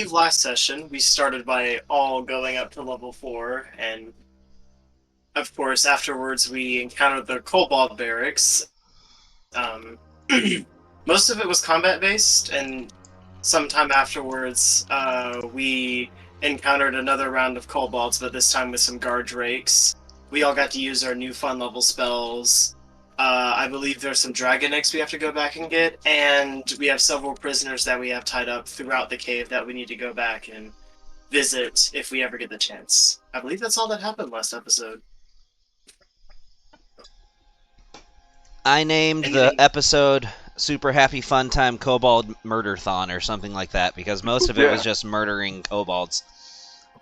believe last session we started by all going up to level 4, and of course afterwards we encountered the Cobalt barracks. Um, most of it was combat based, and sometime afterwards we encountered another round of Cobalts, but this time with some guard drakes. We all got to use our new fun level spells. I believe there's some dragon eggs we have to go back and get, and we have several prisoners that we have tied up throughout the cave that we need to go back and visit if we ever get the chance. I believe that's all that happened last episode. I named the Anything? episode Super Happy Fun Time Kobold Murder-thon or something like that, because most of it was just murdering kobolds.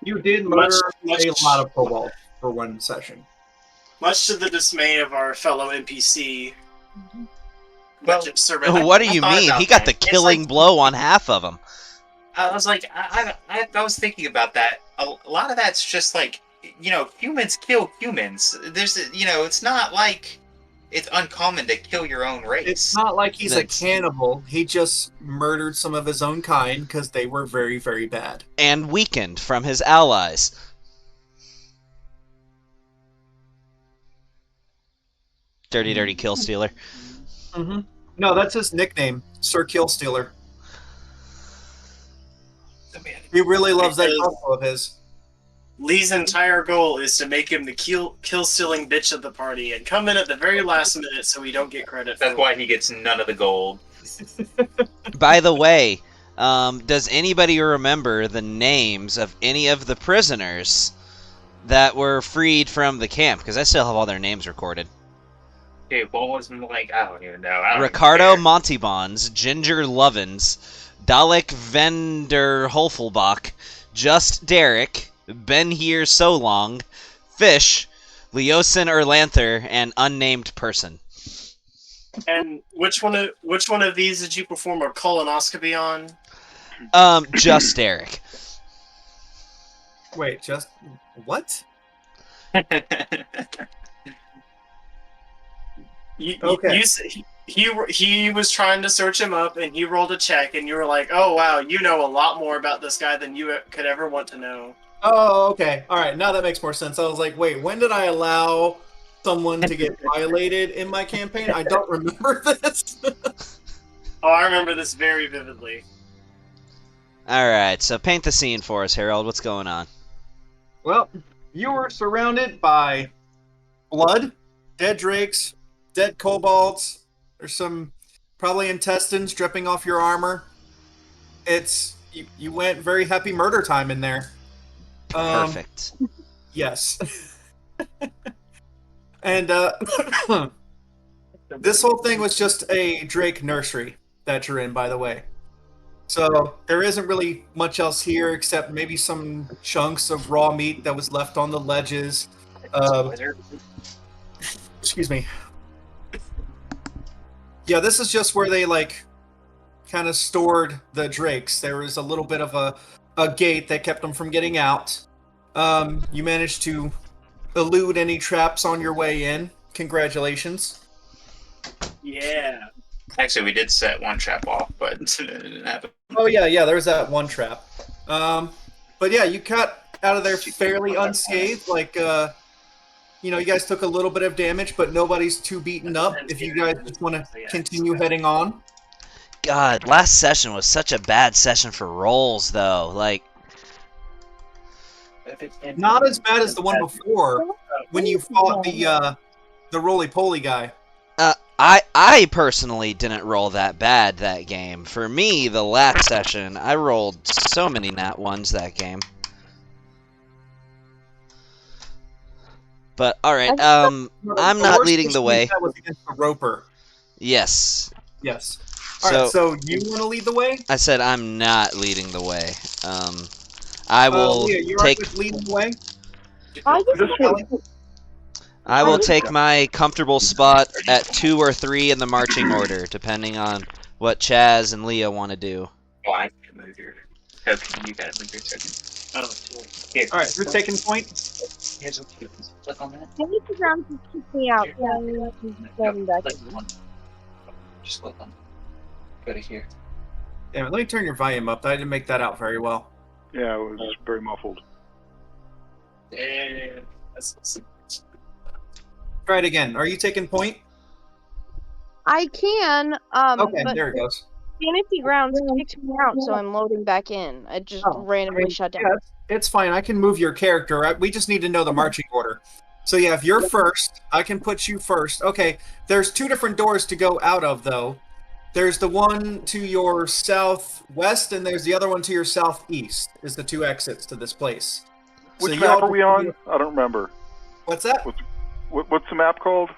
You did murder much, a lot of kobolds for one session. Much to the dismay of our fellow NPC. Well, what do you mean? He got the killing blow on half of them. I was like, I was thinking about that. A lot of that's just like, humans kill humans. There's, it's not like it's uncommon to kill your own race. It's not like he's a cannibal. He just murdered some of his own kind because they were very, very bad. And weakened from his allies. Dirty, dirty kill stealer. Mm-hmm. No, that's his nickname, Sir Kill Stealer. He really loves that crossbow of his. Lee's entire goal is to make him the kill-stealing bitch of the party and come in at the very last minute so we don't get credit. That's why he gets none of the gold. By the way, does anybody remember the names of any of the prisoners that were freed from the camp? Because I still have all their names recorded. Okay, what was like? I don't even know. Ricardo Montibons, Ginger Lovins, Dalek Vender Holfelbach, Just Derek, Been Here So Long, Fish, Leosin Erlanther, and Unnamed Person. And which one of these did you perform a colonoscopy on? Just Derek. Wait, just what? Okay. He was trying to search him up, and he rolled a check, and you were like, "Oh wow, you know a lot more about this guy than you could ever want to know." Oh, okay. All right, now that makes more sense. I was like, wait, when did I allow someone to get violated in my campaign? I don't remember this. Oh, I remember this very vividly. Alright, so paint the scene for us, Harold. What's going on? Well, you were surrounded by blood, dead drakes, dead kobolds. There's some probably intestines dripping off your armor. You went very happy murder time in there. Perfect. Yes. And this whole thing was just a drake nursery that you're in, by the way. So there isn't really much else here except maybe some chunks of raw meat that was left on the ledges. Excuse me. Yeah, this is just where they kind of stored the drakes. There was a little bit of a gate that kept them from getting out. You managed to elude any traps on your way in. Congratulations. Yeah. Actually, we did set one trap off, but it didn't happen. Oh yeah, there was that one trap. But yeah, you got out of there fairly unscathed. You guys took a little bit of damage, but nobody's too beaten up. If you guys just want to continue heading on. God, last session was such a bad session for rolls, though. Not as bad as the one before when you fought the roly-poly guy. I personally didn't roll that bad that game. For me, the last session, I rolled so many nat ones that game. But alright, I'm not leading the way. That was against the roper. Yes. Yes. Alright, so you want to lead the way? I said I'm not leading the way. I will take. Leading the way? I will take my comfortable spot at 2 or 3 in the marching order, depending on what Chaz and Leah want to do. Oh, I can move your token. You gotta move your token. Oh, here. Alright, you're taking point. Here's what you click on that. Can you program to kick me out? Just click on it. Go to here. Damn it, let me turn your volume up. I didn't make that out very well. Yeah, it was very muffled. And Try it again. Are you taking point? I can, Okay, but there it goes. Fantasy Grounds kicked me out, so I'm loading back in. It just randomly shut down. Yeah, it's fine. I can move your character. We just need to know the marching order. So yeah, if you're first, I can put you first. Okay, there's 2 different doors to go out of, though. There's the one to your southwest, and there's the other one to your southeast, is the 2 exits to this place. Which So map y'all are we on? I don't remember. What's that? What's the map called?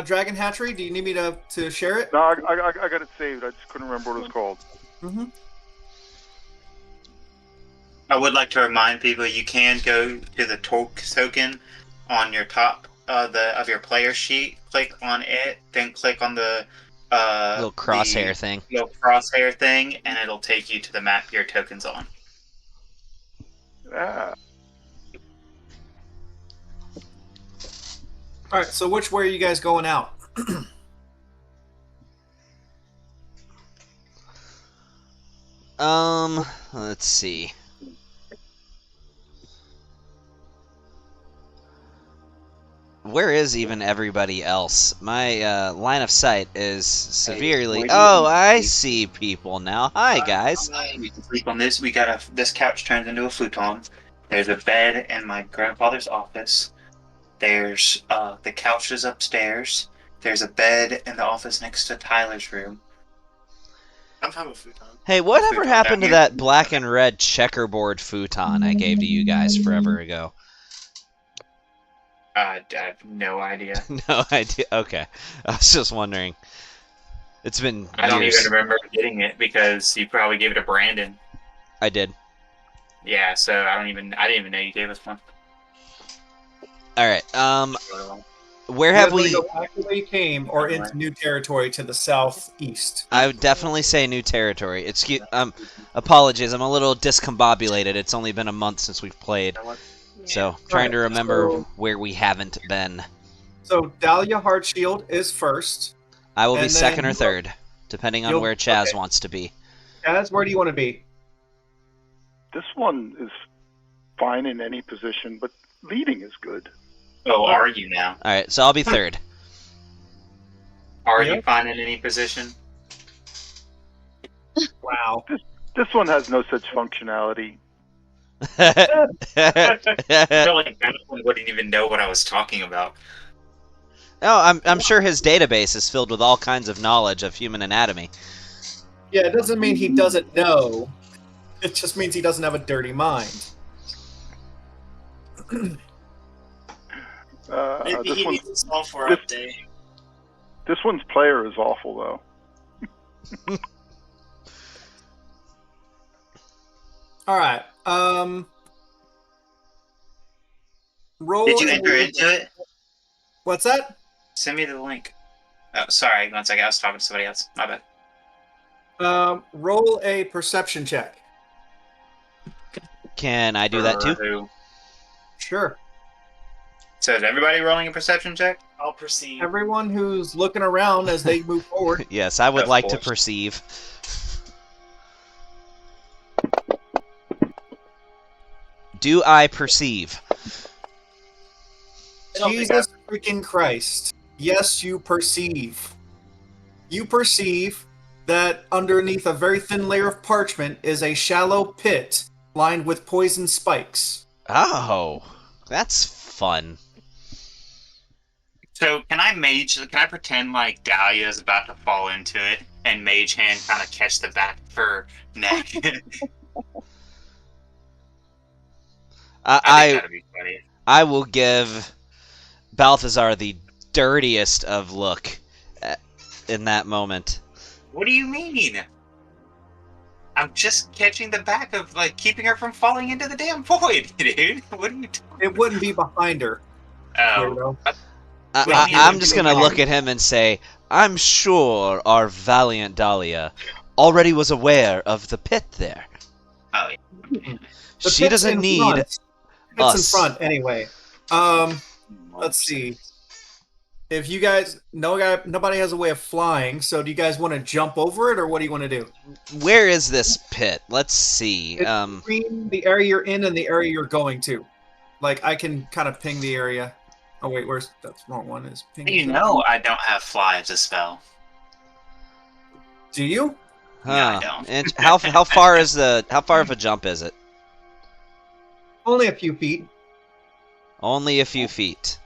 Dragon Hatchery? Do you need me to share it? No, I got it saved. I just couldn't remember what it was called. Mm-hmm. I would like to remind people you can go to the token on your top of your player sheet. Click on it, then click on the Little crosshair thing. little crosshair thing, and it'll take you to the map your token's on. Ah. All right, so which way are you guys going out? Let's see. Where is even everybody else? My line of sight is severely. Oh, I see people now. Hi, guys. We can sleep on this. We got this couch turns into a futon. There's a bed in my grandfather's office. There's the couch is upstairs. There's a bed in the office next to Tyler's room. I'm fine with futon. Hey, whatever Futon happened to down here. that black and red checkerboard futon I gave to you guys forever ago? I have no idea. No idea. Okay. I was just wondering. It's been I don't years. even remember getting it because you probably gave it to Brandon. I did. Yeah, so I didn't even know you gave us one. Alright, where You have guys wanna we... go back the way you came, or into new territory to the southeast? I would definitely say new territory. Excuse... apologies, I'm a little discombobulated. It's only been a month since we've played. So, trying to remember where we haven't been. So Dahlia Hardshield is first. I will be And second then or third, depending on you'll- where Chaz okay. wants to be. Kaz, where do you want to be? This one is fine in any position, but leading is good. Oh, are you now? Alright, so I'll be third. Are Yeah. you fine in any position? Wow. This one has no such functionality. I feel like Benjamin wouldn't even know what I was talking about. Oh, I'm sure his database is filled with all kinds of knowledge of human anatomy. Yeah, it doesn't mean he doesn't know. It just means he doesn't have a dirty mind. Maybe This he one, needs a software this- update. this one's player is awful though. All right. Roll. Did you a- enter into it? What's that? Send me the link. Oh, sorry. 1 second. I was talking to somebody else. My bad. Roll a perception check. Can I do that too? Who? Sure. So is everybody rolling a perception check? I'll proceed. Everyone who's looking around as they move forward. Yes, I would Of like to course. perceive. Do I perceive? I don't think Jesus freaking Christ. Yes, you perceive. You perceive that underneath a very thin layer of parchment is a shallow pit lined with poison spikes. Oh, that's fun. So can I pretend like Dahlia is about to fall into it and Mage Hand kind of catch the back of her neck? I think I that'd be funny. I will give Balthazar the dirtiest of look in that moment. What do you mean? I'm just catching the back of, like, keeping her from falling into the damn void, dude. What are you doing? It wouldn't be behind her. Oh, weirdo. I'm just gonna look at him and say, I'm sure our valiant Dahlia already was aware of the pit there. oh yeah. The She pit's doesn't in need front. It's us. in front anyway. Let's see. if you guys nobody has a way of flying, so do you guys want to jump over it, or what do you want to do? Where is this pit? Let's see. It's between the area you're in and the area you're going to. Like, I can kind of ping the area. Oh wait, where's that's the wrong one? Is ping? You know, I don't have fly as a spell. Do you? Huh. No, I don't. And how far of a jump is it? Only a few feet. Only a few feet.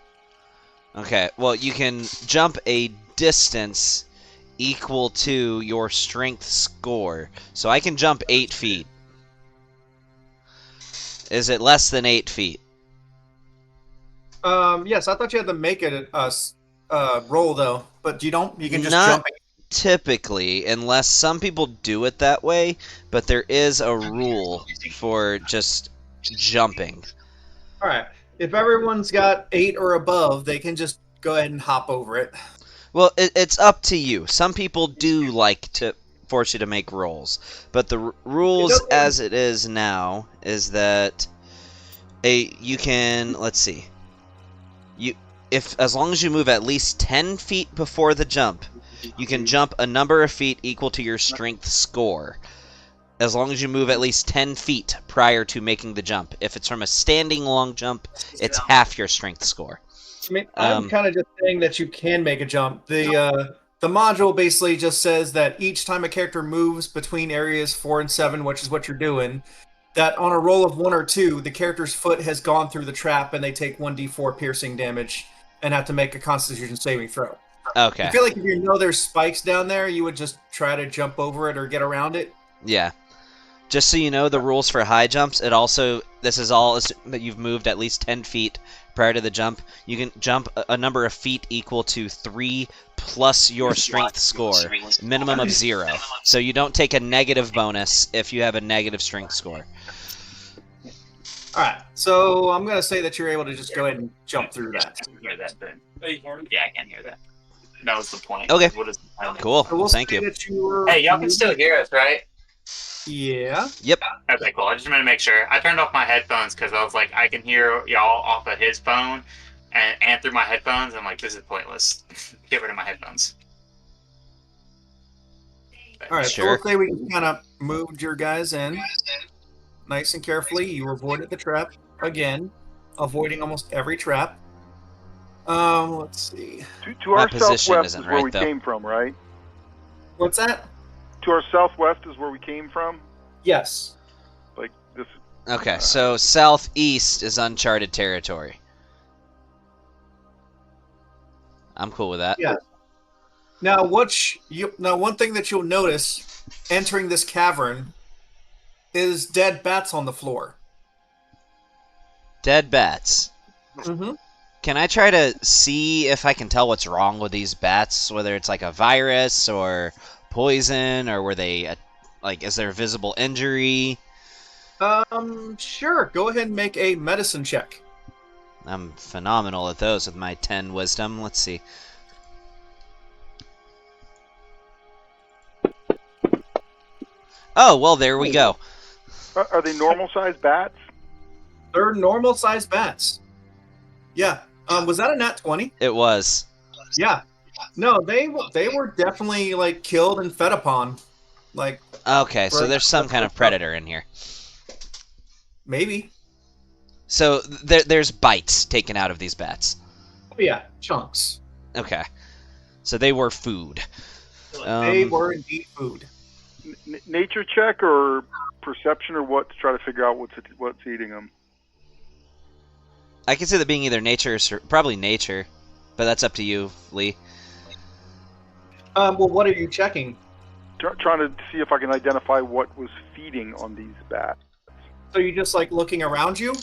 Okay. Well, you can jump a distance equal to your strength score. So I can jump 8 feet. Is it less than 8 feet? Yes, I thought you had to make it roll though, but you don't. You can just Not jump it. typically, unless some people do it that way, but there is a rule for just jumping. All right. If everyone's got 8 or above, they can just go ahead and hop over it. Well, it's up to you. Some people do like to force you to make rolls, but the rules as it is now is that you can, let's see. If as long as you move at least 10 feet before the jump, you can jump a number of feet equal to your strength score. As long as you move at least 10 feet prior to making the jump. If it's from a standing long jump, it's half your strength score. I mean, I'm kind of just saying that you can make a jump. The module basically just says that each time a character moves between areas 4 and 7, which is what you're doing, that on a roll of 1 or 2, the character's foot has gone through the trap and they take 1d4 piercing damage and have to make a Constitution saving throw. Okay. I feel like if you know there's spikes down there, you would just try to jump over it or get around it. Yeah. Just so you know, the rules for high jumps, this is all that you've moved at least 10 feet prior to the jump. You can jump a number of feet equal to 3 plus your strength score, minimum of 0. So you don't take a negative bonus if you have a negative strength score. All right, so I'm going to say that you're able to just go ahead and jump through that. Hear that thing. Yeah, I can hear that. That was the point. Okay. What is the point? Cool. So we'll Thank say you. that you were- Hey, y'all can still hear us, right? Yeah. Yep. Okay, cool. I just wanted to make sure. I turned off my headphones because I was like, I can hear y'all off of his phone and through my headphones. I'm like, this is pointless. Get rid of my headphones. All right, Sure. so we'll say we kind of moved your guys in nice and carefully. You avoided the trap again, avoiding almost every trap. Let's see. To My our position southwest isn't is where right, we though. came from, right? What's that? To our southwest is where we came from. Yes. Like this. Okay, so southeast is uncharted territory. I'm cool with that. Yeah. Now, one thing that you'll notice entering this cavern is dead bats on the floor. Dead bats. Mm-hmm. Can I try to see if I can tell what's wrong with these bats? Whether it's like a virus or poison, or were they is there visible injury? Sure. Go ahead and make a medicine check. I'm phenomenal at those with my 10 wisdom. Let's see. Oh, well, there we go. Are they normal sized bats? They're normal sized bats. Yeah. Was that a nat 20? It was. Yeah. No, they were definitely like killed and fed upon. Like, Okay, so there's some kind of predator in here. maybe. So there's bites taken out of these bats. Oh, yeah, chunks. Okay. So they were food. They were indeed food. Nature check or perception or what to try to figure out what's eating them. I consider that being either nature or probably nature, but that's up to you, Lee. Well, what are you checking? Trying to see if I can identify what was feeding on these bats. So you just like looking around you,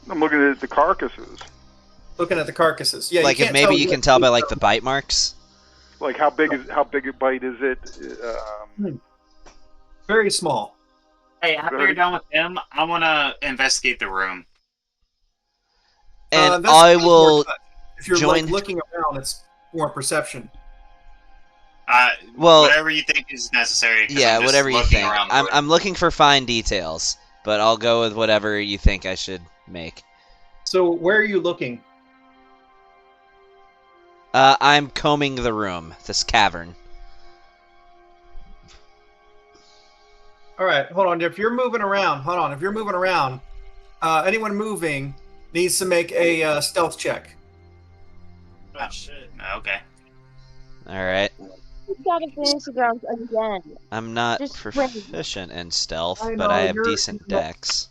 I'm looking at the carcasses. looking at the carcasses. Yeah, Like if maybe you can tell by like the bite marks. Like how big a bite is it? Very small. Hey, after you're done with him, I want to investigate the room. And That's I more will touch. If you're join. like looking around, it's more perception. Well, Whatever you think is necessary. 'cause yeah, I'm just whatever you looking think. around the room. I'm looking for fine details, but I'll go with whatever you think I should make. So where are you looking? I'm combing the room, this cavern. All right, hold on. If you're moving around, anyone moving needs to make a stealth check. Oh, shit. Okay. Alright. We've got to finish the grounds again. I'm not Just proficient in stealth, I but know, I have you're- decent dex.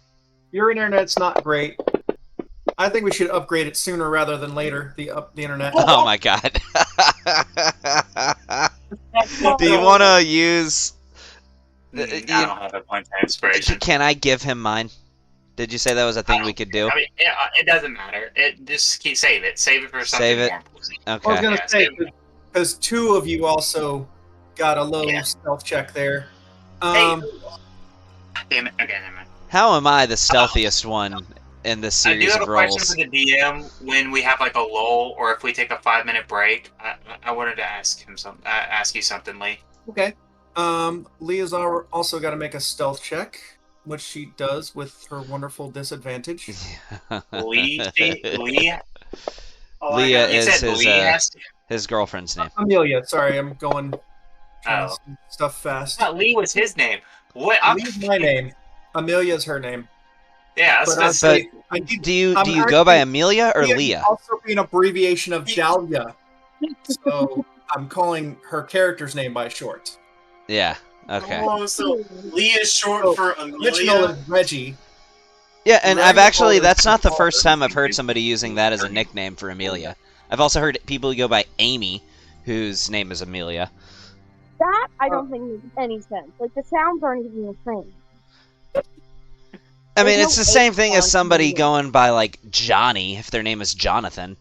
Your internet's not great. I think we should upgrade it sooner rather than later. The internet. Oh my god. Do you want to use... I don't have a point of inspiration. Can I give him mine? Did you say that was a thing we could do? I mean, it doesn't matter. Just save it. Save it for something Save it. more important. I was Okay. gonna Yeah, say save because two of you also got a low Yeah. stealth check there. Damn it. Okay, never mind. How am I the stealthiest one in this I do series have of a question rolls? for the DM when we have like a lull or if we take a 5-minute break. I wanted to ask him ask you something, Lee. Okay. Leah's also got to make a stealth check, which she does with her wonderful disadvantage. Lee. Oh, Leah I You is said his, Lee has to. his girlfriend's name. Amelia, sorry, I'm going trying Oh. to see stuff fast. I thought Lee was his name. What? I'm, Leah's my name. Amelia's her name. yeah, I was But gonna say. I did, Do you I'm go by actually- Amelia or Leah Leah? can also be an abbreviation of Dahlia. So I'm calling her character's name by short. Yeah. Okay. Oh, so Lee is short So, for Original Amelia. is Reggie. Yeah, and I've Right, actually, or that's not the smaller. first time I've heard somebody using that as a nickname for Amelia. I've also heard people go by Amy, whose name is Amelia. That I don't think makes any sense. Like the sounds aren't even the same. I mean, There's it's no the same A thing as sound somebody to it. going by, like, Johnny, if their name is Jonathan.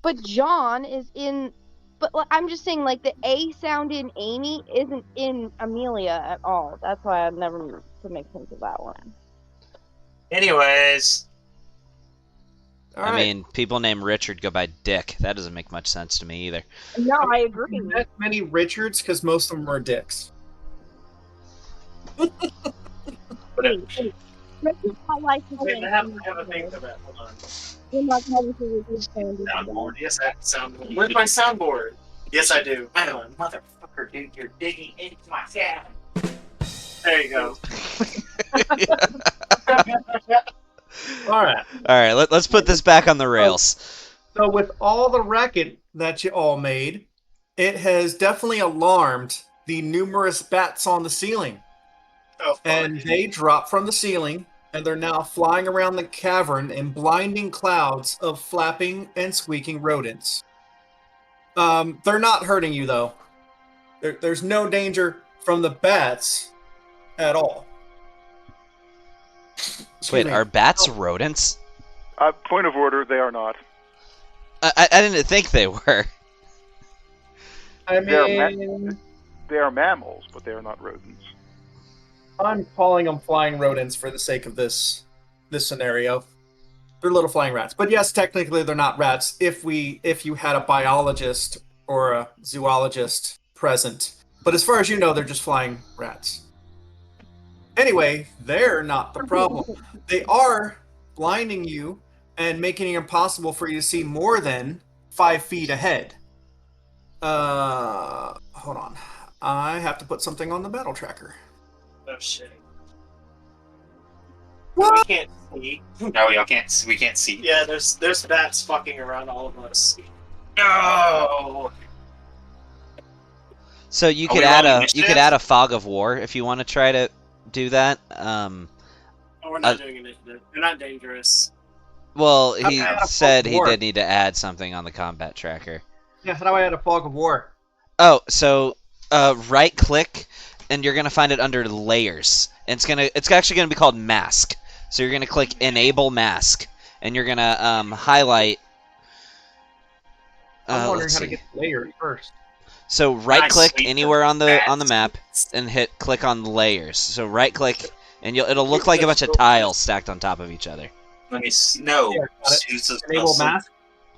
But John is in. But I'm just saying, like the A sound in Amy isn't in Amelia at all. That's why I've never could make sense of that one. Anyways, All I right. mean, people named Richard go by Dick. That doesn't make much sense to me either. No, I agree. Not many Richards because most of them are dicks. Wait. Richard's my life is Wait, in I have a thing for that. Hold on. We're not having to reduce sound. Soundboard. Yes, I have a soundboard. Where's my soundboard? Yes, I do. Hang on. motherfucker, dude, you're digging into my cabin. There you go. All right. All right, let's put this back on the rails. So with all the racket that you all made, it has definitely alarmed the numerous bats on the ceiling. Oh, And they drop from the ceiling, and they're now flying around the cavern in blinding clouds of flapping and squeaking rodents. They're not hurting you, though. There's no danger from the bats at all. Excuse Wait, me. are bats rodents? Point of order, they are not. I didn't think they were. I They're mean, They are mammals, but they are not rodents. I'm calling them flying rodents for the sake of this scenario. They're little flying rats, but yes, technically they're not rats. If you had a biologist or a zoologist present, but as far as you know, they're just flying rats. Anyway, they're not the problem. They are blinding you and making it impossible for you to see more than 5 feet ahead. Hold on. I have to put something on the battle tracker. Oh shit. What? We can't see. No, y'all can't. We can't see. Yeah, there's bats fucking around all of us. No. So you Are could we add rolling a initiative? fog of war if you want to try to do that. Oh, we're not doing initiative. They're not dangerous. Well, How he do I add a fog said of he war? did need to add something on the combat tracker. Yeah, how do I add a fog of war? Oh, so right click, and you're gonna find it under layers. And it's actually gonna be called mask. So you're gonna click enable mask, and you're gonna highlight. I'm wondering Let's how to see. get layers first. So right click sweep the anywhere on the bats. map and hit click on layers. So right click, and it'll look like a bunch of tiles stacked on top of each other. Let me. No. Yeah, got it. Use the Enable spell mask.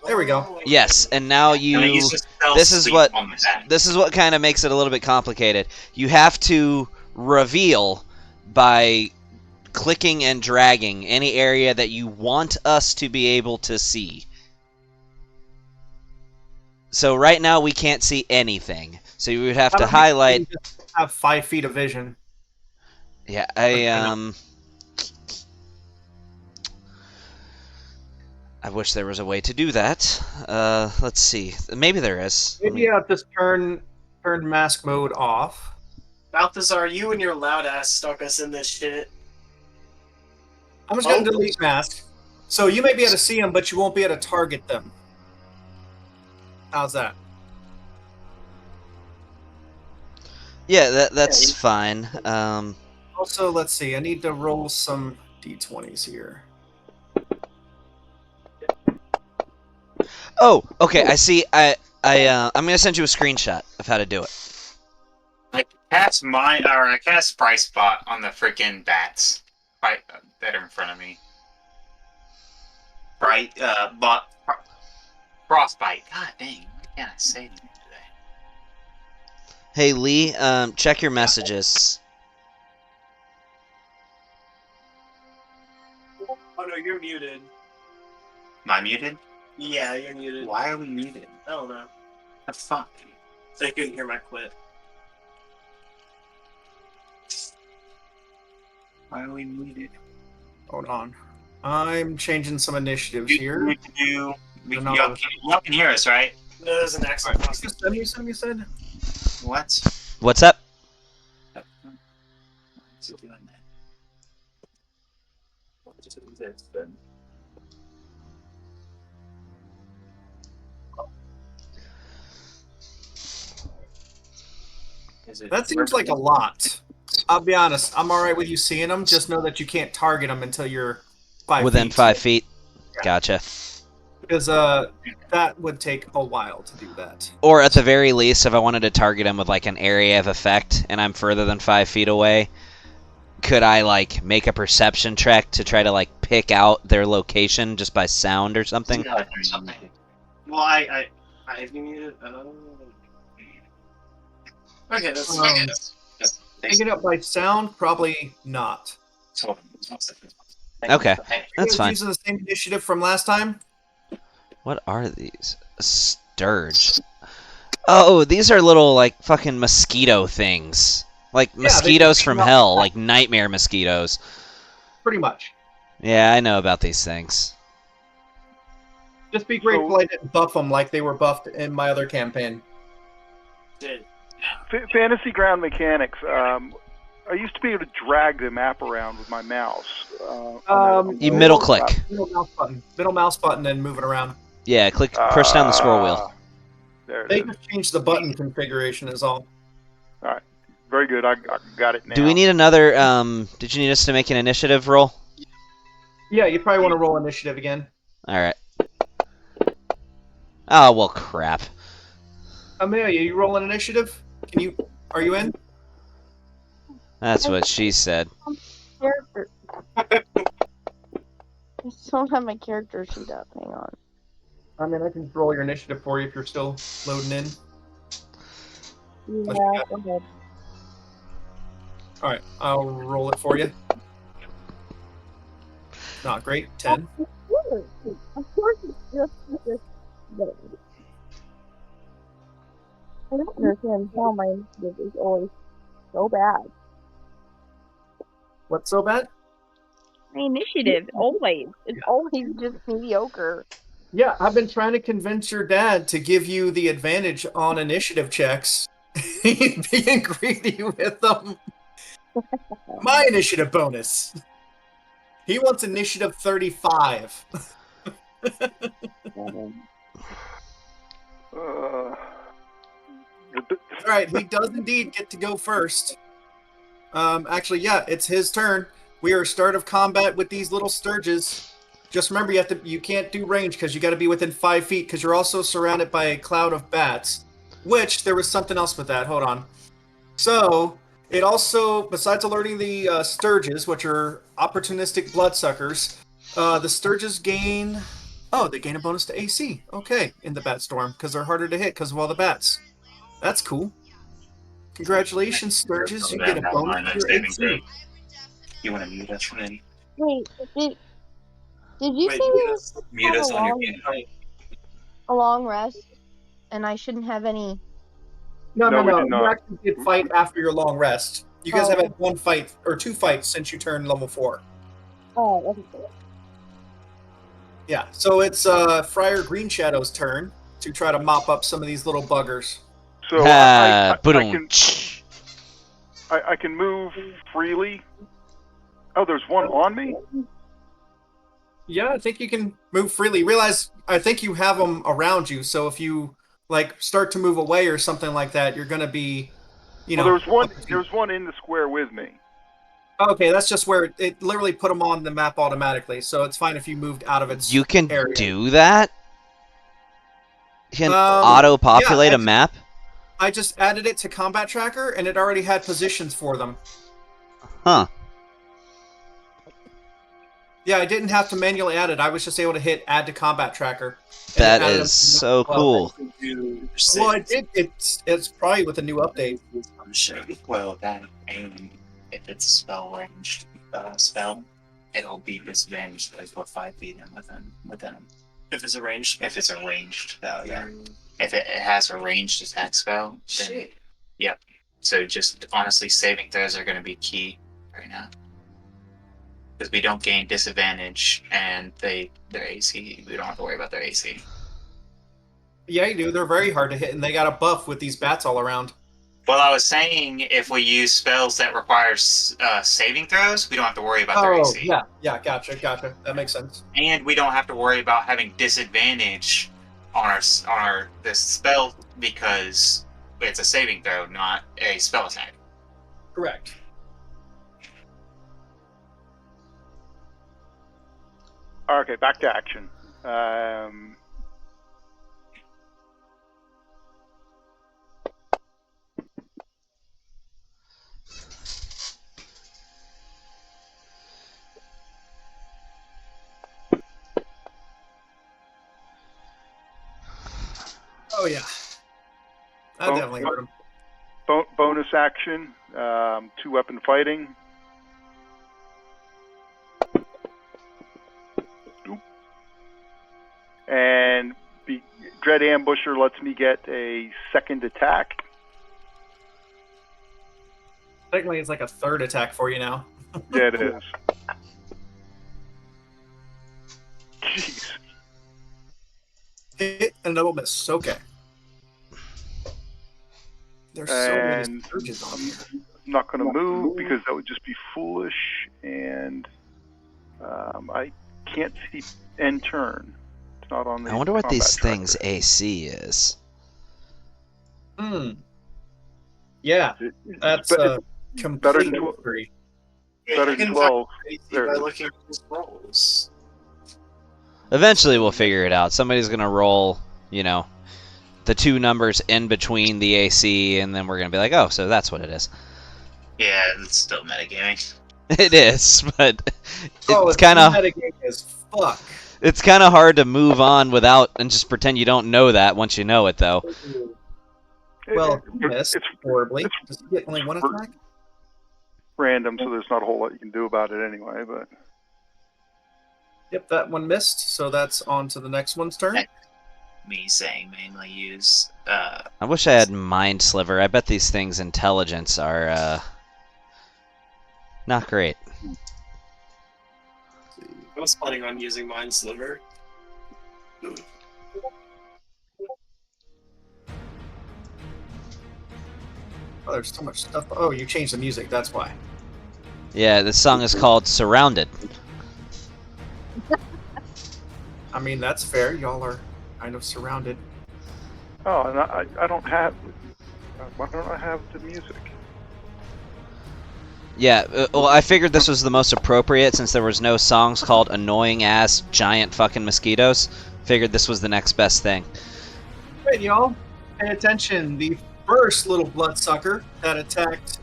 There we go. Yes, and now sleep. I'm gonna use the spell this is sleep what- on the bat. This is what kind of makes it a little bit complicated. You have to reveal by clicking and dragging any area that you want us to be able to see. So right now we can't see anything. So you would have I to don't think highlight. you just have 5 feet of vision. Yeah, I wish there was a way to do that. Let's see. Maybe there is. Maybe you have to turn mask mode off. Balthazar, you and your loud ass stuck us in this shit. I'm just going to delete mask. So you may be able to see them, but you won't be able to target them. How's that? Yeah, that's fine. Also, let's see. I need to roll some d20s here. Oh, okay. I see. I'm gonna send you a screenshot of how to do it. I cast Spry Spot on the freaking bats right that are in front of me. Frostbite. God dang, what can't I say to you today? Hey Lee, check your messages. Oh no, you're muted. Am I muted? Yeah, you're muted. Why are we muted? I don't know. The fuck? So you couldn't hear my quit. Why are we muted? Hold on. I'm changing some initiatives here. Y'all can hear us, right? No, there's an accent. Alright, you said? What? What's up? What's it doing that? That seems like a lot. I'll be honest. I'm all right with you seeing them. Just know that you can't target them until you're 5 Within feet. 5 feet. Yeah. Gotcha. Because that would take a while to do that. Or at the very least, if I wanted to target him with like an area of effect, and I'm further than 5 feet away, could I like make a perception check to try to like pick out their location just by sound or something? Well, I have you muted. Okay, that's Picking up by sound, probably not. Okay, You that's guys fine. using the same initiative from last time? What are these? A sturge. Oh, these are little like fucking mosquito things. Like mosquitoes from hell, like nightmare mosquitoes. Pretty much. Yeah, I know about these things. Just be grateful I didn't buff them like they were buffed in my other campaign. Fantasy Ground Mechanics. I used to be able to drag the map around with my mouse. You middle click. Middle mouse button and move it around. Yeah, push down the scroll wheel. There They it is. just changed the button configuration is all. All right. Very good. I got it now. Do we need another, did you need us to make an initiative roll? Yeah, you probably want to roll initiative again. Alright. Oh, well, crap. Amelia, you rolling initiative? Are you in? That's what she said. Character. I still don't have my character sheet up. Hang on. I mean, I can roll your initiative for you if you're still loading in. Yeah, go ahead. All right, I'll roll it for you. Not great. 10. Of course, it's just I don't understand how my initiative is always so bad. What's so bad? My initiative, always. It's always just mediocre. Yeah, I've been trying to convince your dad to give you the advantage on initiative checks. He's being greedy with them. My initiative bonus. He wants initiative 35. All right, he does indeed get to go first. Actually, yeah, it's his turn. We are start of combat with these little sturges. Just remember, you can't do range because you got to be within 5 feet because you're also surrounded by a cloud of bats. Which there was something else with that. Hold on. So it also, besides alerting the sturges, which are opportunistic bloodsuckers, the sturges gain. Oh, they gain a bonus to AC. Okay, in the bat storm because they're harder to hit because of all the bats. That's cool. Congratulations, Sturges. You get a bonus to your AC. You want to mute us from any? Wait, did you say Mute us on your a long rest and I shouldn't have any. No, No, we did You not. actually did fight after your long rest. You guys Oh. have had one fight or two fights since you turned level 4. Oh, okay. Yeah, so it's Friar Green Shadow's turn to try to mop up some of these little buggers. So I I can move freely. Oh, there's one on me? Yeah, I think you can move freely. Realize, I think you have them around you, so if you like start to move away or something like that, you're going to be, you know. Well, there's one in the square with me. Okay, that's just where it literally put them on the map automatically, so it's fine if you moved out of its You can area. do that? You can Yeah, auto-populate a map? I just added it to Combat Tracker, and it already had positions for them. Huh. Yeah, I didn't have to manually add it. I was just able to hit Add to Combat Tracker. That is so cool. Well, it's probably with a new update. Well, that and if it's a spell ranged spell, it'll be disadvantaged by what 5 feet in within them. If it's arranged. If it's a ranged spell, yeah. If it has a ranged attack spell, then yep. So just honestly, saving throws are going to be key right now. Because we don't gain disadvantage, and their AC, we don't have to worry about their AC. Yeah, you do. They're very hard to hit, and they got a buff with these bats all around. Well, I was saying if we use spells that require saving throws, we don't have to worry about their AC. Yeah, gotcha. That makes sense. And we don't have to worry about having disadvantage on our this spell because it's a saving throw, not a spell attack. Correct. Okay, back to action. Oh yeah, I definitely heard him. Bonus action, 2-weapon fighting. And Dread Ambusher lets me get a second attack. Technically, it's like a third attack for you now. Yeah, it is. Jeez. Hit and double miss. Okay. There's so many surges on here. I'm not going to move because that would just be foolish, and I can't see end turn. It's not on the. I wonder what these tracker. things' AC is. Yeah, that's better completely than free. Better than 12. By looking at his rolls. Eventually we'll figure it out. Somebody's going to roll, the two numbers in between the AC, and then we're going to be like, oh, so that's what it is. Yeah, it's still metagaming. It is, but it's kind of metagame as fuck. It's kind of hard to move on without and just pretend you don't know that once you know it, though. Well, missed horribly. Does he get only one attack? Random, so there's not a whole lot you can do about it anyway. But yep, that one missed. So that's on to the next one's turn. Me saying mainly use. I wish I had Mind Sliver. I bet these things' intelligence are not great. I was planning on using Mind Sliver. Oh, there's so much stuff. Oh, you changed the music. That's why. Yeah, this song is called Surrounded. I mean, that's fair. Y'all are kind of surrounded. oh, and I don't have. Why don't I have the music? Yeah, well, I figured this was the most appropriate since there was no songs called Annoying Ass Giant Fucking Mosquitoes. Figured this was the next best thing. Right, y'all. Pay attention. The first little bloodsucker that attacked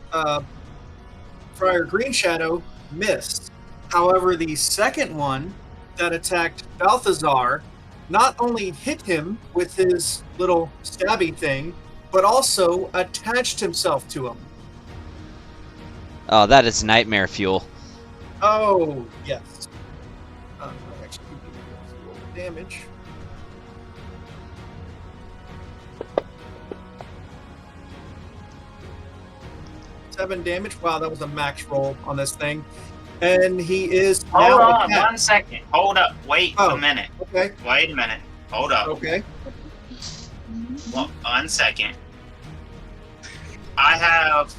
Friar Green Shadow missed. However, the second one that attacked Balthazar not only hit him with his little stabby thing, but also attached himself to him. Oh, that is nightmare fuel. Oh, yes. Actually, roll damage. 7 damage. Wow, that was a max roll on this thing. And he is Hold now on attacked. 1 second. Hold up. Wait a minute. Okay. Wait a minute. Hold up. Okay. Well, 1 second. I have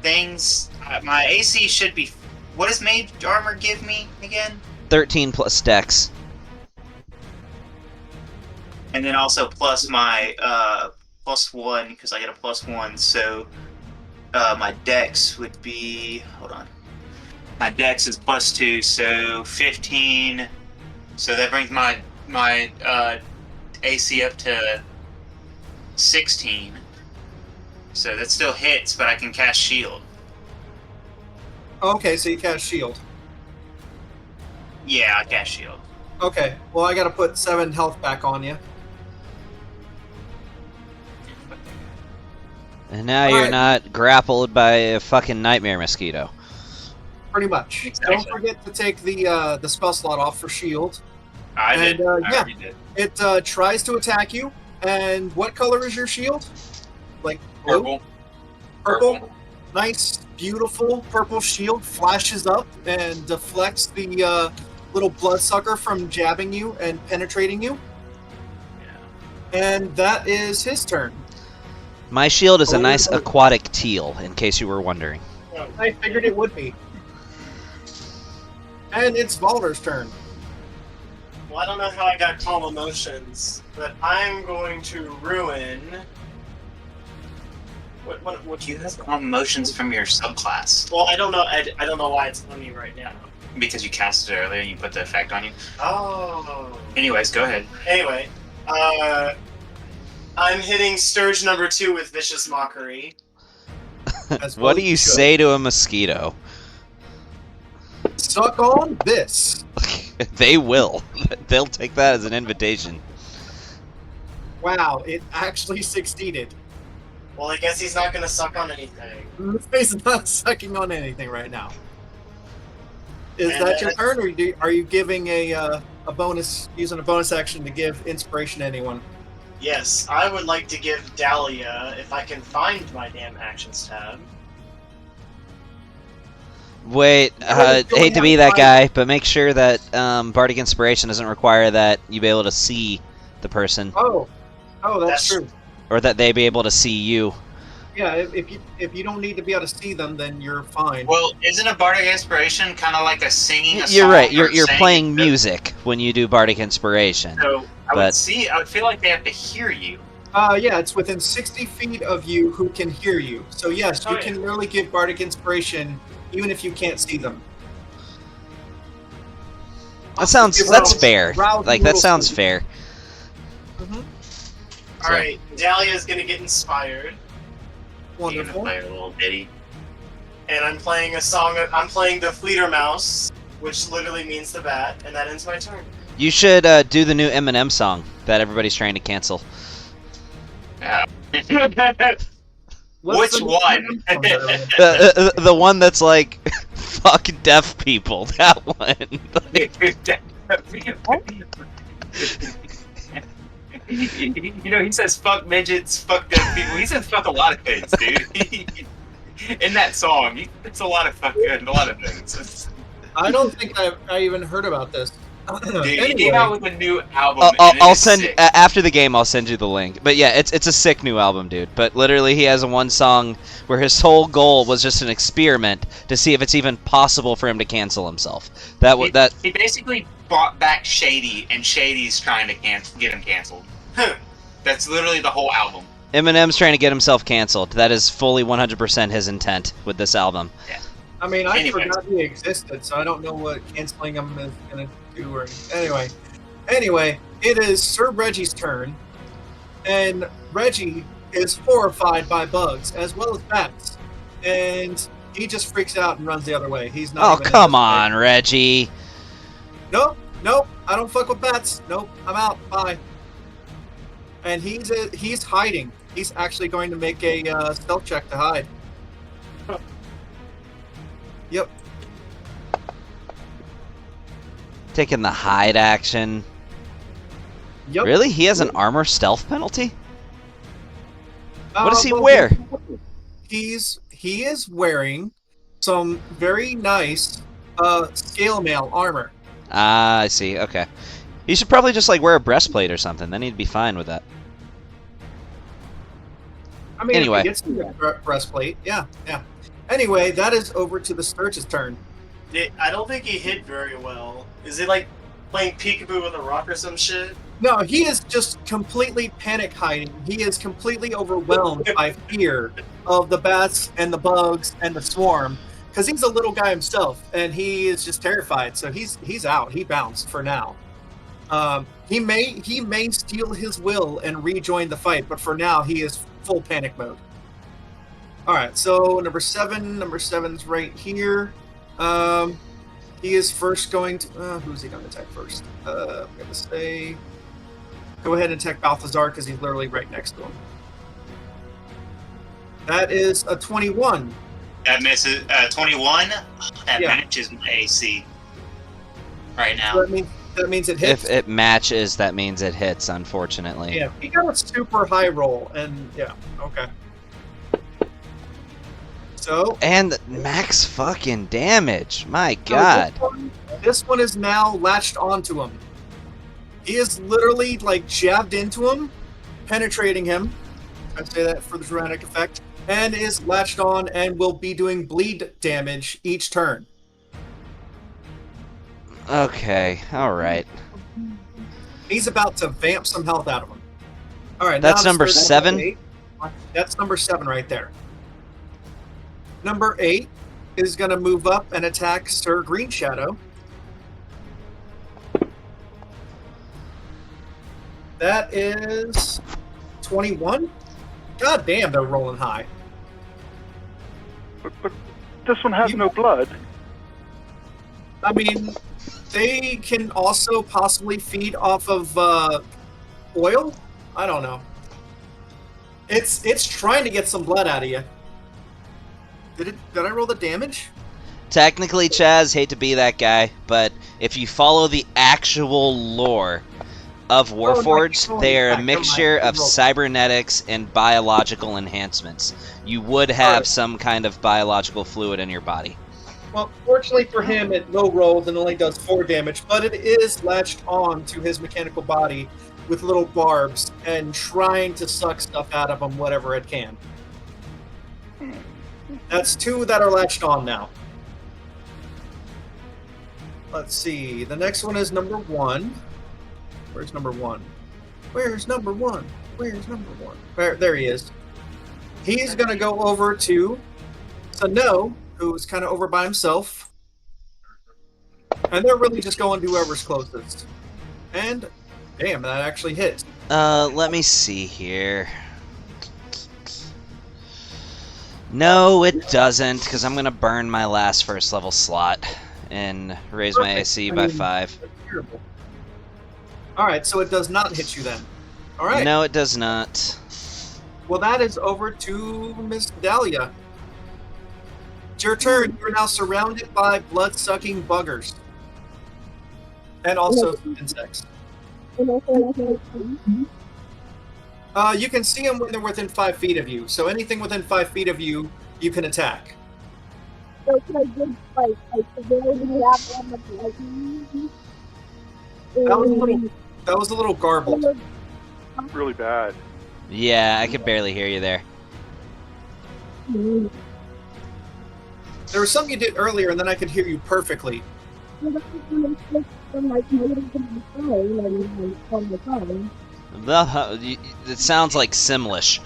things. My AC should be. What does mage armor give me again? 13 plus dex. And then also plus my +1 because I get a +1. So my dex would be. Hold on. My dex is +2, so 15. So that brings my AC up to 16. So that still hits, but I can cast shield. Okay, so you cast shield. Yeah, I cast shield. Okay. Well, I got to put 7 health back on you. And now you're Alright. not grappled by a fucking nightmare mosquito. Pretty much. Exactly. Don't forget to take the spell slot off for shield. I And, did. I yeah. already did. It tries to attack you. And what color is your shield? Like blue? Purple. Nice, beautiful purple shield flashes up and deflects the little bloodsucker from jabbing you and penetrating you. And that is his turn. My shield is a Oh, nice oh. aquatic teal, in case you were wondering. I figured it would be. And it's Valder's turn. Well, I don't know how I got calm emotions, but I'm going to ruin. What You have calm emotions from your subclass Well, I don't know. I don't know why it's on me right now. because you cast it earlier and you put the effect on you. Oh. Anyways, go ahead. Anyway, I'm hitting Sturge number 2 with Vicious Mockery. As well What do as you should. say to a mosquito? Suck on this. They will. They'll take that as an invitation. Wow, it actually succeeded. Well, I guess he's not gonna suck on anything. He's not sucking on anything right now. Is And that your turn, or are you giving a bonus, using a bonus action to give inspiration to anyone? Yes, I would like to give Dahlia, if I can find my damn actions tab. Wait, really don't hate to have be that time. guy, but make sure that Bardic Inspiration doesn't require that you be able to see the person, Oh, that's true. or that they be able to see you. Yeah, if you don't need to be able to see them, then you're fine. Well, isn't a bardic inspiration kind of like a singing a You're song right. or You're saying playing the- music when you do Bardic Inspiration. So I But- would feel like they have to hear you. Yeah, it's within 60 feet of you who can hear you. So yes, you Oh, yeah. can really give bardic inspiration even if you can't see them. That's fair. Rouse Like that little sounds sleep. fair. Mhm. Alright, Dahlia's gonna get inspired, You're gonna Wonderful. play a little ditty. and I'm playing a song. I'm playing the Fleeter Mouse, which literally means the bat, and that ends my turn. You should do the new Eminem song that everybody's trying to cancel. Yeah. What's Which the- one? The one that's like, fuck deaf people. That one. You know, he says fuck midgets, fuck deaf people. He says fuck a lot of things, dude. In that song, it's a lot of fuck good, a lot of things. I don't think I even heard about this. Dude, he Anyway, came out with a new album. I'll send after the game. I'll send you the link. But yeah, it's a sick new album, dude. But literally, he has one song where his whole goal was just an experiment to see if it's even possible for him to cancel himself. He basically brought back Shady, and Shady's trying to get him canceled. That's literally the whole album. Eminem's trying to get himself canceled. That is fully 100% his intent with this album. I mean, I Anyways. forgot he existed, so I don't know what canceling him is gonna do. Or anyway, it is Sir Reggie's turn, and Reggie is horrified by bugs as well as bats, and he just freaks out and runs the other way. He's not. Oh, even come in on, Reggie. this fight. Nope. I don't fuck with bats. Nope. I'm out. Bye. And he's hiding. He's actually going to make a stealth check to hide. Yep. Taking the hide action. Yep. Really? He has an armor stealth penalty? What does he well, wear? He's he is wearing some very nice scale mail armor. Ah, I see. Okay. He should probably just like wear a breastplate or something. Then he'd be fine with that. I mean, Anyway. if he gets the breastplate, yeah. Anyway, that is over to the Sturge's turn. I don't think he hit very well. Is it like playing peekaboo with a rock or some shit? No, he is just completely panic hiding. He is completely overwhelmed by fear of the bats and the bugs and the swarm, because he's a little guy himself and he is just terrified. So he's out. He bounced for now. He may steal his will and rejoin the fight, but for now he is full panic mode. All right, so number seven's right here. He is first going to. Who's he going to attack first? I'm going to say. Go ahead and attack Balthazar because he's literally right next to him. That is a 21. That misses 21. That matches my AC right now. So that means it hits. If it matches, that means it hits, unfortunately. Yeah, he got a super high roll, and yeah, okay. So. And max fucking damage. My God. This one is now latched onto him. He is literally like jabbed into him, penetrating him. I say that for the dramatic effect, and is latched on and will be doing bleed damage each turn. Okay, all right. He's about to vamp some health out of him. All right, That's now number 7? 8. That's number 7 right there. Number 8 is going to move up and attack Sir Green Shadow. That is 21. God damn, they're rolling high. But this one has no blood. I mean, they can also possibly feed off of oil. I don't know. It's trying to get some blood out of you. Did I roll the damage? Technically, Chaz, hate to be that guy, but if you follow the actual lore of Warforged, they are a mixture of cybernetics and biological enhancements. You would have some kind of biological fluid in your body. Well, fortunately for him, it low rolls and only does 4 damage, but it is latched on to his mechanical body with little barbs and trying to suck stuff out of him, whatever it can. That's 2 that are latched on now. Let's see. The next one is number 1. Where's number 1? Where's number 1? Where's number 1? There he is. He's going to go over to Sano, who's kind of over by himself. And they're really just going to whoever's closest. And, damn, that actually hit. Let me see here. No, it doesn't, because I'm going to burn my last first level slot and raise my AC by 5. That's terrible. Alright, so it does not hit you then. Alright. No, it does not. Well, that is over to Miss Dahlia. It's your turn. You're now surrounded by blood-sucking buggers. And also insects. You can see them when they're within 5 feet of you. So anything within 5 feet of you, you can attack. So can I just like That was a little garbled. Really bad. Yeah, I could barely hear you there. There was something you did earlier, and then I could hear you perfectly. It sounds like Simlish.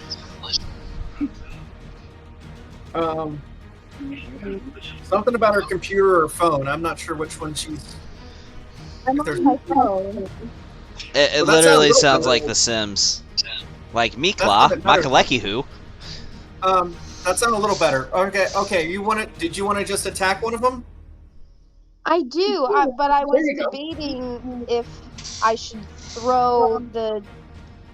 Something about her computer or phone. I'm not sure which one she's. I'm on my phone. It Well, literally that sounds sounds a like little- The Sims. Like That's Mikla, even better. Makalekihu. That sounded a little better. Okay. Did you want to just attack one of them? I do, but I was There you go. debating if I should throw the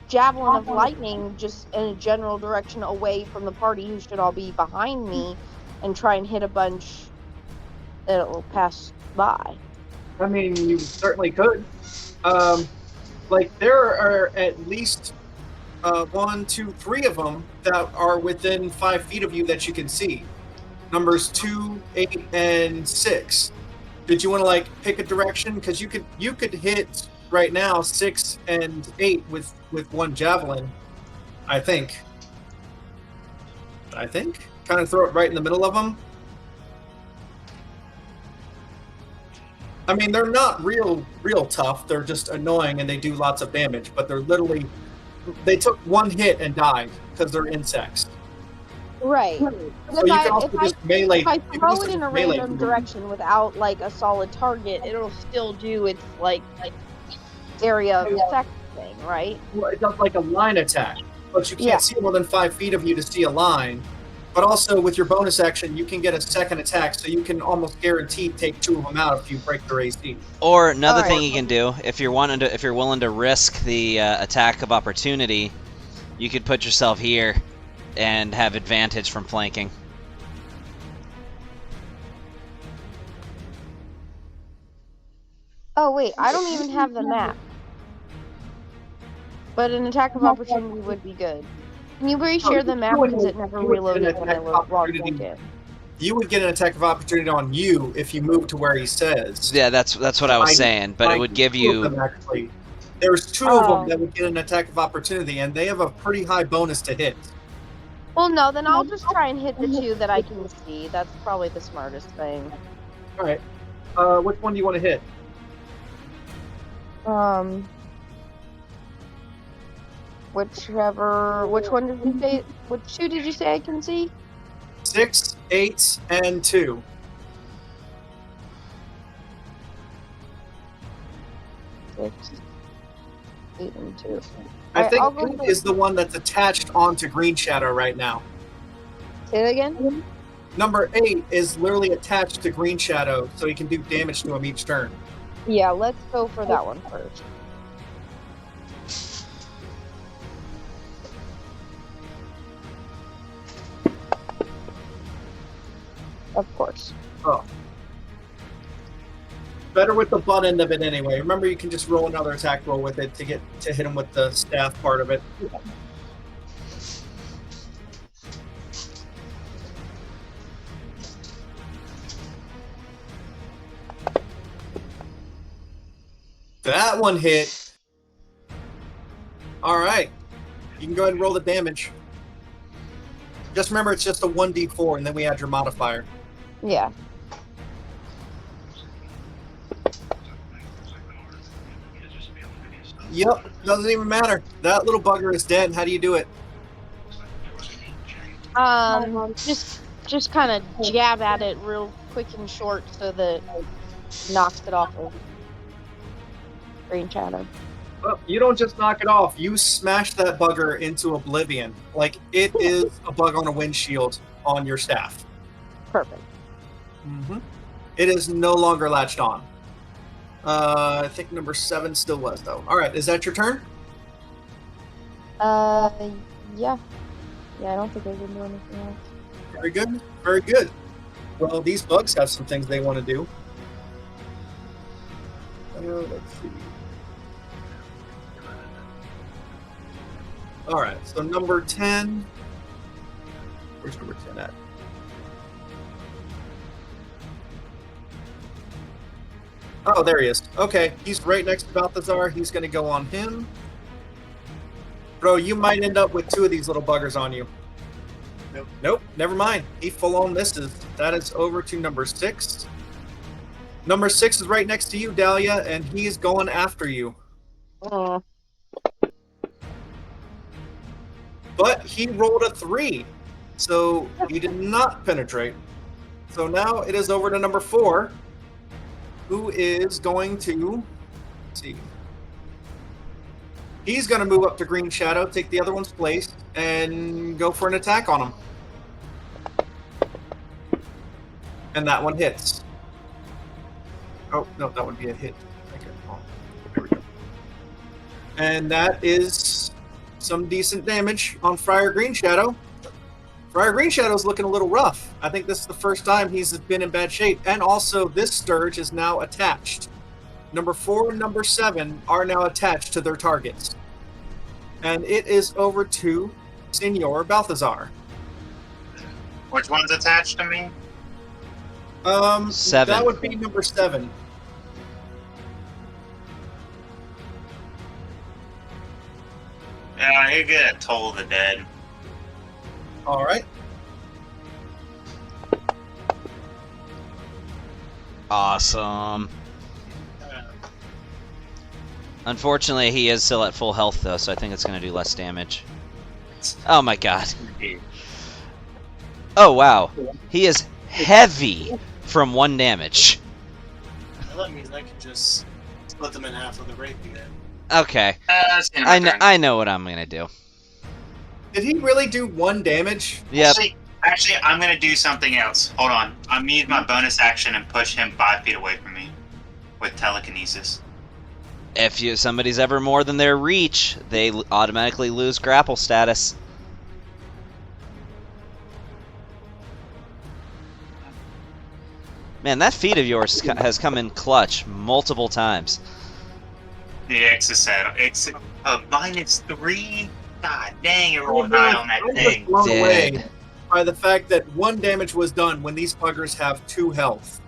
javelin of lightning just in a general direction away from the party, who should all be behind me, and try and hit a bunch that will pass by. I mean, you certainly could. Like there are at least 1, 2, 3 of them that are within 5 feet of you that you can see. Numbers 2, 8, and 6. Did you want to like pick a direction? Because you could hit right now 6 and 8 with one javelin. I think. Kind of throw it right in the middle of them. I mean, they're not real tough. They're just annoying and they do lots of damage. But they're literally, they took one hit and died because they're insects. Right. So you can also just melee. If I you can throw also it in just a melee random them. direction without like a solid target, it'll still do its like area of effect thing, right? Well, it does like a line attack, but you can't Yeah. see more than 5 feet of you to see a line. But also with your bonus action, you can get a second attack, so you can almost guaranteed take 2 of them out if you break their AC. Or another Alright. thing you can do, if you're willing to risk the attack of opportunity, you could put yourself here and have advantage from flanking. Oh wait, I don't even have the map. But an attack of opportunity would be good. Can you reshare the map because it never reloaded when I logged back in? You would get an attack of opportunity on you if you move to where he says. Yeah, that's what I was saying, but it would give you. Actually, there's 2 of them that would get an attack of opportunity, and they have a pretty high bonus to hit. Well, no, then I'll just try and hit the 2 that I can see. That's probably the smartest thing. All right. Which one do you want to hit? Which one did you say? Which 2 did you say I can see? 6, 8, and 2. Six, 8, and 2. I think I'll go 8 for- is the one that's attached onto Green Shadow right now. Say it again? Number 8 is literally attached to Green Shadow, so he can do damage to him each turn. Yeah, let's go for that one first. Of course. Oh. Better with the butt end of it anyway. Remember, you can just roll another attack roll with it to hit him with the staff part of it. That one hit. All right. You can go ahead and roll the damage. Just remember, it's just a 1d4, and then we add your modifier. Yeah. Yep, doesn't even matter. That little bugger is dead. How do you do it? Just kind of jab at it real quick and short so that it knocks it off of Green Shadow. Well, you don't just knock it off. You smash that bugger into oblivion. Like, it is a bug on a windshield on your staff. Perfect. Mm-hmm. It is no longer latched on. I think number 7 still was, though. All right, is that your turn? Yeah. Yeah, I don't think I can do anything else. Very good. Very good. Well, these bugs have some things they want to do. Let's see. All right, so number 10. Where's number 10 at? Oh, there he is. Okay, he's right next to Balthazar. He's going to go on him. Bro, you might end up with 2 of these little buggers on you. Nope, never mind. He full-on misses. That is over to number 6. Number 6 is right next to you, Dahlia, and he's going after you. But he rolled a 3, so he did not penetrate. So now it is over to number 4, who is going to, let's see. He's going to move up to Green Shadow, take the other one's place, and go for an attack on him. And that one hits. Oh, no, that would be a hit. Okay. Oh, there we go. And that is some decent damage on Friar Green Shadow. Friar Green Shadow's looking a little rough. I think this is the first time he's been in bad shape. And also, this Sturge is now attached. Number 4 and number 7 are now attached to their targets. And it is over to Senor Balthazar. Which one's attached to me? 7. That would be number 7. Yeah, you're good at Toll of the Dead. All right. Awesome. Unfortunately, he is still at full health, though, so I think it's going to do less damage. Oh my god. Oh wow. He is heavy from 1 damage. Well, that means I can just split them in half with a rapier. Okay. I know what I'm going to do. Did he really do 1 damage? Yep. Actually, I'm gonna do something else. Hold on. I'm gonna use my bonus action and push him 5 feet away from me with telekinesis. If somebody's ever more than their reach, they automatically lose grapple status. Man, that feat of yours has come in clutch multiple times. The Eggselent. -3? God dang, you're rolling high on that I'm thing. just blown Dead. away by the fact that 1 damage was done when these buggers have 2 health.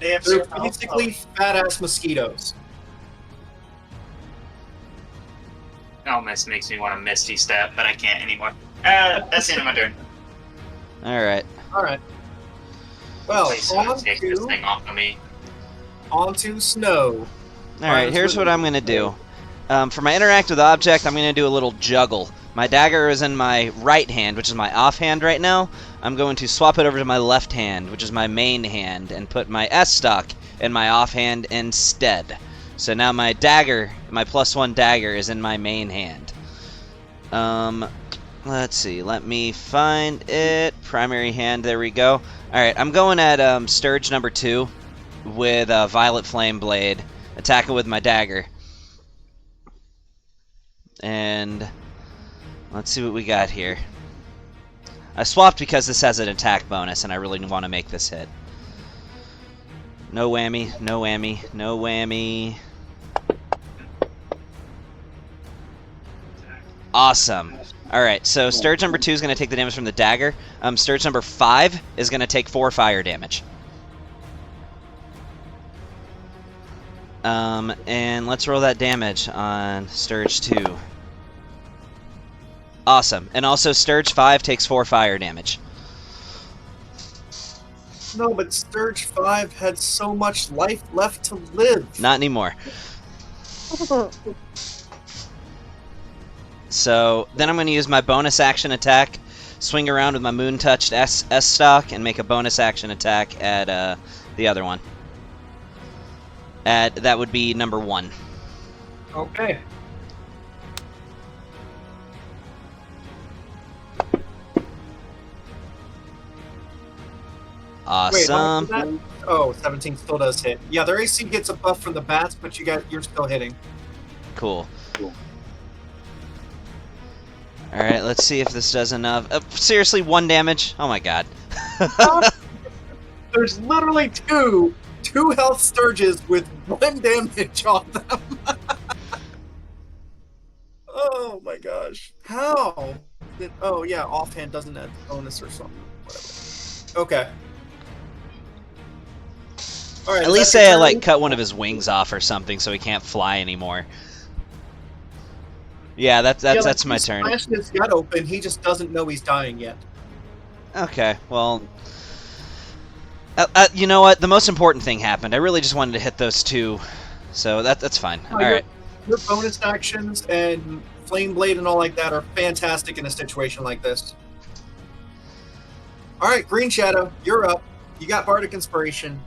They have They're zero health. basically fat-ass mosquitoes. Almost makes me want to Misty Step, but I can't anymore. That's the end of my turn. Alright. Alright. Well, Please take this thing off of me. on to Snow. Alright, here's what I'm going to do. For my interact with object, I'm going to do a little juggle. My dagger is in my right hand, which is my offhand right now. I'm going to swap it over to my left hand, which is my main hand, and put my S-stock in my offhand instead. So now my dagger, my +1 dagger, is in my main hand. Let's see. Let me find it. Primary hand. There we go. Alright, I'm going at Sturge number 2 with a Violet Flame Blade. Attack it with my dagger. And let's see what we got here. I swapped because this has an attack bonus, and I really want to make this hit. No whammy, no whammy, no whammy. Awesome. Alright, so Sturge number 2 is going to take the damage from the dagger. Sturge number 5 is going to take 4 fire damage. And let's roll that damage on Sturge 2. Awesome. And also Sturge 5 takes 4 fire damage. No, but Sturge 5 had so much life left to live. Not anymore. So then I'm going to use my bonus action attack, swing around with my Moon-touched S-stock, and make a bonus action attack at the other one. That would be number 1. Okay. Wait, how much Awesome. is that? Oh, 17 still does hit. Yeah, their AC gets a buff from the bats, but you're still hitting. Cool. Alright, let's see if this does enough. Seriously, 1 damage? Oh my god. There's literally two health Sturges with 1 damage on them. Oh my gosh. How? Oh yeah, offhand doesn't add bonus or something. Whatever. Okay. All right. At least say I like cut one of his wings off or something so he can't fly anymore. Yeah, that's my turn. Smashed his gut open. He just doesn't know he's dying yet. Okay, well, you know what? The most important thing happened. I really just wanted to hit those 2, so that's fine. All right. Your bonus actions and Flame Blade and all like that are fantastic in a situation like this. All right, Green Shadow, you're up. You got Bardic Inspiration.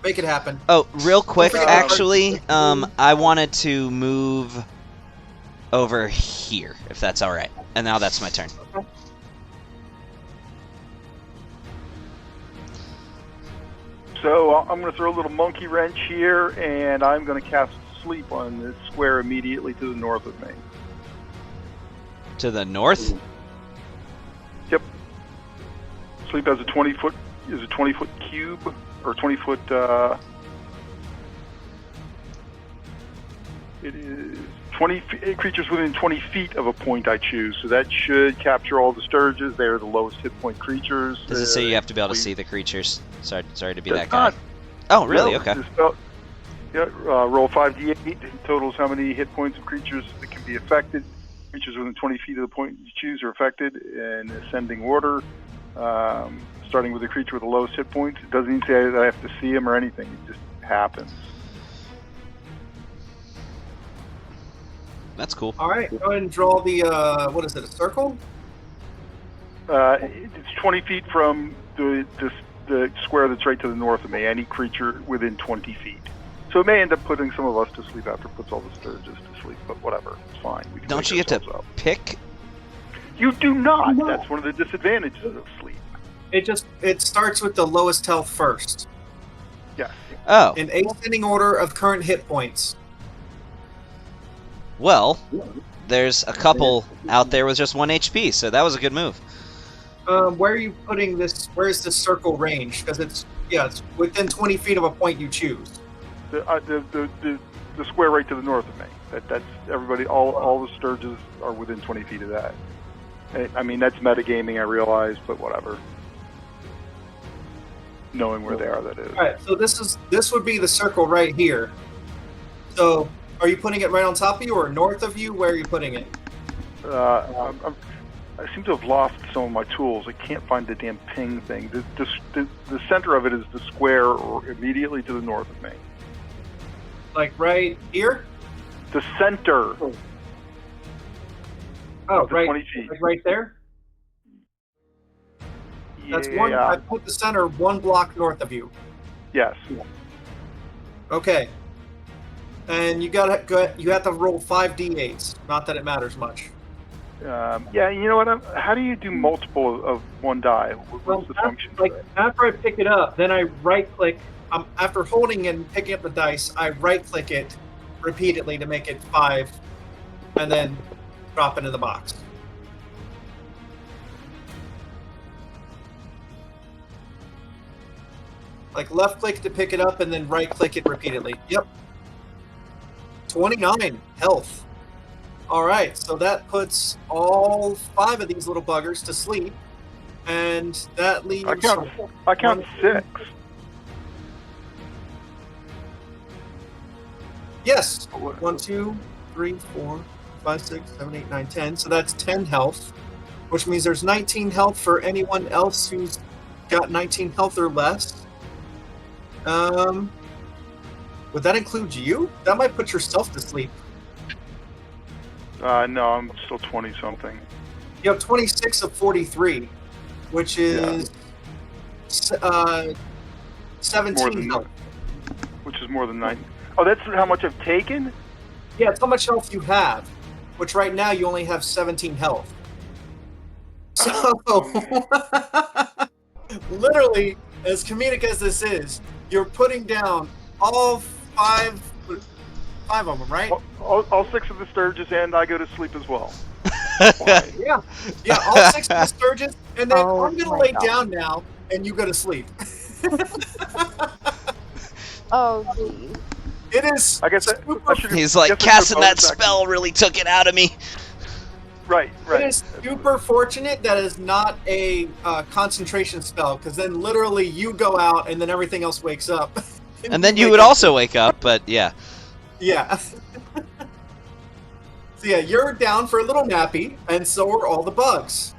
Make it happen. Oh, real quick, forget actually, I wanted to move over here, if that's all right. And now that's my turn. Okay. So I'm going to throw a little monkey wrench here, and I'm going to cast Sleep on this square immediately to the north of me. To the north? Yep. Sleep has a 20-foot cube or 20-foot. It is 20 creatures within 20 feet of a point I choose, so that should capture all the Sturges. They are the lowest hit point creatures. Does it say you have to be able to see the creatures? Sorry to be Does that guy. not. Oh, really? No, Okay. Roll 5d8. Totals how many hit points of creatures that can be affected. Creatures within 20 feet of the point you choose are affected in ascending order. Starting with a creature with the lowest hit points. It doesn't even say that I have to see him or anything. It just happens. That's cool. All right, go ahead and draw the what is it? A circle? It's 20 feet from the square that's right to the north of me. Any creature within 20 feet. So it may end up putting some of us to sleep after it puts all the Sturges to sleep, but whatever, it's fine. We can Don't wake you get to ourselves up. pick? You do not. That's one of the disadvantages of sleep. It starts with the lowest health first, Yes. Oh, in ascending order of current hit points. well, there's a couple out there with just 1 HP, so that was a good move. Where are you putting this? Where is this circle range? Because it's within 20 feet of a point you choose. The square right to the north of me. That's everybody. All the Sturges are within 20 feet of that. I mean, that's metagaming, I realize, but whatever. Knowing where they are, that is. All right, so this would be the circle right here. So, are you putting it right on top of you or north of you? Where are you putting it? I seem to have lost some of my tools. I can't find the damn ping thing. The center of it is the square or immediately to the north of me. Like right here? The center. Oh, of the right, 20 feet. like right there. That's one. Yeah. I put the center 1 block north of you. Yes. Okay. And you have to roll 5d8s. Not that it matters much. Yeah. You know what? How do you do multiple of one die? What's the function? for that? After I pick it up, then I right click. After holding and picking up the dice, I right click it repeatedly to make it 5, and then drop it in the box. Like left click to pick it up and then right click it repeatedly. Yep. 29 health. All right, so that puts all 5 of these little buggers to sleep, and that leaves. I count 6. Yes. 1, 2, 3, 4, 5, 6, 7, 8, 9, 10. So that's 10 health, which means there's 19 health for anyone else who's got 19 health or less. Would that include you? That might put yourself to sleep. No, I'm still 20 something. You have 26 of 43, which is 17 More than health. which is more than 9. Oh, that's how much I've taken? Yeah, it's how much health you have, which right now you only have 17 health. So, literally, as comedic as this is, you're putting down all 5 of them, right? All 6 of the Sturges, and I go to sleep as well. Yeah, all 6 of the Sturges, and then Oh I'm gonna my lay God. down now, and you go to sleep. Oh, geez. It is. I guess I should. He's like, casting that spell really took it out of me. Right. It is super fortunate that is not a concentration spell, because then literally you go out and then everything else wakes up. And then you would also wake up, but yeah. Yeah. So yeah, you're down for a little nappy, and so are all the bugs.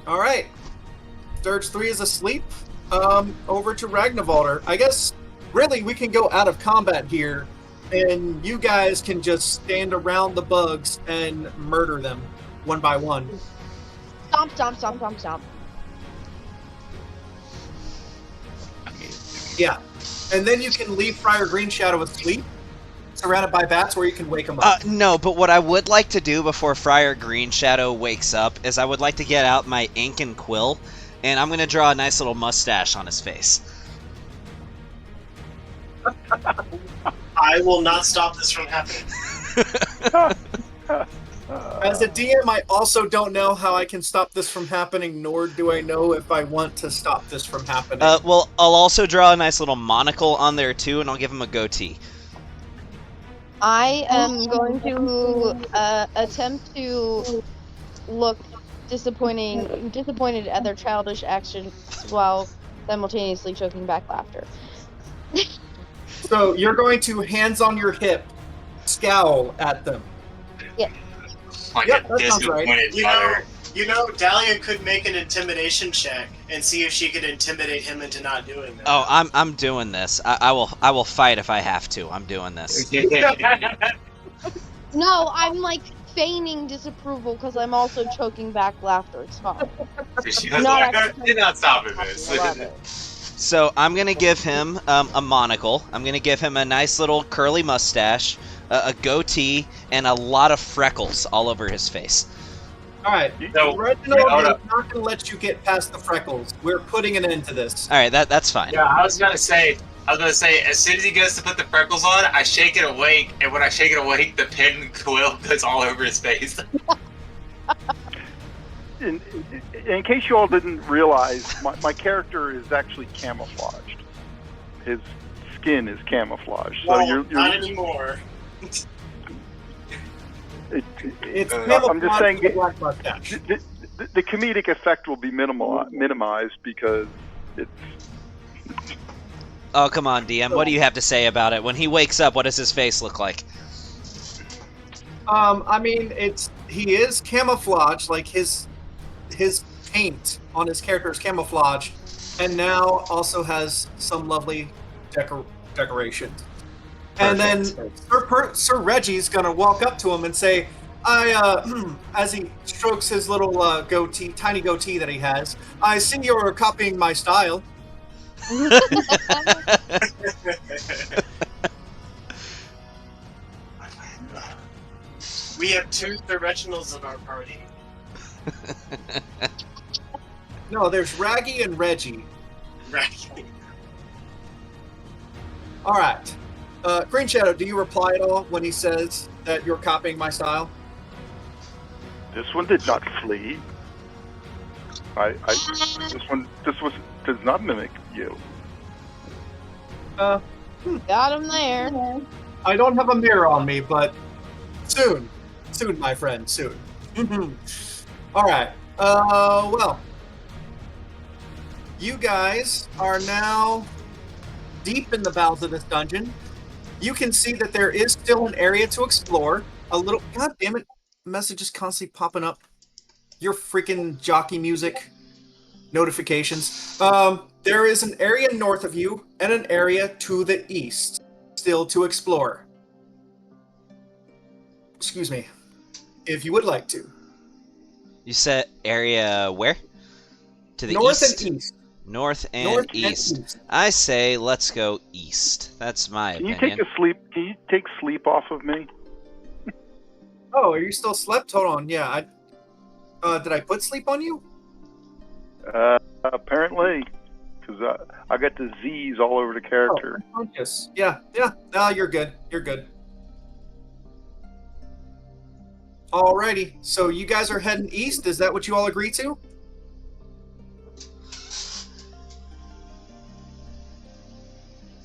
All right. Sturge 3 is asleep. Over to Ragnarvalder. I guess, really, we can go out of combat here, and you guys can just stand around the bugs and murder them one by one. Stomp, stomp, stomp, stomp, stomp. Yeah. And then you can leave Friar Green Shadow asleep, surrounded by bats, where you can wake him up. No, but what I would like to do before Friar Green Shadow wakes up is I would like to get out my ink and quill, and I'm going to draw a nice little mustache on his face. I will not stop this from happening. As a DM, I also don't know how I can stop this from happening, nor do I know if I want to stop this from happening. Well, I'll also draw a nice little monocle on there too, and I'll give him a goatee. I am going to attempt to look disappointed at their childish actions while simultaneously choking back laughter. So you're going to hands on your hip, scowl at them. Like Yep, a that sounds right. disappointed mother. Dahlia could make an intimidation check and see if she could intimidate him into not doing that. Oh, I'm doing this. I will fight if I have to. I'm doing this. No, I'm like feigning disapproval because I'm also choking back laughter. It's fine. She was Not like, actually- you're not stopping I this. love it. So I'm gonna give him a monocle. I'm gonna give him a nice little curly mustache, a goatee, and a lot of freckles all over his face. All right, No, Reginald hold is up. not going to let you get past the freckles. We're putting an end to this. All right, that's fine. Yeah, I was gonna say, as soon as he goes to put the freckles on, I shake it awake, and when I shake it awake, the pin quill goes all over his face. In case you all didn't realize, my character is actually camouflaged. His skin is camouflaged. So Well, you're not anymore. It's I'm just saying, the black mustache. the comedic effect will be minimized because it's. Oh, come on, DM. What do you have to say about it? When he wakes up, what does his face look like? I mean, he is camouflaged, like his paint on his character is camouflage, and now also has some lovely decorations. And then Sir Reggie's gonna walk up to him and say, as he strokes his little tiny goatee that he has, I see you're copying my style. We have two Sir Reginalds in our party. No, there's Raggy and Reggie. Right. All right. Green Shadow, do you reply at all when he says that you're copying my style? This one did not flee. This does not mimic you. Uh, Got him there. I don't have a mirror on me, but soon, my friend, soon. All right. Well, you guys are now deep in the bowels of this dungeon. You can see that there is still an area to explore. A little. God damn it! Messages constantly popping up. Your freaking jockey music notifications. There is an area north of you and an area to the east still to explore. Excuse me. If you would like to. You said area where? To the North east? and east. North and North east. and east. I say let's go east. That's my Can you opinion. Can you take sleep off of me? Oh, are you still slept? Hold on. Yeah. Did I put sleep on you? Apparently, because I got the Z's all over the character. Oh, unconscious. Yeah. No, you're good. You're good. Alrighty. So you guys are heading east. Is that what you all agree to?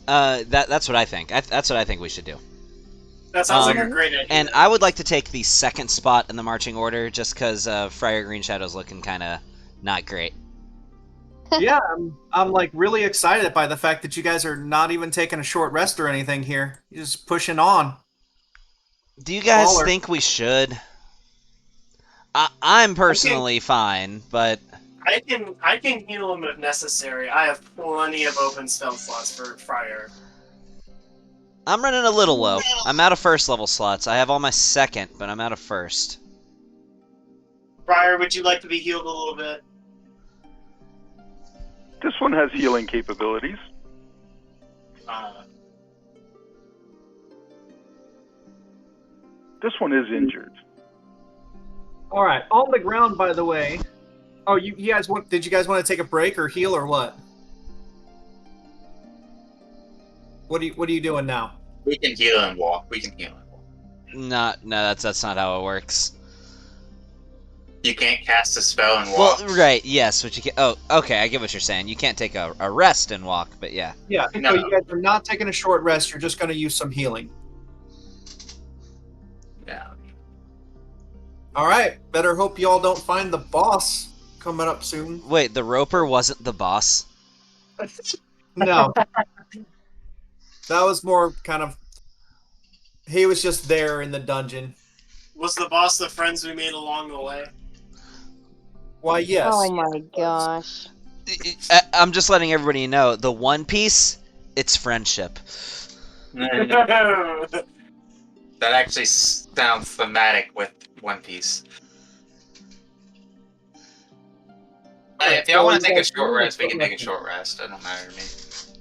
That's what I think. That's what I think we should do. That sounds like a great idea. And I would like to take the second spot in the marching order, just because Friar Green Shadow's looking kind of not great. Yeah, I'm like really excited by the fact that you guys are not even taking a short rest or anything here. You're just pushing on. Do you guys Baller. think we should? I'm personally fine, but I can heal him if necessary. I have plenty of open spell slots for Friar. I'm running a little low. I'm out of first level slots. I have all my second, but I'm out of first. Friar, would you like to be healed a little bit? This one has healing capabilities. This one is injured. All right, on the ground, by the way. Oh, you guys did you guys want to take a break or heal or what? What are you doing now? We can heal and walk. We can heal and walk. No, that's not how it works. You can't cast a spell and Well, walk. right, yes, but you can. Oh, okay, I get what you're saying. You can't take a rest and walk, but yeah. Yeah, No. so you guys are not taking a short rest. You're just going to use some healing. Yeah. All right. Better hope y'all don't find the boss coming up soon. Wait, the roper wasn't the boss? No. That was more kind of. He was just there in the dungeon. Was the boss the friends we made along the way? Why, yes. Oh my gosh. I'm just letting everybody know. The One Piece, it's friendship. That actually sounds thematic with One Piece. If y'all want to take a short rest, we can take a short rest. That don't matter to me.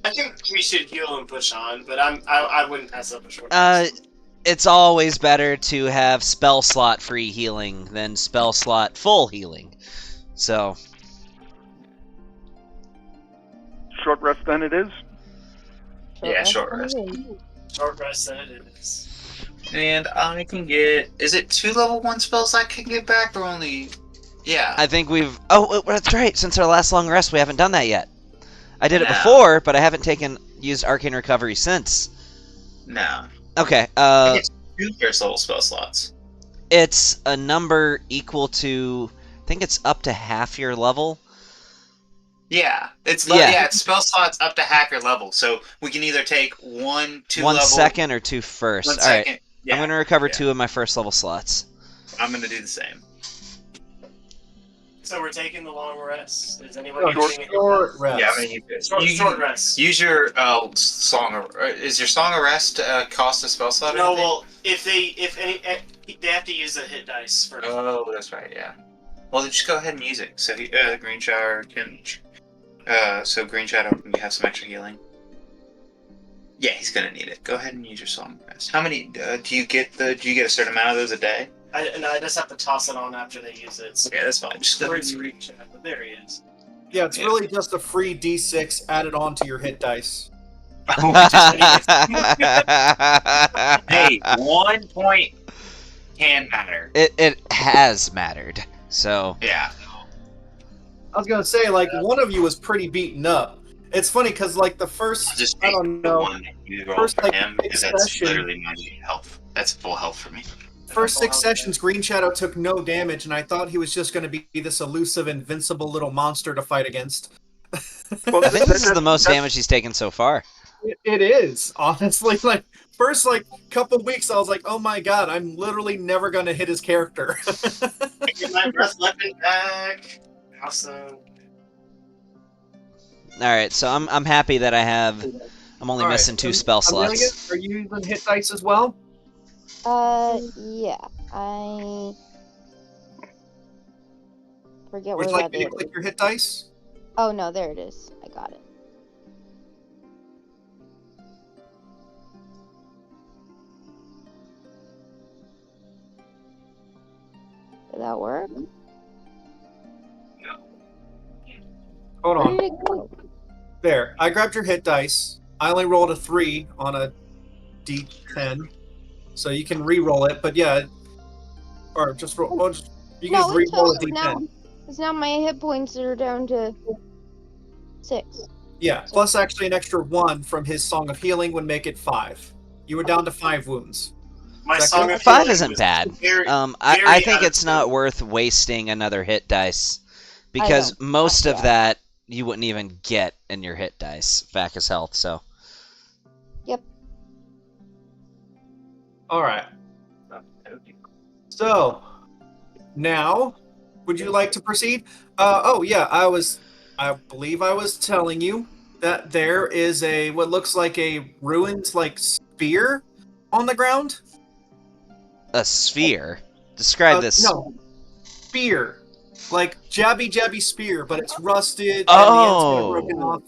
I think we should heal and push on, but I wouldn't pass up a short rest. It's always better to have spell slot free healing than spell slot full healing. So, Short rest then it is. Yeah, short rest. Short rest then it is. And I can get. Is it 2 level 1 spells I can get back, or only. Yeah. I think we've... Oh, that's right. Since our last long rest, we haven't done that yet. I did it No. before, but I haven't used Arcane Recovery since. No. Okay, I think it's 2 first level spell slots. it's a number equal to... I think it's up to half your level. Yeah. It's Yeah. it's spell slots up to half your level. So we can either take 1, 2 1 level. second or 2 first. 1 All right, second. Yeah. I'm going to recover yeah. 2 of my first level slots. I'm gonna do the same. So we're taking the long rest. Is anyone Short, using it? short rest. Yeah, I'm gonna use this. Short rest. Use your song. Is your song of rest cost a spell slot? or No, anything? well, they have to use a hit dice first. Oh, that's right. Yeah. Well, then just go ahead and use it. So Green Shower can. So Green Shadow can have some extra healing. Yeah, he's gonna need it. Go ahead and use your song of rest. How many do you get? Do you get a certain amount of those a day? I just have to toss it on after they use it. So Okay, that's fine. Just where's Reach at? But there he is. Yeah, it's really just a free D6 added on to your hit dice. Hey, 1 point can matter. It has mattered. So, Yeah. I was gonna say, like, one of you was pretty beaten up. It's funny because, like, the first, Just I take don't the know, one that you roll first, for like, him, because six that's session- literally my health. That's full health for me. first 6 sessions, Green Shadow took no damage, and I thought he was just gonna be this elusive, invincible little monster to fight against. Well, I think this is the most damage he's taken so far. It is, honestly. Like, first, like, couple weeks, I was like, oh my god, I'm literally never gonna hit his character. I get my breath weapon back. Awesome. Alright, so I'm happy that I'm only All right, missing 2 so, spell Amelia, slots. are you using hit dice as well? Yeah. I forget Would where you like that me to is. click your hit dice? Oh no, there it is. I got it. Did that work? Hold Where on. did it go? There. I grabbed your hit dice. I only rolled a 3 on a D10. So you can re-roll it, but yeah. Or just roll. Well, you can No, just re-roll a it's D10. now. It's now my hit points are down to 6. Yeah, plus actually an extra 1 from his Song of Healing would make it 5. You were down to 5 wounds. My Is that song good? of 5 healing isn't was bad. very- I very think out of it's not tune. worth wasting another hit dice. Because know. most of Yeah. that you wouldn't even get in your hit dice back as health, so. Alright. So, now, would you like to proceed? Oh yeah, I believe I was telling you that there is what looks like a ruined, like, spear on the ground. A sphere? Describe this. No, spear. Like, jabby spear, but it's rusted and the end's Oh. kind of broken off.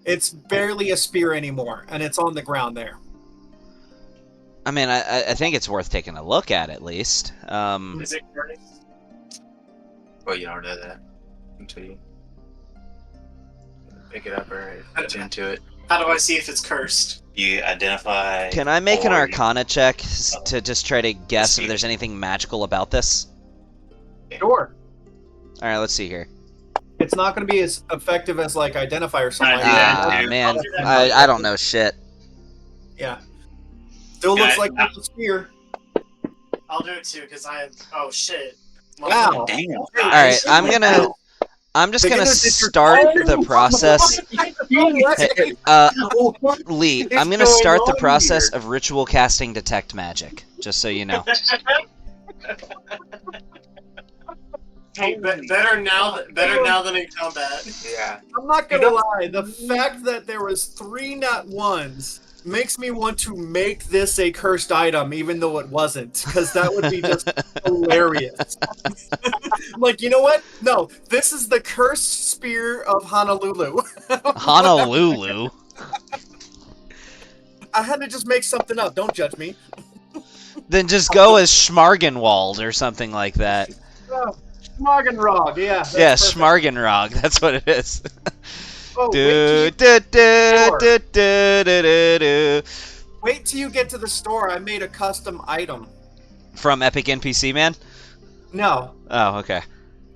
It's barely a spear anymore, and it's on the ground there. I mean, I think it's worth taking a look at least. Is it cursed? Well, you don't know that until you pick it up or attune to it. How do I see if it's cursed? You identify. Can I make an or- Arcana check to just try to guess if there's anything magical about this? Sure. All right, let's see here. It's not going to be as effective as like Identify or something like Yeah. that. Ah, man, I'll do that. I don't know shit. Yeah. Still looks Okay. like a spear. I'll do it too because I have. Oh shit! Wow. Damn. All right, I'm just gonna start the process. Lee, I'm gonna start the process of ritual casting detect magic. Just so you know. Hey, better now than in combat. Yeah. I'm not gonna lie, the fact that there was 3 nat ones makes me want to make this a cursed item, even though it wasn't, because that would be just hilarious. Like, you know what? No, this is the cursed spear of Honolulu. Honolulu. I had to just make something up. Don't judge me. Then just go as Schmargenwald or something like that. Schmargenrog, yeah. That's Yeah, perfect. Schmargenrog. That's what it is. Oh, wait till you get to the store. I made a custom item. From Epic NPC Man? No, Oh, okay.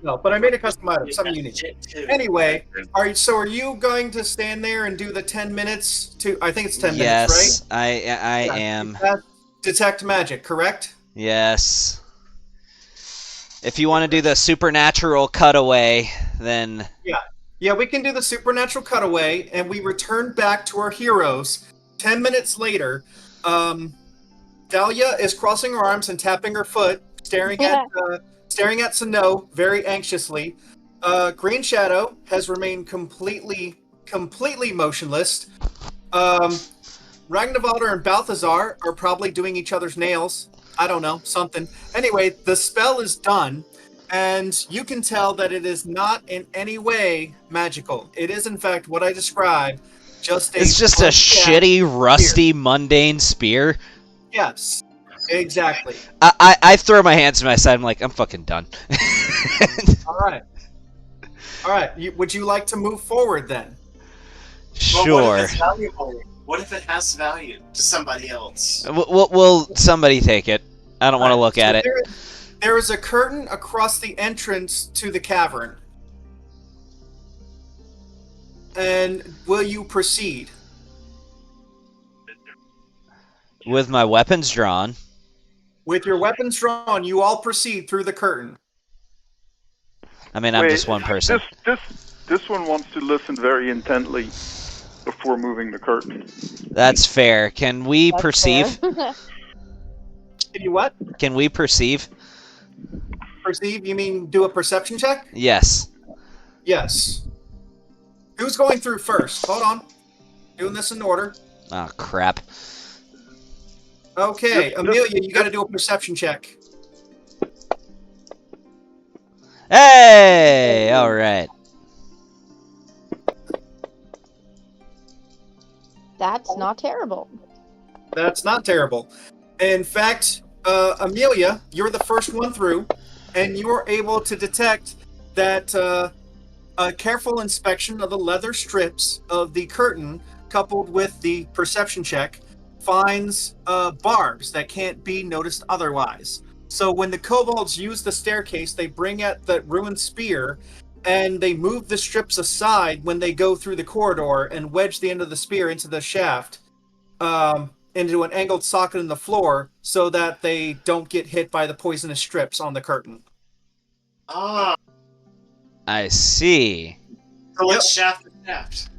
no, but I made a custom item. Something unique. Shit, too. Anyway, are you going to stand there and do the 10 minutes to? I think it's 10 Yes, minutes, I right? am. That's detect magic, correct? Yes. If you want to do the supernatural cutaway, then Yeah, we can do the supernatural cutaway, and we return back to our heroes. 10 minutes later, Dahlia is crossing her arms and tapping her foot, staring at Sano very anxiously. Green Shadow has remained completely motionless. Ragnavaldr and Balthazar are probably doing each other's nails. I don't know, something. Anyway, the spell is done, and you can tell that it is not in any way magical. It is, in fact, what I described. it's just a shitty, rusty, mundane spear. Yes, exactly. I throw my hands to my side. I'm like, I'm fucking done. All right. Would you like to move forward then? But what Sure. if it's valuable? What if it has value to somebody else? Will somebody take it? I don't want to look at it. There is a curtain across the entrance to the cavern. And will you proceed? With my weapons drawn. With your weapons drawn, you all proceed through the curtain. I mean, I'm just one person. This one wants to listen very intently before moving the curtain. That's fair. Can we That's perceive? fair. Can you what? Can we perceive? Perceive? You mean do a perception check? Yes. Yes. Who's going through first? Hold on. Doing this in order. Oh, crap. Okay, Amelia, you got to do a perception check. Hey! All right. That's not terrible. That's not terrible. In fact, Amelia, you're the first one through, and you are able to detect that a careful inspection of the leather strips of the curtain, coupled with the perception check, finds barbs that can't be noticed otherwise. So when the kobolds use the staircase, they bring out the ruined spear, and they move the strips aside when they go through the corridor and wedge the end of the spear into the shaft, into an angled socket in the floor, so that they don't get hit by the poisonous strips on the curtain. Ah, I see. so let's shaft the shaft.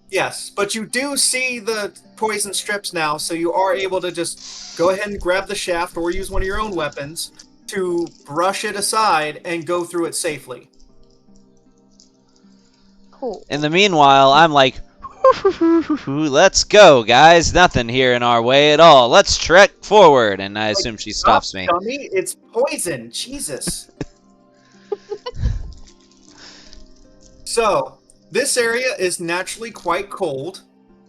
Yes, but you do see the poison strips now, so you are able to just go ahead and grab the shaft or use one of your own weapons to brush it aside and go through it safely. Cool. In the meanwhile, I'm like, let's go, guys. Nothing here in our way at all. Let's trek forward. And I assume she stops me. Dummy, it's poison. Jesus. So, this area is naturally quite cold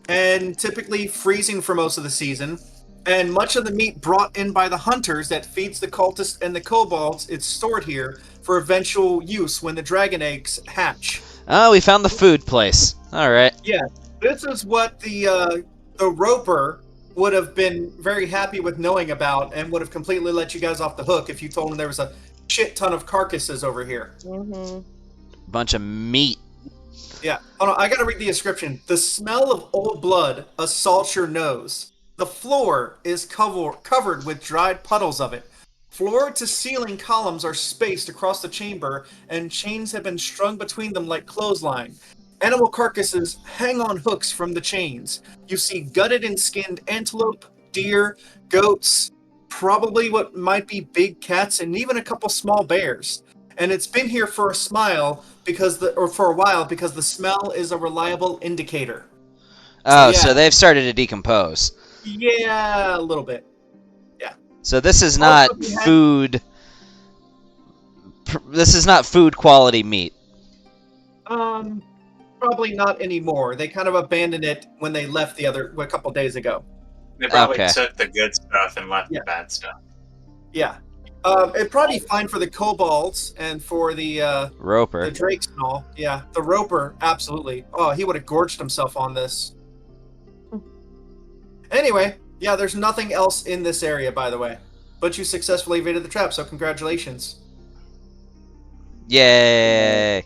and typically freezing for most of the season. And much of the meat brought in by the hunters that feeds the cultists and the kobolds is stored here for eventual use when the dragon eggs hatch. Oh, we found the food place. All right. Yeah, this is what the roper would have been very happy with knowing about, and would have completely let you guys off the hook if you told him there was a shit ton of carcasses over here. Mm-hmm. Bunch of meat. Yeah. Hold on, I gotta read the description. The smell of old blood assaults your nose. The floor is covered with dried puddles of it. Floor to ceiling columns are spaced across the chamber, and chains have been strung between them like clothesline. Animal carcasses hang on hooks from the chains. You see gutted and skinned antelope, deer, goats, probably what might be big cats, and even a couple small bears. And it's been here for a for a while because the smell is a reliable indicator. Oh, yeah. so they've started to decompose. Yeah, a little bit. So this is not Also, we had- food. This is not food quality meat. Probably not anymore. They kind of abandoned it when they left a couple days ago. They probably Okay. took the good stuff and left Yeah. the bad stuff. Yeah. It'd probably be fine for the kobolds and for the Roper. drakes and all. Yeah, the roper, absolutely. Oh, he would have gorged himself on this. Anyway, yeah, there's nothing else in this area, by the way. But you successfully evaded the trap, so congratulations. Yay!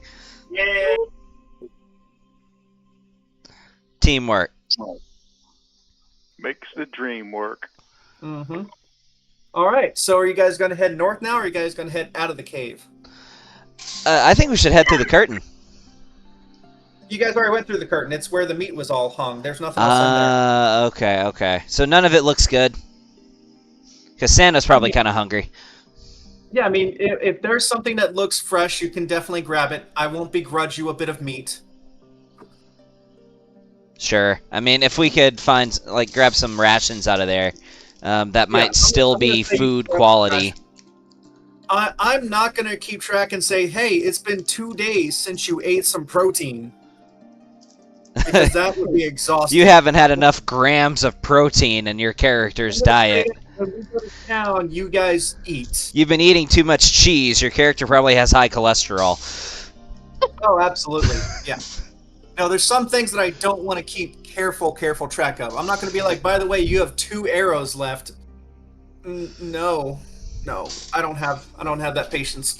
Yay! Teamwork. Makes the dream work. Mm-hmm. All right, so are you guys going to head north now, or are you guys going to head out of the cave? I think we should head through the curtain. You guys already went through the curtain. It's where the meat was all hung. There's nothing else in there. Okay. So none of it looks good? Because Santa's probably kind of hungry. Yeah, I mean, if there's something that looks fresh, you can definitely grab it. I won't begrudge you a bit of meat. Sure. I mean, if we could find, grab some rations out of there, that might still I'm gonna be say food grab quality. I'm not going to keep track and say, hey, it's been 2 days since you ate some protein. Because that would be exhausting. You haven't had enough grams of protein in your character's diet. When we go to town, you guys eat. You've been eating too much cheese. Your character probably has high cholesterol. Oh, absolutely. Yeah. Now, there's some things that I don't want to keep careful track of. I'm not going to be like, by the way, you have 2 arrows left. No, I don't have that patience.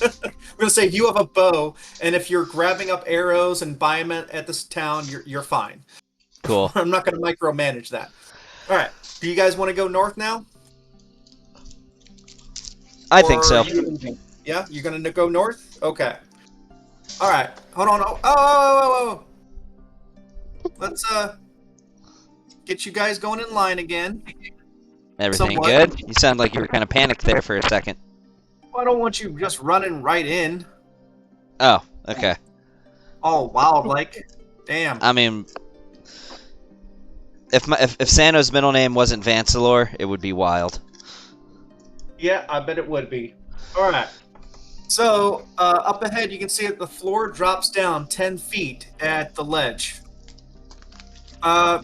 I'm going to say you have a bow, and if you're grabbing up arrows and buying them at this town, you're fine. Cool. I'm not going to micromanage that. All right. Do you guys want to go north now? I think so. Yeah, you're going to go north? Okay. All right. Hold on. Oh. Let's get you guys going in line again. Everything Somewhat. good? You sound like you were kind of panicked there for a second. I don't want you just running right in. Oh, okay. All wild like. Damn. I mean, if Sano's middle name wasn't Vancelor, it would be wild. Yeah, I bet it would be. All right. So, up ahead, you can see that the floor drops down 10 feet at the ledge.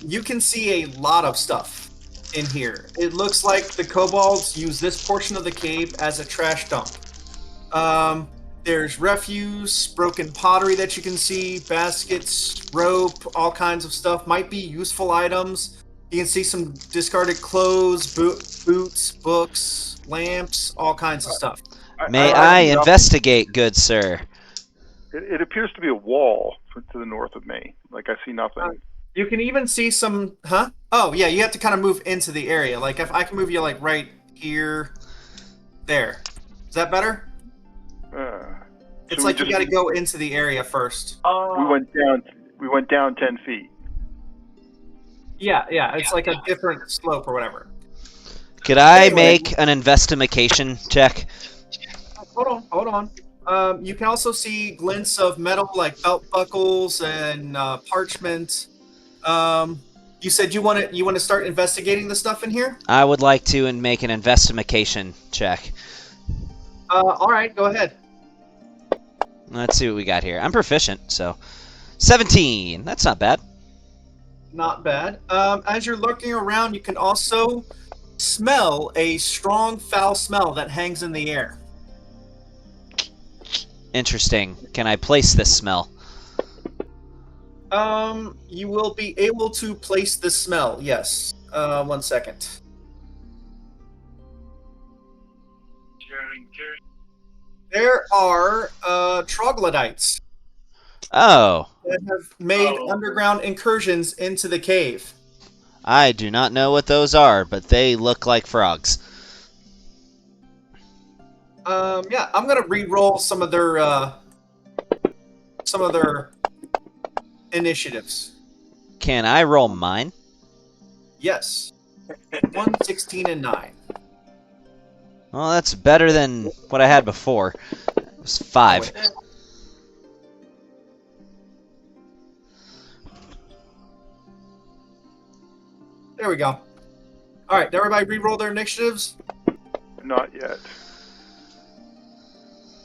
You can see a lot of stuff in here. It looks like the kobolds use this portion of the cave as a trash dump. There's refuse, broken pottery that you can see, baskets, rope, all kinds of stuff. Might be useful items. You can see some discarded clothes, boots, books, lamps, all kinds of stuff. May I investigate, good sir? It appears to be a wall to the north of me. Like, I see nothing. You can even see some, huh? Oh, yeah, you have to kind of move into the area. Like, if I can move you, like, right here, there. Is that better? It's like you got to go into the area first. We went down 10 feet. Yeah, it's like a different slope or whatever. Could I Anyway. make an investigation check? Hold on. You can also see glints of metal, like belt buckles and parchment. You said you want to start investigating the stuff in here? I would like to make an investigation check. All right, go ahead. Let's see what we got here. I'm proficient, so 17. That's not bad. Not bad. As you're looking around, you can also smell a strong foul smell that hangs in the air. Interesting. Can I place this smell? You will be able to place the smell, yes. 1 second. There are troglodytes Oh, that have made underground incursions into the cave. I do not know what those are, but they look like frogs. Yeah, I'm gonna re-roll some of their initiatives. Can I roll mine? Yes. 1, 16, and 9. Well, that's better than what I had before. It was 5. Oh, wait. There we go. All right, did everybody re-roll their initiatives? Not yet.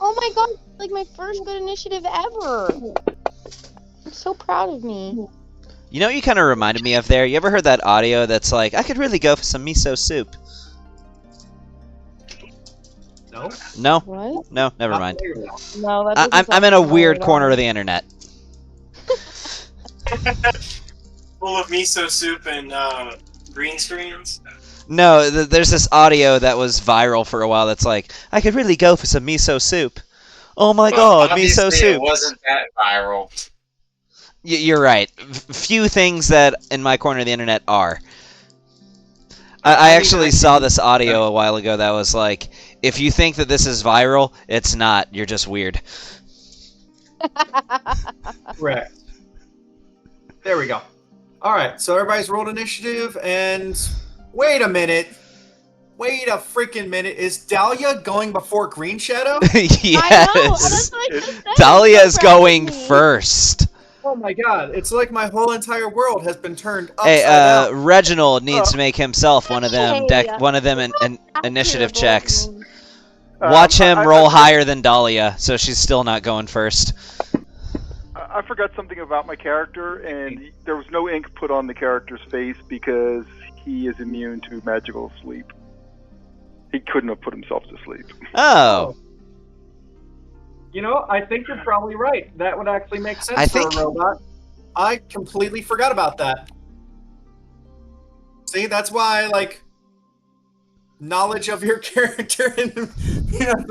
Oh my god, like my first good initiative ever. I'm so proud of me. You know what you kind of reminded me of there? You ever heard that audio that's like, I could really go for some miso soup? No. No? What? No, never mind. No, that doesn't I'm in sound a familiar weird at all. corner of the internet. Full of miso soup and green screens. No, there's this audio that was viral for a while that's like, I could really go for some miso soup. Oh my god, miso Obviously, soup. it wasn't that viral. You're right. Few things that in my corner of the internet are. I actually saw this audio a while ago that was like, if you think that this is viral, it's not. You're just weird. Correct. There we go. All right, so everybody's rolled initiative, and wait a minute. Wait a freaking minute. Is Dahlia going before Green Shadow? I know, Yes. that's what I just said. Dahlia I'm is so proud of going me. first. Oh my god, it's like my whole entire world has been turned Hey, upside down. Reginald needs to make himself one of them Hey, initiative accurate checks. voting. Watch him I roll forgot- higher than Dahlia, so she's still not going first. I forgot something about my character, and there was no ink put on the character's face because he is immune to magical sleep. He couldn't have put himself to sleep. Oh. You know, I think you're probably right. That would actually make sense I for think- a robot. I completely forgot about that. See, that's why, like, knowledge of your character and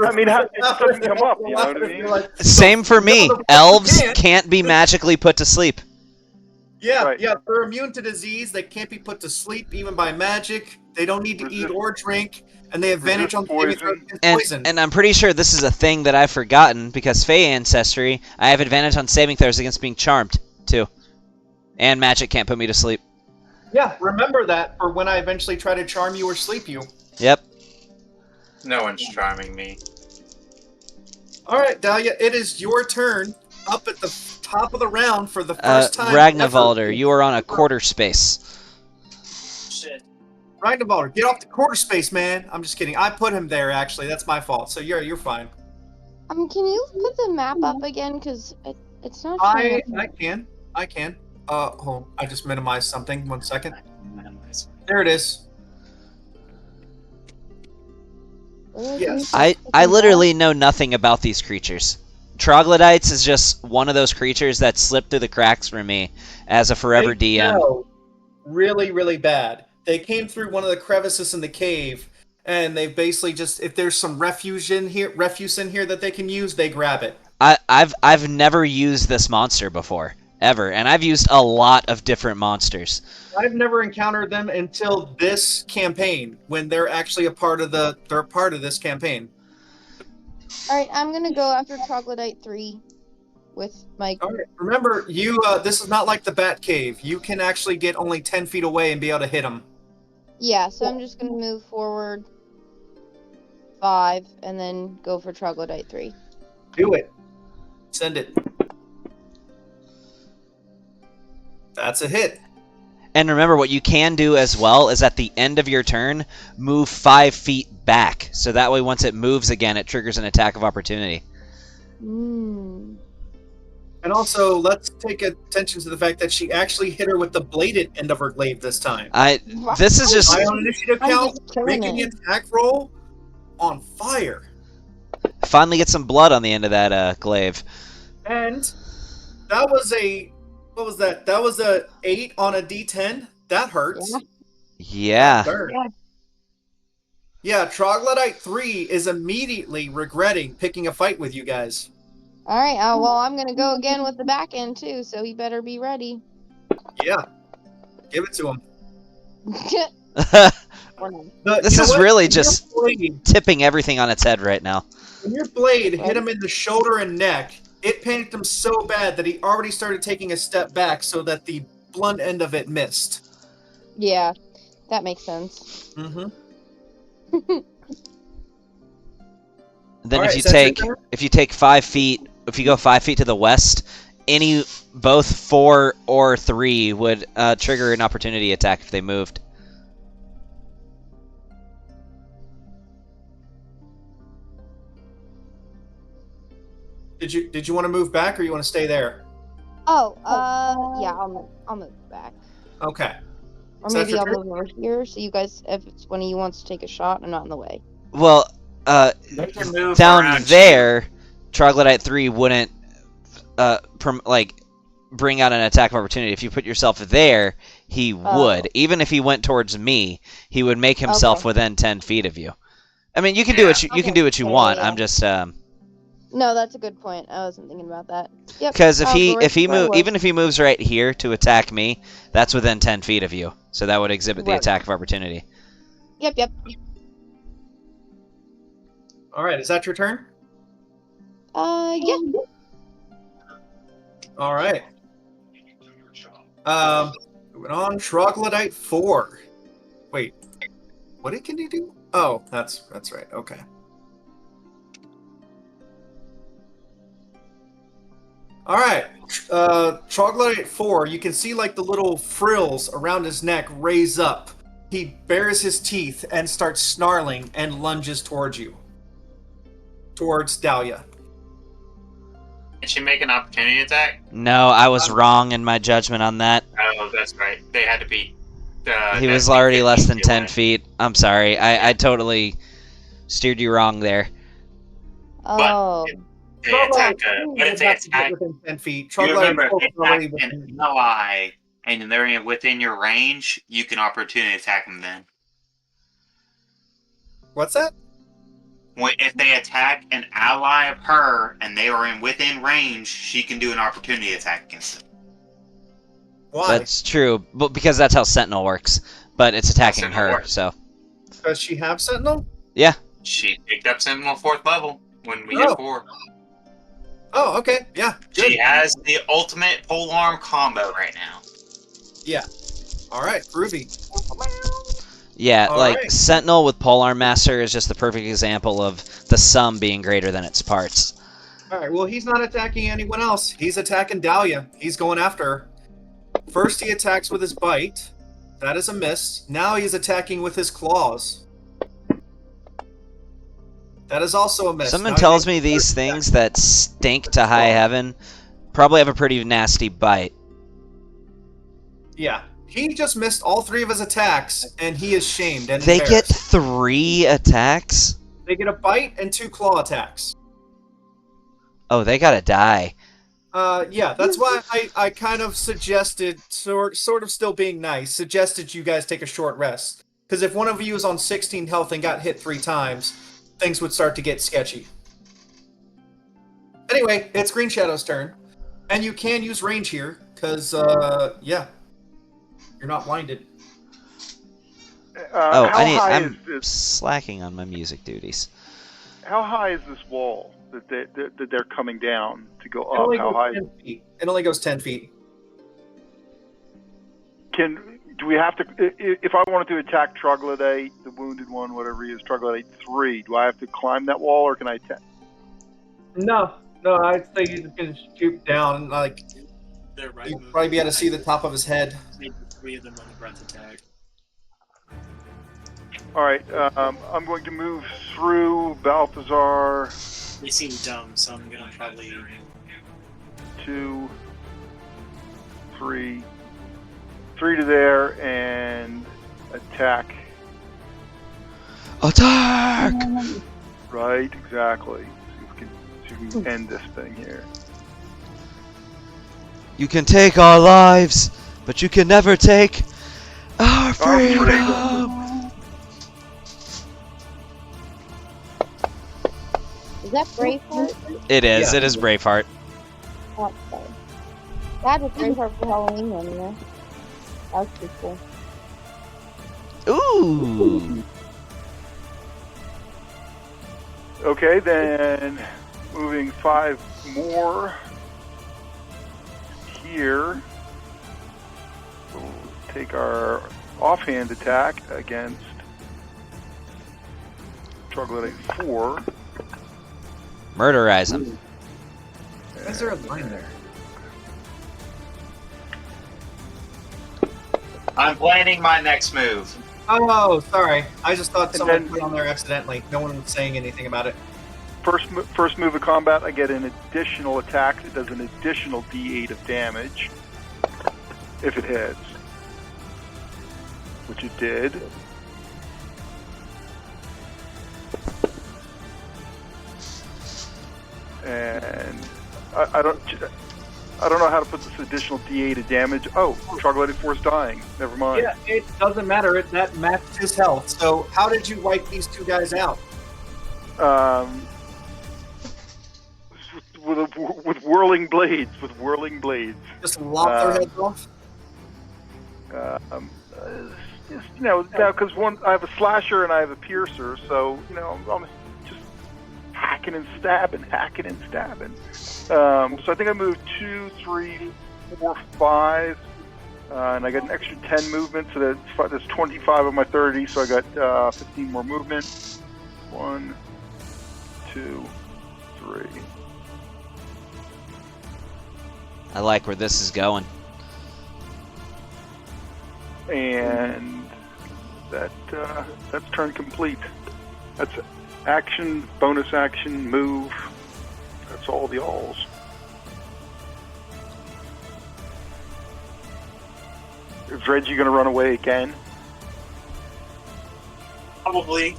I mean, it just doesn't come up, you know what I mean? You're like, Same for me. No, the fuck Elves you can't. can't be magically put to sleep. yeah, Right. yeah, they're immune to disease. They can't be put to sleep even by magic. They don't need to eat Resist- or drink, and they have advantage on resist saving throws poison. against And poison. and I'm pretty sure this is a thing that I've forgotten because Fey ancestry, I have advantage on saving throws against being charmed too. And magic can't put me to sleep. Yeah, remember that for when I eventually try to charm you or sleep you. Yep. No one's charming me. All right, Dahlia, it is your turn. Up at the top of the round for the first time. Ragnvalder, ever. you are on a quarter space. Shit. Ragnvalder, get off the quarter space, man. I'm just kidding. I put him there. Actually, that's my fault. So you're fine. Can you put the map up again? Because it's not I showing up. I can. Hold. I just minimized something. 1 second. There it is. Yes. I literally know nothing about these creatures. Troglodytes is just one of those creatures that slipped through the cracks for me as a forever They DM. smell really, really bad. They came through one of the crevices in the cave, and they basically just, if there's some refuse in here that they can use, they grab it. I've never used this monster before, ever, and I've used a lot of different monsters. I've never encountered them until this campaign, when they're actually a part of this campaign. Alright, I'm gonna go after Troglodyte 3 with my. All right. Remember, this is not like the Bat Cave. You can actually get only 10 feet away and be able to hit them. Yeah, so I'm just gonna move forward 5 and then go for Troglodyte 3. Do it. Send it. That's a hit. And remember, what you can do as well is at the end of your turn, move 5 feet back. So that way, once it moves again, it triggers an attack of opportunity. Mm. And also, let's take attention to the fact that she actually hit her with the bladed end of her glaive this time. This is just High on initiative I'm count, just killing making the it. attack roll on fire. finally get some blood on the end of that glaive. And that was what was that? That was a 8 on a D10. That hurts. Yeah. Yeah. Burn. Yeah, Troglodyte 3 is immediately regretting picking a fight with you guys. All right. Well, I'm gonna go again with the back end too, so he better be ready. Yeah, give it to him. Or no. This You know is what? really When your just blade- tipping everything on its head right now. When your blade hit him in the shoulder and neck, it panicked him so bad that he already started taking a step back so that the blunt end of it missed. Yeah, that makes sense. Mm-hmm. Then Alright, if you is that your take turn? if you take 5 feet, if you go 5 feet to the west, both 4 or 3 would trigger an opportunity attack if they moved. Did you want to move back or you want to stay there? Oh, yeah, I'll move back. Okay. Or Is that maybe your I'll turn? move over here so you guys, if it's one of you wants to take a shot, I'm not in the way. Well, They can move down around there, Troglodyte 3 wouldn't bring out an attack of opportunity. If you put yourself there, he would. Even if he went towards me, he would make himself Okay. within 10 feet of you. I mean, you can do what you can do what you want. I'm just No, that's a good point. I wasn't thinking about that. Yep. because I'll go right where I was. even if he moves right here to attack me, that's within 10 feet of you. So that would exhibit the Right. attack of opportunity. Yep. Alright, is that your turn? Yeah. Alright. Moving on, Troglodyte 4. Wait. What can he do? Oh, that's right. Okay. Alright. Troglodyte 4, you can see like the little frills around his neck raise up. He bares his teeth and starts snarling and lunges towards you. Towards Dahlia. Can she make an opportunity attack? No, I was wrong in my judgment on that. Oh, that's right. They had to be. He that was big already less 15 than 10 away. feet. I'm sorry. I totally steered you wrong there. Oh. They attack. Troglodyte What if they attack? within 10 feet. You Troglodyte remember, 4 if is they already attack within. an ally and they're within your range, you can opportunity attack them then. What's that? If they attack an ally of her and they are within range, she can do an opportunity attack against them. Why? That's true, but because that's how Sentinel works. But it's attacking Sentinel her, works. so Does she have Sentinel? yeah. She picked up Sentinel 4th level when we Oh. hit 4. Oh, okay. Yeah. Good. She has the ultimate polearm combo right now. Yeah. All right. Groovy. Yeah, All like right. Sentinel with Polearm Master is just the perfect example of the sum being greater than its parts. All right. Well, he's not attacking anyone else. He's attacking Dahlia. He's going after her. First, he attacks with his bite. That is a miss. Now he's attacking with his claws. That is also a miss. Someone Now tells he me makes these first things attack. that stink to high heaven probably have a pretty nasty bite. Yeah. He just missed all 3 of his attacks, and he is shamed and They get embarrassed. 3 attacks? They get a bite and 2 claw attacks. Oh, they gotta die. Yeah, that's why I kind of suggested, sort of still being nice, suggested you guys take a short rest. Because if one of you is on 16 health and got hit 3 times, things would start to get sketchy. Anyway, it's Green Shadow's turn. And you can use range here, because, yeah, you're not blinded. Oh, how high I'm is this? slacking on my music duties. How high is this wall that they're coming down to go It up? only How goes high? 10 feet. It only goes 10 feet. Do we have to? If I wanted to attack Troglodyte, the wounded one, whatever he is, Troglodyte 3, do I have to climb that wall, or can I attack? No, I'd say you just gonna shoot down, like, They're right. you'd probably be able to see the top of his head. Maybe 3 of them on the breath attack. All right, I'm going to move through Balthazar They seem dumb, so I'm gonna probably. 2, 3 to there and attack. Attack! Right, exactly. See if we can end this thing here. You can take our lives, but you can never take our freedom! Is that Braveheart? It is. Yeah. It is Braveheart. Oh, sorry. That was Braveheart for Halloween one year. That was pretty cool. Ooh. Okay, then moving 5 more here. We'll take our offhand attack against Troglodyte 4. Murderize him. Why is there a line there? I'm planning my next move. Oh, sorry. I just thought And someone then- put on there accidentally. No one was saying anything about it. First move of combat, I get an additional attack that does an additional D8 of damage if it hits, which it did. And I don't know how to put this additional D8 of damage. Oh, Troglodyte 4's dying. Never mind. Yeah, it doesn't matter. That matched his health. So how did you wipe these two guys out? With whirling blades. With whirling blades. Just lop their heads off? Now because I have a slasher and I have a piercer, so I'm just hacking and stabbing. So I think I moved 2, 3, 4, 5, and I got an extra 10 movement, so that's 25 of my 30. So I got 15 more movement. 1, 2, 3. I like where this is going. And that's turn complete. That's action, bonus action, move. That's all the alls. Is Reggie going to run away again? Probably.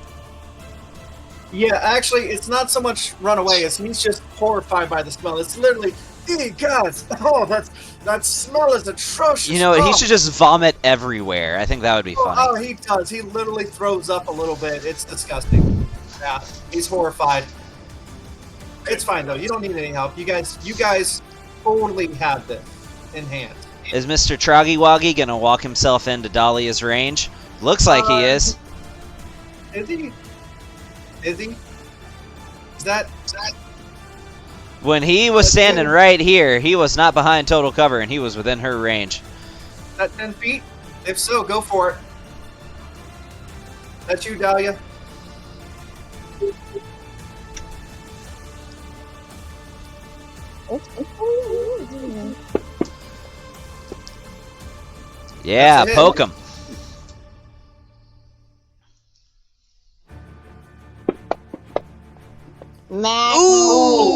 Yeah, actually, it's not so much run away as he's just horrified by the smell. It's literally, hey, guys, oh, that smell is atrocious. He should just vomit everywhere. I think that would be funny. Oh, he does. He literally throws up a little bit. It's disgusting. Yeah, he's horrified. It's fine though. You don't need any help. You guys totally have this in hand. Is Mr. Troggy Woggy gonna walk himself into Dahlia's range? Looks like he is. Is he? Is he? Is that? When he was standing right here, he was not behind total cover, and he was within her range. Is that 10 feet? If so, go for it. That's you, Dahlia. Yeah, That's it. poke him. Max. Ooh!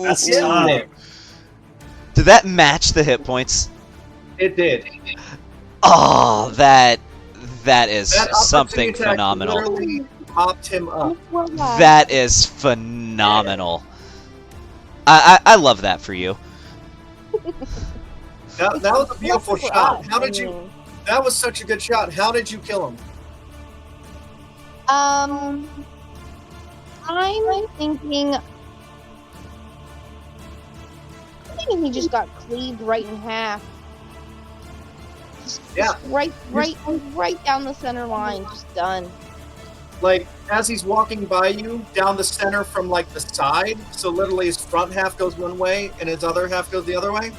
That's Yeah. tough. Did that match the hit points? It did. Oh, that is That something opportunity attack phenomenal. literally popped him up. That is phenomenal. I love that for you. That was a beautiful For shot. us, How did I you? mean. That was such a good shot. How did you kill him? I'm thinking. I'm thinking he just got cleaved right in half. Just Yeah. right down the center line. Just done. Like as he's walking by you down the center from like the side, so literally his front half goes one way and his other half goes the other way.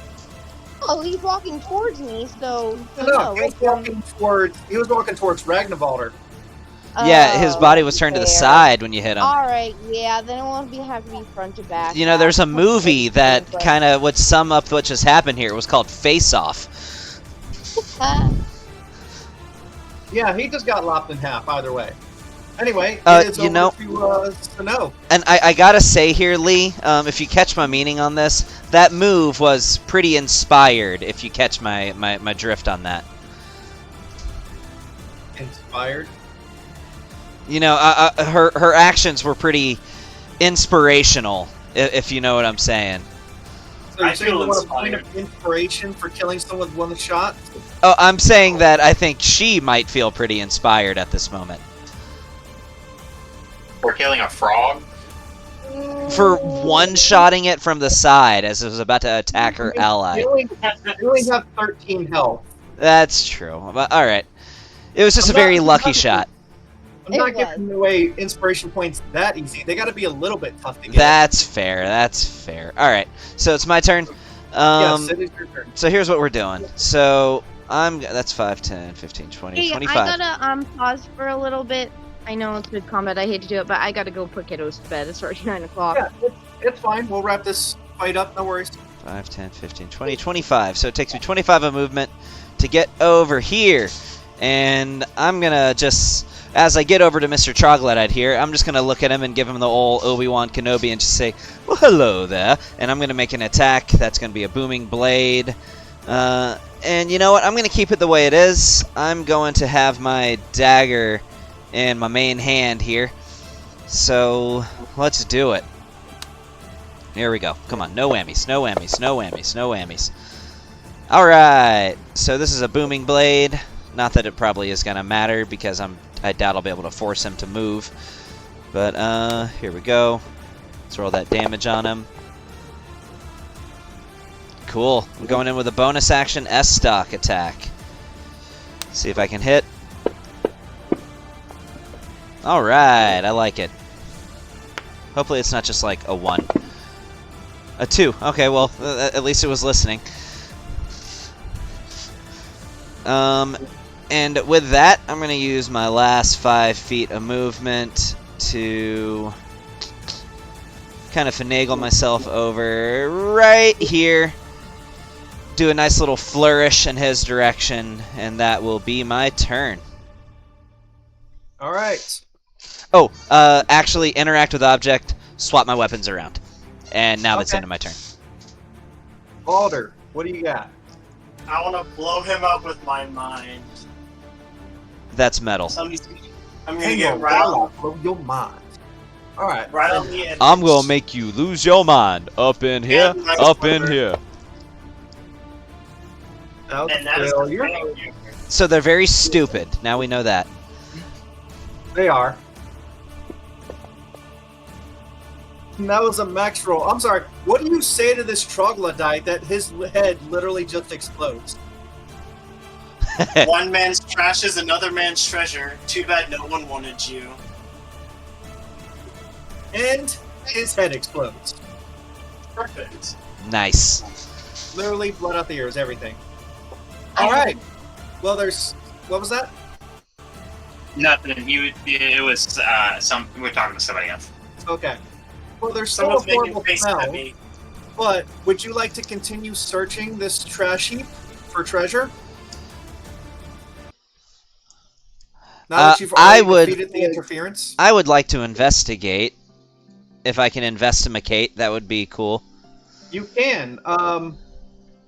Oh, he's walking towards me, so No, he was walking towards. He was walking towards Ragnvalder. Yeah, his body was turned to the fair. side when you hit him. All right, yeah, then it won't have to be front to back. There's a movie that But- kind of would sum up what just happened here. It was called Face Off. Yeah, he just got lopped in half either way. Anyway, it is you know- over to Snow. And I gotta say here, Lee, if you catch my meaning on this, that move was pretty inspired, if you catch my drift on that. Inspired. Her actions were pretty inspirational, if you know what I'm saying. So you're I saying feel you want a point inspired. of inspiration for killing someone with one shot? Oh, I'm saying that I think she might feel pretty inspired at this moment. Or killing a frog. For one-shotting it from the side as it was about to attack her ally. You only have 13 health. That's true. But, all right. It was just I'm a very not- lucky shot. I'm It not was. giving away inspiration points that easy. They got to be a little bit tough to get. That's fair. That's fair. All right. So it's my turn. Yes, it is your turn. So here's what we're doing. So that's 5, 10, 15, 20, Hey, 25. I gotta pause for a little bit. I know it's good combat. I hate to do it, but I gotta go put kiddos to bed. It's already 9 o'clock. Yeah, it's fine. We'll wrap this fight up. No worries. 5, 10, 15, 20, 25. So it takes me 25 of movement to get over here. And I'm going to just, as I get over to Mr. Troglodyte here, I'm just going to look at him and give him the old Obi-Wan Kenobi and just say, well, hello there. And I'm going to make an attack. That's going to be a booming blade. And you know what? I'm going to keep it the way it is. I'm going to have my dagger in my main hand here. So let's do it. Here we go. Come on, no whammies, no whammies, no whammies, no whammies. Alright, so this is a booming blade. Not that it probably is going to matter because I doubt I'll be able to force him to move. But here we go. Let's roll that damage on him. Cool. I'm going in with a bonus action S-Stock attack. See if I can hit. Alright, I like it. Hopefully it's not just like a 1. A 2. Okay, well, at least it was listening. And with that, I'm going to use my last 5 feet of movement to kind of finagle myself over right here. Do a nice little flourish in his direction, and that will be my turn. All right. Oh, actually interact with object, swap my weapons around. And now that's the Okay. end of my turn. Alder, what do you got? I want to blow him up with my mind. That's metal. So I'm gonna Hang get on, right on, blow your mind. All right. right on the end. I'm gonna make you lose your mind. Up in here, And my up in brother. here. Out And that is the failure. failure. So they're very stupid. Now we know that. They are. And that was a max roll. I'm sorry. What do you say to this troglodyte that his head literally just explodes? One man's trash is another man's treasure. Too bad no one wanted you. And his head explodes. Perfect. Nice. Literally blood out the ears, everything. All right. Well, there's. What was that? Nothing. It was we're talking to somebody else. Okay. Well, there's still a Someone's making horrible faces smell. at me. But would you like to continue searching this trash heap for treasure? Now that you've I already would- defeated the interference? I would like to investigate. If I can investigate, that would be cool. You can.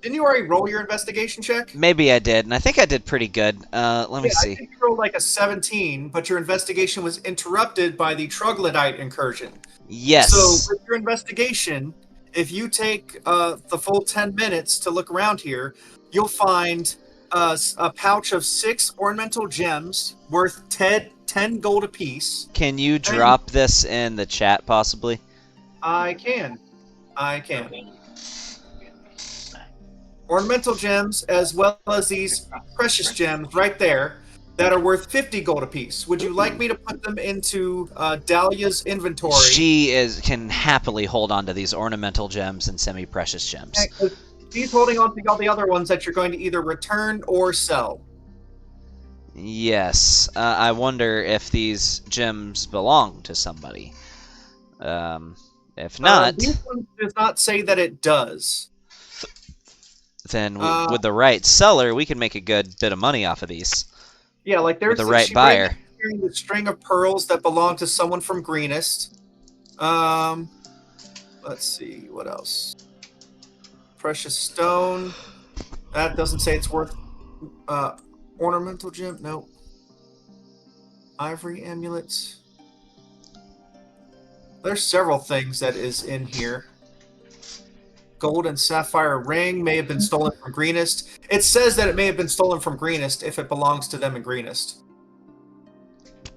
Didn't you already roll your investigation check? Maybe I did, and I think I did pretty good. Let me Yeah, I see. think you rolled like a 17, but your investigation was interrupted by the troglodyte incursion. Yes. So with your investigation, if you take the full 10 minutes to look around here, you'll find a pouch of 6 ornamental gems worth 10 gold apiece. Can you drop this in the chat, possibly? I can. Ornamental gems, as well as these precious gems right there that are worth 50 gold apiece. Would you like me to put them into Dahlia's inventory? She can happily hold on to these ornamental gems and semi-precious gems. Okay, 'cause she's holding on to all the other ones that you're going to either return or sell. Yes. I wonder if these gems belong to somebody. If not, These ones does not say that it does. then with the right seller, we can make a good bit of money off of these. Yeah, like there's With the right she buyer. ran carrying the string of pearls that belong to someone from Greenest. Let's see what else. Precious stone. That doesn't say it's worth. Ornamental gem. No. Ivory amulets. There's several things that is in here. Gold and sapphire ring may have been stolen from Greenest. It says that it may have been stolen from Greenest if it belongs to them in Greenest.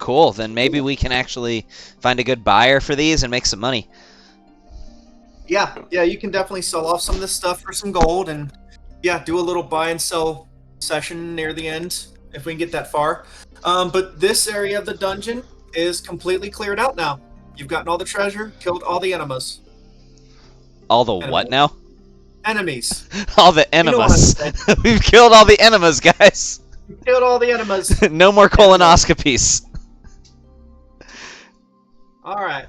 Cool. Then maybe we can actually find a good buyer for these and make some money. Yeah, you can definitely sell off some of this stuff for some gold, and do a little buy and sell session near the end if we can get that far. But this area of the dungeon is completely cleared out now. You've gotten all the treasure, killed all the enemas. All the what now? Enemies. All the You know what I'm enemas. saying. We've killed all the enemas, guys. You killed all the enemas. No more colonoscopies. All right.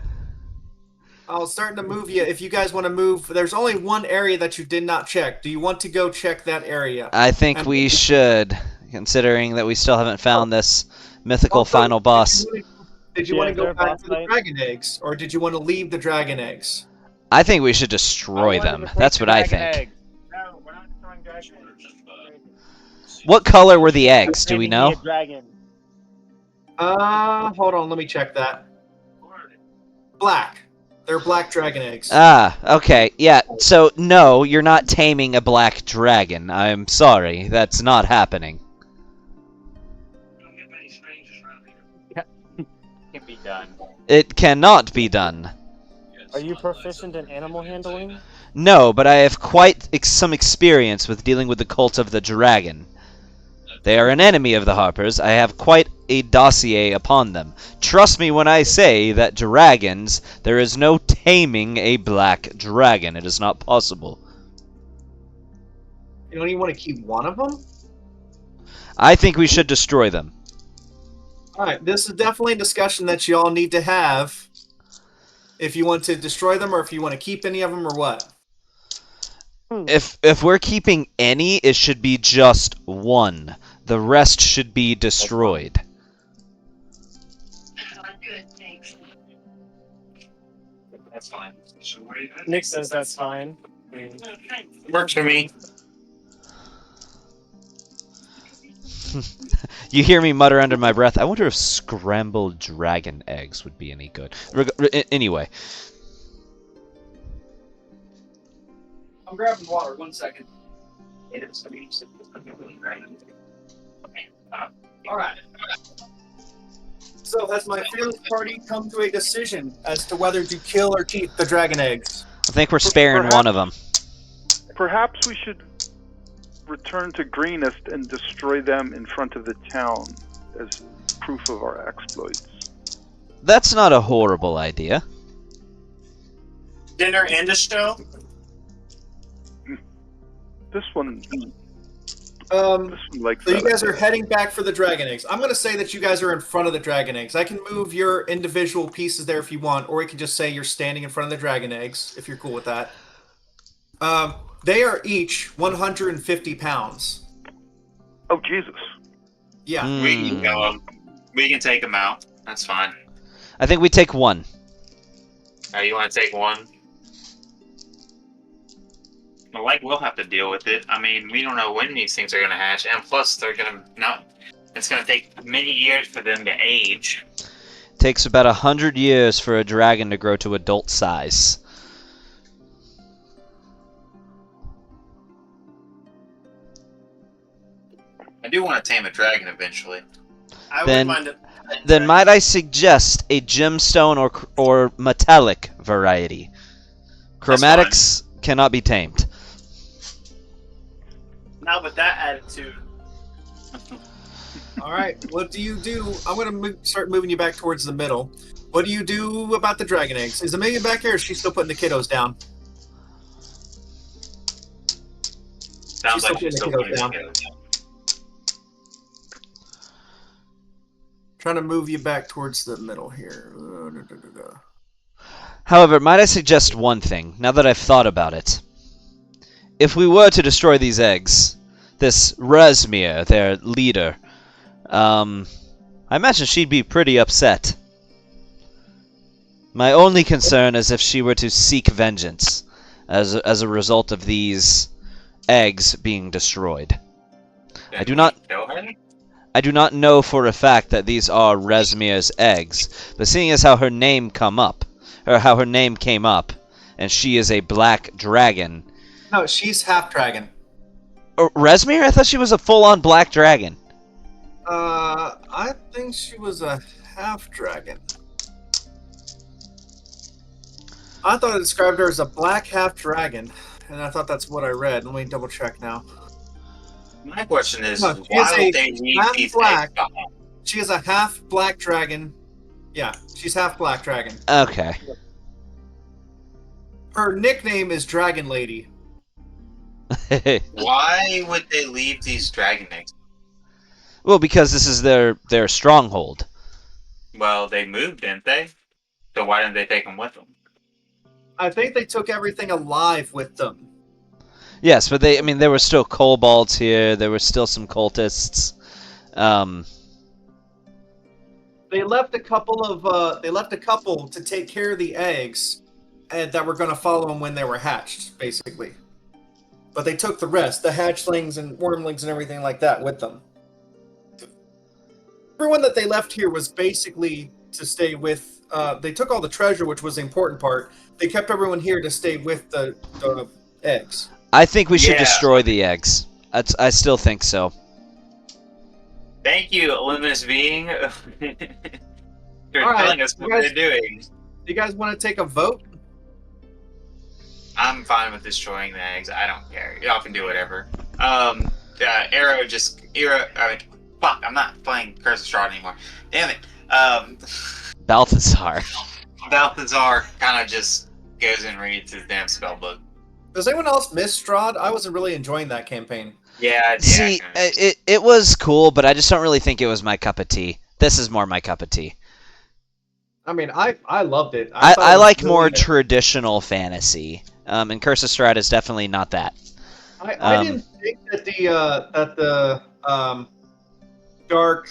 I'll start to move you. If you guys want to move, there's only one area that you did not check. Do you want to go check that area? I think we should, considering that we still haven't found this mythical final boss. Did you want to go back to the dragon eggs, or did you want to leave the dragon eggs? I think we should destroy them. That's what I think. No, we're not destroying dragon eggs. What color were the eggs? Do we know? Dragon. Hold on. Let me check that. Black. They're black dragon eggs. Ah, okay. Yeah, so no, you're not taming a black dragon. I'm sorry. That's not happening. Can be done. It cannot be done. Are you proficient in animal handling? No, but I have quite some experience with dealing with the cult of the dragon. They are an enemy of the Harpers. I have quite a dossier upon them. Trust me when I say that dragons, there is no taming a black dragon. It is not possible. You don't even want to keep one of them? I think we should destroy them. Alright, this is definitely a discussion that you all need to have. If you want to destroy them, or if you want to keep any of them, or what. If we're keeping any, it should be just one. The rest should be destroyed. That's fine. Nick says that's fine. Works for me. You hear me mutter under my breath, I wonder if scrambled dragon eggs would be any good. Anyway. I'm grabbing water, 1 second. Alright. So, has my fearless party come to a decision as to whether to kill or keep the dragon eggs? I think we're sparing one of them. Perhaps we should return to Greenest and destroy them in front of the town as proof of our exploits. That's not a horrible idea. Dinner and a show? This one likes So you that guys are idea. heading back for the dragon eggs. I'm going to say that you guys are in front of the dragon eggs. I can move your individual pieces there if you want, or you can just say you're standing in front of the dragon eggs, if you're cool with that. They are each 150 pounds. Oh, Jesus. Yeah. We can go. We can take them out. That's fine. I think we take one. You want to take one? Well, we'll have to deal with it. I mean, we don't know when these things are going to hatch, and plus, they're going to not. It's going to take many years for them to age. Takes about 100 years for a dragon to grow to adult size. I do want to tame a dragon eventually. I Then- wouldn't mind it. Then might I suggest a gemstone or metallic variety? Chromatics cannot be tamed. Not with that attitude. All right. What do you do? I'm going to start moving you back towards the middle. What do you do about the dragon eggs? Is Amelia back here, or is she still putting the kiddos down? Sounds like she's still putting putting the it together. Trying to move you back towards the middle here. However, might I suggest one thing, now that I've thought about it? If we were to destroy these eggs, this Resmir, their leader, I imagine she'd be pretty upset. My only concern is if she were to seek vengeance as a result of these eggs being destroyed. Then I do we not- kill her? I do not know for a fact that these are Resmir's eggs, but seeing as how her name came up, and she is a black dragon. No, she's half dragon. Resmir? I thought she was a full-on black dragon. I think she was a half dragon. I thought it described her as a black half dragon, and I thought that's what I read. Let me double check now. My question is, No, she why is would a they leave half these black. eggs behind? She is a half black dragon. Yeah, she's half black dragon. Okay. Her nickname is Dragon Lady. Why would they leave these dragon eggs? Well, because this is their stronghold. Well, they moved, didn't they? So why didn't they take them with them? I think they took everything alive with them. Yes, but there were still kobolds here. There were still some cultists. They left a couple to take care of the eggs, and that were going to follow them when they were hatched, basically. But they took the rest, the hatchlings and wormlings and everything like that, with them. Everyone that they left here was basically to stay with. They took all the treasure, which was the important part. They kept everyone here to stay with the eggs. I think we should Yeah. destroy the eggs. I still think so. Thank you, luminous being, for All right, telling us what you guys- they're doing. Do you guys want to take a vote? I'm fine with destroying the eggs. I don't care. Y'all can do whatever. Fuck, I'm not playing Curse of Strahd anymore. Damn it. Balthazar. Balthazar kind of just goes and reads his damn spell book. Does anyone else miss Strahd? I wasn't really enjoying that campaign. Yeah, See, yeah. it was cool, but I just don't really think it was my cup of tea. This is more my cup of tea. I mean, I loved it. I thought it was like really more good. traditional fantasy, and Curse of Strahd is definitely not that. I didn't think that the dark,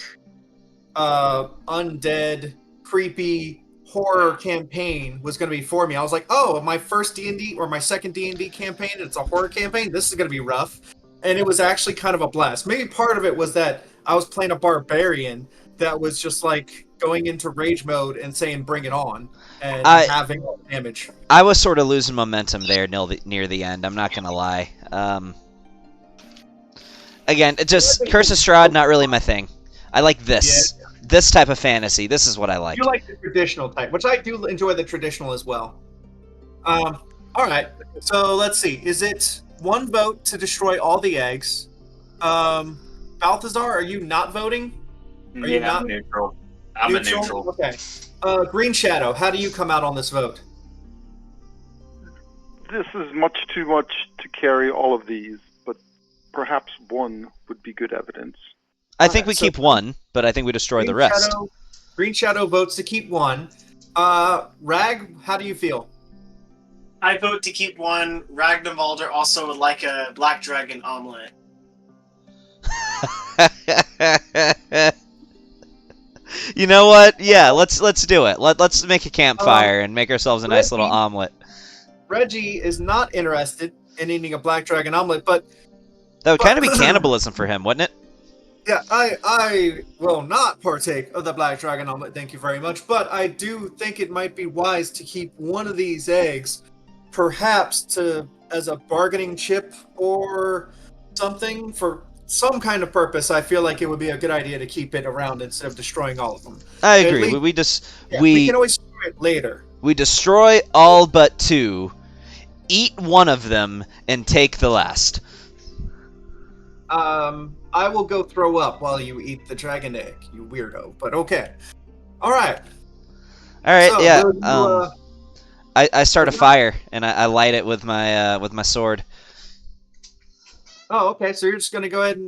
undead, creepy horror campaign was going to be for me. I was like, oh, my first D&D or my second D&D campaign, it's a horror campaign. This is going to be rough, and it was actually kind of a blast. Maybe part of it was that I was playing a barbarian that was just like going into rage mode and saying, "Bring it on," and having all the damage. I was sort of losing momentum there near the end. I'm not gonna lie. Again, it just Curse of Strahd, not really my thing. I like this type of fantasy. This is what I like. You like the traditional type, which I do enjoy the traditional as well. All right, so let's see. Is it one vote to destroy all the eggs? Balthazar, are you not voting? Are you not I'm neutral. I'm a neutral. Okay. Green Shadow, how do you come out on this vote? This is much too much to carry all of these, but perhaps one would be good evidence. I think we so keep one, but I think we destroy the rest. Green Shadow votes to keep one. Rag, how do you feel? I vote to keep one. Ragnarvalder also would like a black dragon omelet. You know what? Yeah, let's do it. Let's make a campfire and make ourselves a nice little omelet. Reggie is not interested in eating a black dragon omelet, but That would kind of be cannibalism for him, wouldn't it? yeah, I will not partake of the black dragon omelet, thank you very much, but I do think it might be wise to keep one of these eggs, perhaps as a bargaining chip or something for some kind of purpose. I feel like it would be a good idea to keep it around instead of destroying all of them. I At agree. least- we we can always do it later. we destroy all but two, eat one of them, and take the last. I will go throw up while you eat the dragon egg, you weirdo. But okay. All right. All right, So, yeah. will you, I start a fire and I light it with my sword. Oh, okay. So you're just gonna go ahead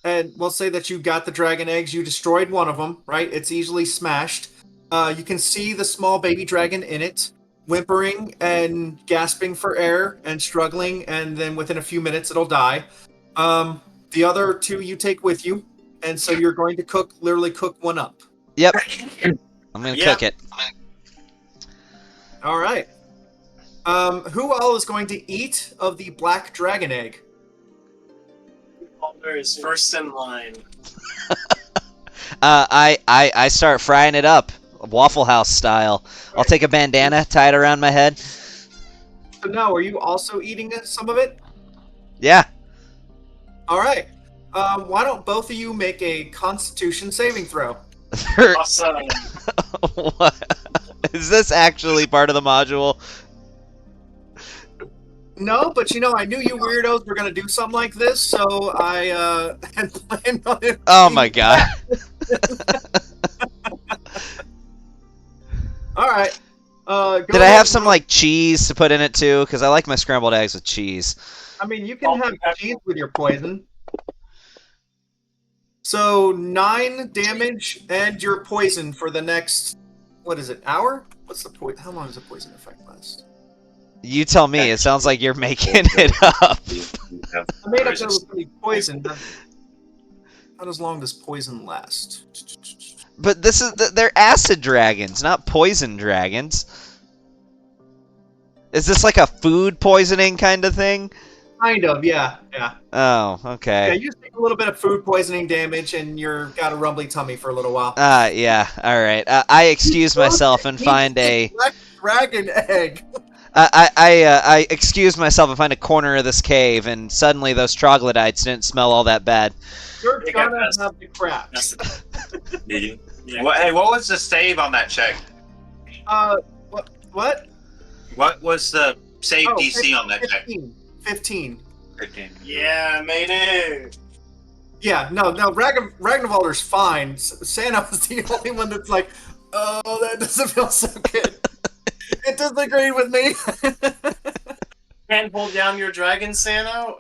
and we'll say that you got the dragon eggs. You destroyed one of them, right? It's easily smashed. You can see the small baby dragon in it, whimpering and gasping for air and struggling, and then within a few minutes it'll die. The other two you take with you, and so you're going to literally cook one up. Yep. I'm gonna Yep. cook it. All right. Who all is going to eat of the black dragon egg? Balder is first in line. I start frying it up, Waffle House style. I'll take a bandana, tie it around my head. So now, are you also eating some of it? Yeah. All right. Why don't both of you make a Constitution saving throw? Awesome. What? Is this actually part of the module? No, but I knew you weirdos were gonna do something like this, so I had planned on it. Oh my god. All right. Did I have some like cheese to put in it too? Because I like my scrambled eggs with cheese. I mean, you can have cheese with your poison. So 9 damage and your poison for the next, what is it, hour? What's the poison? How long does the poison effect last? You tell me. It sounds like you're making it up. I made up that it was going to be poison. How long does poison last? But this is they're acid dragons, not poison dragons. Is this like a food poisoning kind of thing? Kind of, yeah. Oh, Yeah, okay. you take a little bit of food poisoning damage, and you're got a rumbly tummy for a little while. Yeah. All right. I excuse myself and find a. Black dragon egg. I excuse myself and find a corner of this cave, and suddenly those troglodytes didn't smell all that bad. You're They got gonna best. have the craps. Did you? Yeah. Hey, what was the save on that check? What? What was the save Oh, DC on that check? 15. 15. Yeah, made it. Yeah, no, Ragnarvalder's fine. Santa was the only one that's like, oh, that doesn't feel so good. It disagreed with me. Can't hold down your dragon, Sano?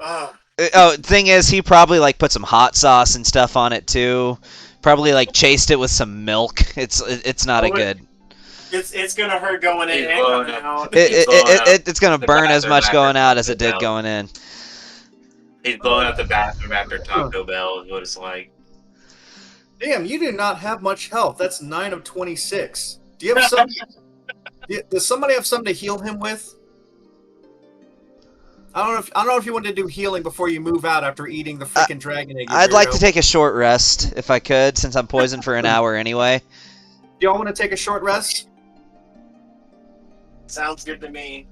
Oh, thing is, he probably like put some hot sauce and stuff on it too. Probably like chased it with some milk. It's not a good. It's gonna hurt going in He's and blowing coming up. out. It's gonna The burn as bathroom much after going out as Taco it did Bell. going in. He's blowing up the bathroom after Taco Bell is what it's like. Damn, you do not have much health. That's 9 of 26. Do you have some? Does somebody have something to heal him with? I don't know if you want to do healing before you move out after eating the freaking dragon egg. you I'd like weirdo. to take a short rest if I could, since I'm poisoned for an hour anyway. Do y'all want to take a short rest? Sounds good to me.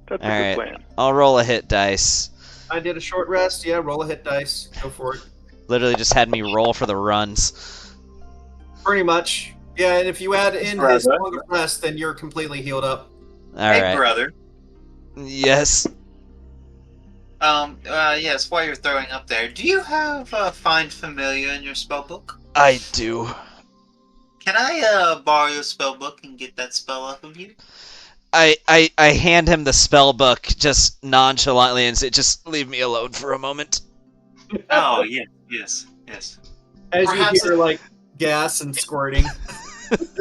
That's a All good right. plan. I'll roll a hit dice. I did a short rest. Yeah, roll a hit dice. Go for it. Literally just had me roll for the runs. Pretty much. Yeah, and if you add in Right, his right. long rest, then you're completely healed up. All Hey, right. brother. Yes. Yes, while you're throwing up there, do you have Find Familiar in your spellbook? I do. Can I borrow your spellbook and get that spell off of you? I hand him the spell book just nonchalantly and say, "Just leave me alone for a moment." Oh, yes. As Perhaps you hear like gas and squirting.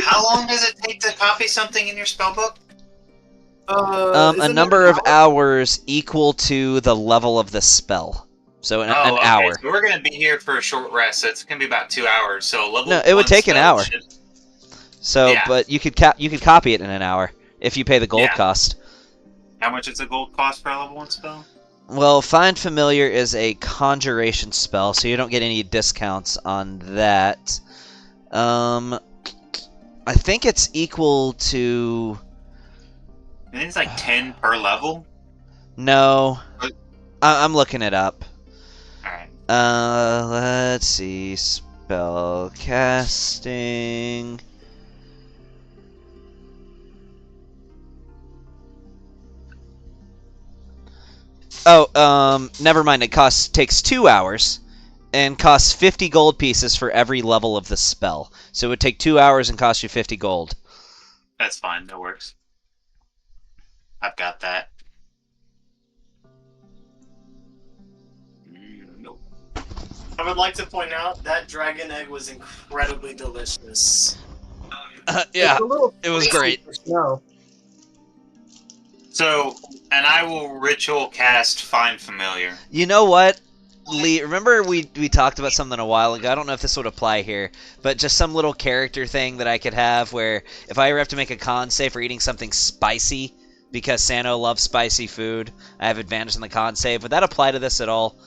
How long does it take to copy something in your spellbook? Is A it number an of hour? hours equal to the level of the spell. So an Okay. hour. So we're gonna be here for a short rest. So it's gonna be about 2 hours. So level. No, it would 1 take an spell hour. should- So, Yeah. but you could copy it in an hour if you pay the gold Yeah. cost. How much is the gold cost for a level 1 spell? Well, Find Familiar is a conjuration spell, so you don't get any discounts on that. I think it's equal to... I think it's like 10 per level. No. What? I'm looking it up. Alright. Let's see. Spell casting. Oh, never mind. It takes 2 hours and costs 50 gold pieces for every level of the spell. So it would take 2 hours and cost you 50 gold. That's fine. That works. I've got that. Nope. I would like to point out that dragon egg was incredibly delicious. Yeah, It's a little it was spicy great. for snow. So, and I will ritual cast Find Familiar. You know what, Lee? Remember we talked about something a while ago. I don't know if this would apply here, but just some little character thing that I could have where if I ever have to make a con save for eating something spicy because Sano loves spicy food, I have advantage on the con save. Would that apply to this at all?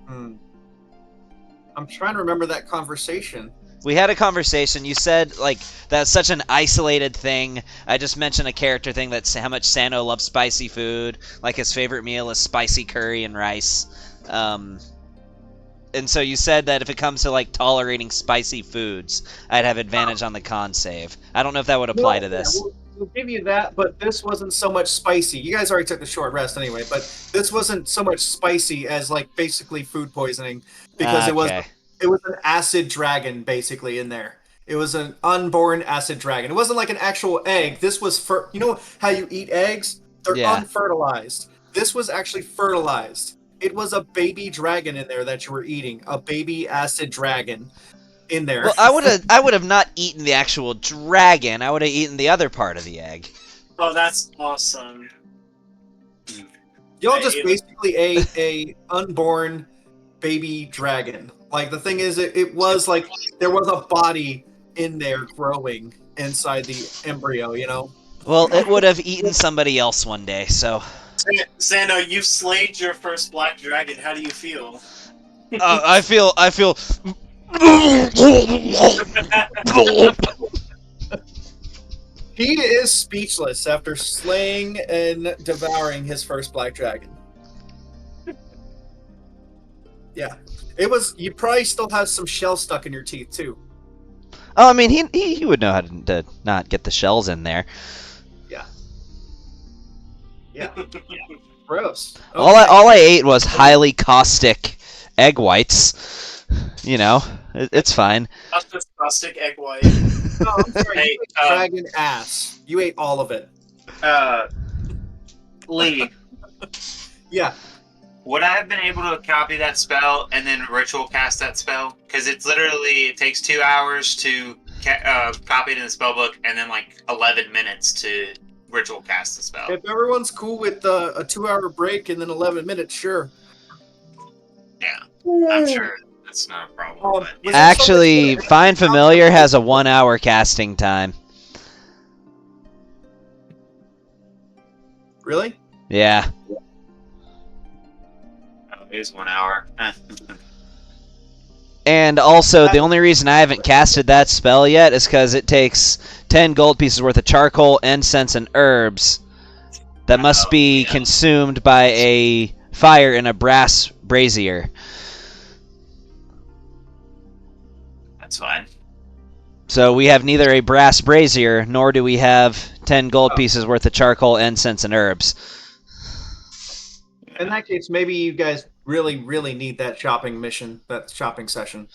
I'm trying to remember that conversation. We had a conversation. You said, like, that's such an isolated thing. I just mentioned a character thing that's how much Sano loves spicy food. Like, his favorite meal is spicy curry and rice. And so you said that if it comes to like tolerating spicy foods, I'd have advantage on the con save. I don't know if that would apply to this. We'll give you that, but this wasn't so much spicy. You guys already took the short rest anyway, but this wasn't so much spicy as like basically food poisoning because it was an acid dragon basically in there. It was an unborn acid dragon. It wasn't like an actual egg. This was you know how you eat eggs? They're unfertilized. This was actually fertilized. It was a baby dragon in there that you were eating, a baby acid dragon in there. Well, I would have not eaten the actual dragon. I would have eaten the other part of the egg. Oh, that's awesome. Y'all just basically ate a unborn baby dragon. Like the thing is, it was like there was a body in there growing inside the embryo. You know. Well, it would have eaten somebody else one day. So. Sando, you've slayed your first black dragon. How do you feel? I feel. He is speechless after slaying and devouring his first black dragon. Yeah, it was. You probably still have some shell stuck in your teeth too. Oh, I mean, he would know how to not get the shells in there. Yeah. Gross. Okay. All I ate was highly caustic egg whites. You know, it's fine. Caustic egg white. No, I'm sorry. Hey, You ate dragon ass. You ate all of it. Lee, Yeah. would I have been able to copy that spell and then ritual cast that spell? Because it takes 2 hours to copy it in the spell book, and then like 11 minutes to ritual cast the spell. If everyone's cool with a 2-hour break and then 11 minutes, sure. Yeah, I'm sure that's not a problem. But Actually, Find Familiar has a 1-hour casting time. Really? Yeah. it is 1 hour. And also, the only reason I haven't casted that spell yet is because it takes 10 gold pieces worth of charcoal, incense, and herbs that must be consumed by a fire in a brass brazier. That's fine. So we have neither a brass brazier, nor do we have 10 gold pieces worth of charcoal, incense, and herbs. In that case, maybe you guys really, really need that shopping mission, that shopping session.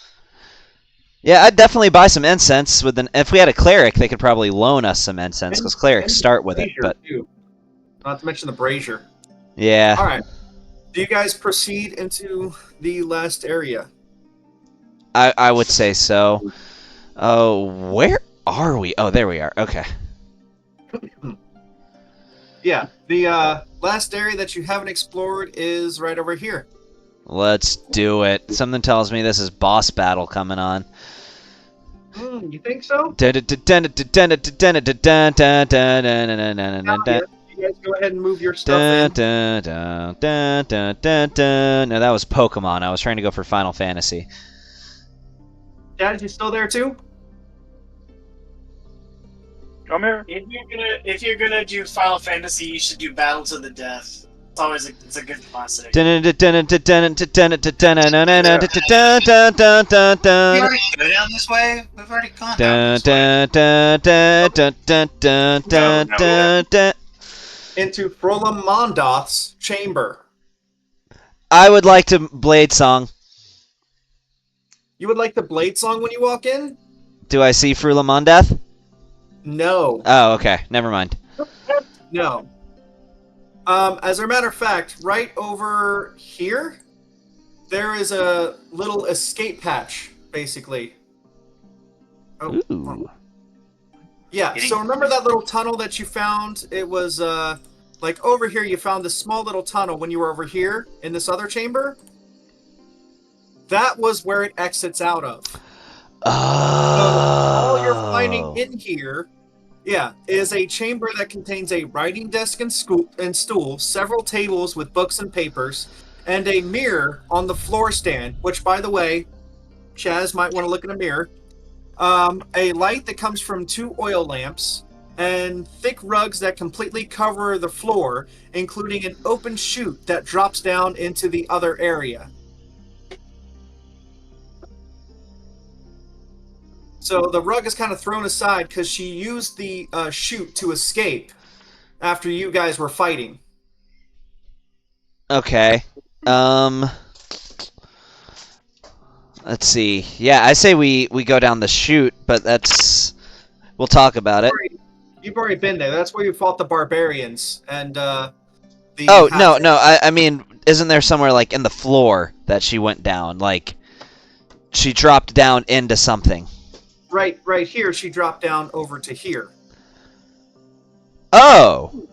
Yeah, I'd definitely buy some incense. If we had a cleric, they could probably loan us some incense, because clerics start with it. But too. Not to mention the brazier. yeah. All right. Do you guys proceed into the last area? I would say so. Oh, where are we? Oh, there we are. Okay. Yeah, the last area that you haven't explored is right over here. Let's do it. Something tells me this is boss battle coming on. You think so? No, You guys go ahead and move your stuff in. that was Pokemon. I was trying to go for Final Fantasy. Dad, you still there too? I'm here. If you're gonna do Final Fantasy, you should do Battle to the Death. It's always it's a good classic. We already go down this way? We've already gone down this way. Into Frola Mondoth's chamber. I would like to Blade Song. You would like the blade song when you walk in? Do I see Frula Mondath? No. Oh, okay. Never mind. No. As a matter of fact, right over here, there is a little escape hatch, basically. Oh. Ooh. Yeah, so remember that little tunnel that you found? It was, like over here, you found this small little tunnel when you were over here in this other chamber? That was where it exits out of. Oh. All you're finding in here, is a chamber that contains a writing desk and stool, several tables with books and papers, and a mirror on the floor stand, which, by the way, Chaz might want to look in a mirror. A light that comes from 2 oil lamps, and thick rugs that completely cover the floor, including an open chute that drops down into the other area. So the rug is kind of thrown aside because she used the chute to escape after you guys were fighting. Okay. Let's see. Yeah, I say we go down the chute, but we'll talk about it. You've already been there. That's where you fought the barbarians and the. Oh, no. half-orcs. I mean, isn't there somewhere like in the floor that she went down? Like she dropped down into something. Right here. She dropped down over to here. Oh.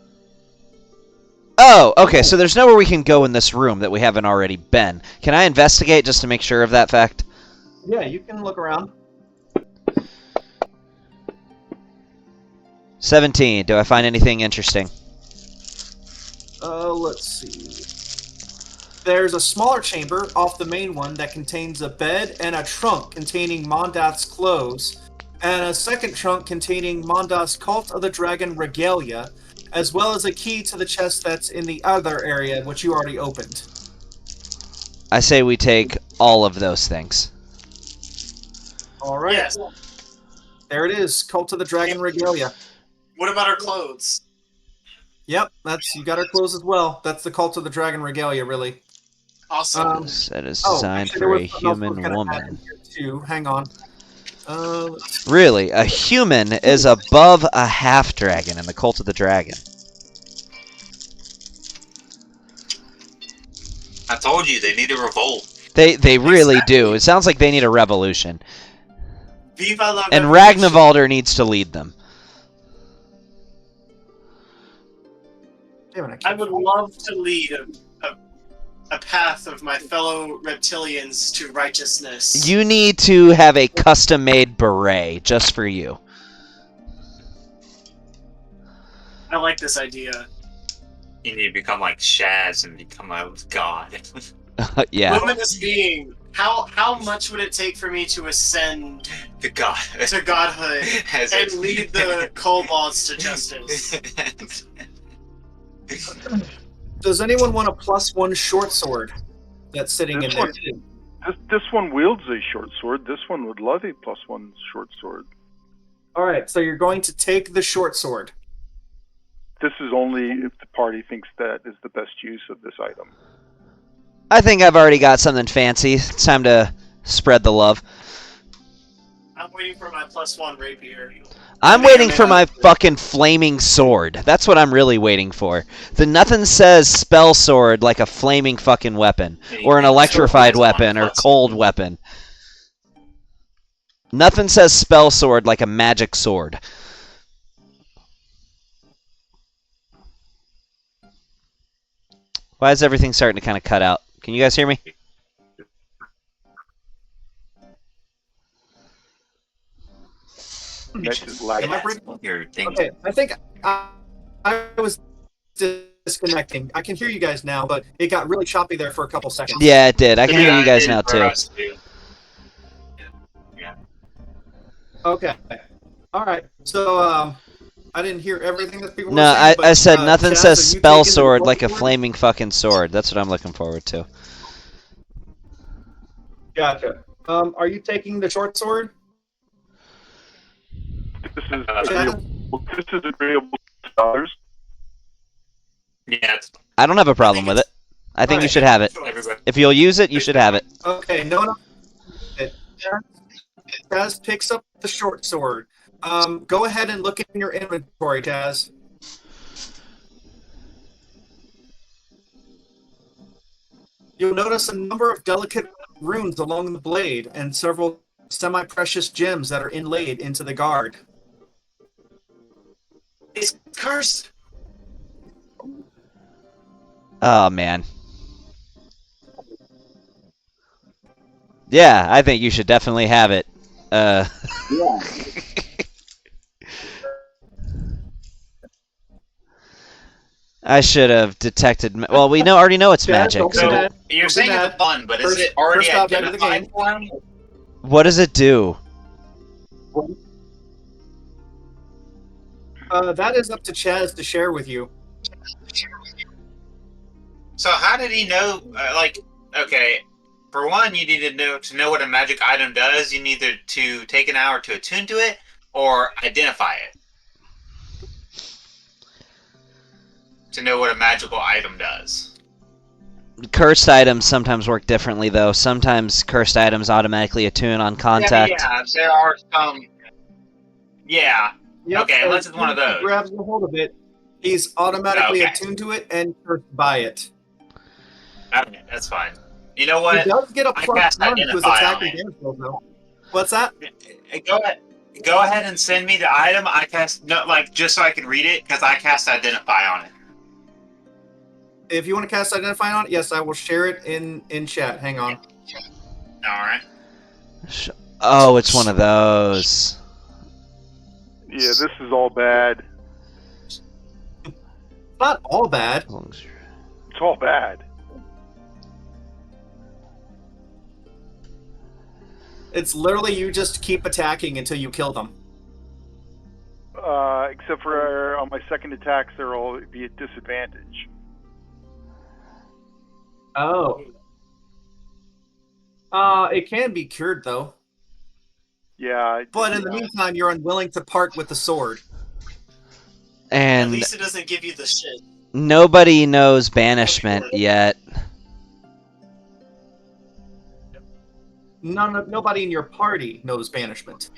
Oh, okay. So there's nowhere we can go in this room that we haven't already been. Can I investigate just to make sure of that fact? Yeah, you can look around. 17. Do I find anything interesting? Let's see. There's a smaller chamber off the main one that contains a bed and a trunk containing Mondath's clothes, and a second trunk containing Mondath's Cult of the Dragon regalia, as well as a key to the chest that's in the other area, which you already opened. I say we take all of those things. All right. Yes. There it is, Cult of the Dragon regalia. What about our clothes? Yep, you got her clothes as well. That's the Cult of the Dragon regalia, really. Awesome. That is designed actually, for a there was something else I was human gonna add in woman. here too. Hang on. Let's Really, a human is above a half dragon in the Cult of the Dragon. I told you they need a revolt. They really do. It sounds like they need a revolution. Viva la And revolution. Ragnvalder needs to lead them. Damn it, I would love to lead a path of my fellow reptilians to righteousness. You need to have a custom-made beret just for you. I like this idea. You need to become like Shaz and become a god. Yeah. Luminous being. How much would it take for me to ascend The god. to godhood As and a- lead the kobolds to justice? Does anyone want a +1 short sword that's sitting in This there one. too? This one wields a short sword. This one would love a +1 short sword. All right, so you're going to take the short sword. This is only if the party thinks that is the best use of this item. I think I've already got something fancy. It's time to spread the love. I'm waiting for my +1 rapier. I'm waiting for my fucking flaming sword. That's what I'm really waiting for. Nothing says spell sword like a flaming fucking weapon. Or an electrified weapon or cold weapon. Nothing says spell sword like a magic sword. Why is everything starting to kind of cut out? Can you guys hear me? Next is Am lag. I breaking? Your thing. Okay, I think I was disconnecting. I can hear you guys now, but it got really choppy there for a couple seconds. Yeah, it did. I can hear you guys now too. Okay. All right. So I didn't hear everything that people No, were saying. I said nothing Chaz, says are you spell taking the sword short like a sword? flaming fucking sword. That's what I'm looking forward to. Gotcha. Are you taking the short sword? This is agreeable. This is agreeable to others. Yeah, it's I don't have a problem with it. I think you Alright. should have it. everybody. If you'll use it, you should have it. Okay. No one else. Taz picks up the short sword. Go ahead and look in your inventory, Taz. You'll notice a number of delicate runes along the blade and several semi-precious gems that are inlaid into the guard. It's cursed. Oh, man. Yeah, I think you should definitely have it. I should have detected. Well, we already know it's Yeah, magic. don't So do that. You're saying it's a fun, but is First- it already first object of the identified game. for him? what does it do? That is up to Chaz to share with you. So how did he know? Okay, for one, you need to know what a magic item does. You need to take an hour to attune to it or identify it to know what a magical item does. Cursed items sometimes work differently, though. Sometimes cursed items automatically attune on contact. Yeah, there are some. Yeah. Yep, Okay, as unless it's one of soon as he those. grabs a hold of it, he's automatically Okay. attuned to it and cursed by it. Okay, that's fine. You know He what? does get a I plus cast 1 to his Identify attack on and it. damage roll, though. What's that? Go ahead and send me the item. I cast just so I can read it because I cast Identify on it. If you want to cast Identify on it, yes, I will share it in chat. Hang on. All right. Oh, it's one of those. Yeah, this is all bad. It's not all bad. It's all bad. It's literally you just keep attacking until you kill them. Except for on my second attacks, there'll be a disadvantage. Oh. It can be cured, though. Yeah. But in the meantime, you're unwilling to part with the sword. At And least it doesn't give you the shit. nobody knows banishment yet. Nobody in your party knows banishment.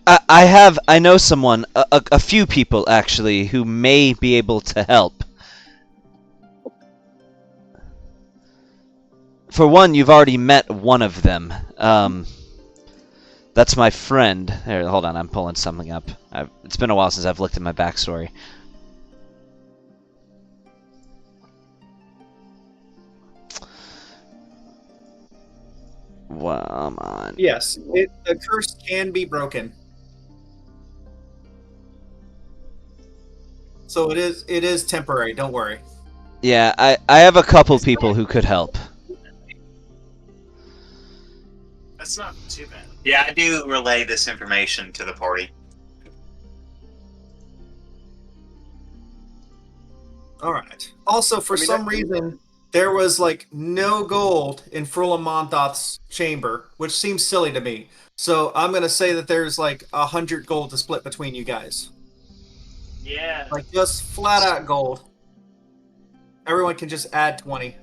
I know someone, a few people actually, who may be able to help. For one, you've already met one of them. That's my friend. Here, hold on, I'm pulling something up. It's been a while since I've looked at my backstory. Well, I'm on. Yes, the curse can be broken. So it is temporary. Don't worry. Yeah, I have a couple people who could help. That's not too bad. Yeah, I do relay this information to the party. All right. Also, for some reason, there was like no gold in Frula Monthoth's chamber, which seems silly to me. So I'm gonna say that there's like 100 gold to split between you guys. Yeah. Like just flat out gold. Everyone can just add 20.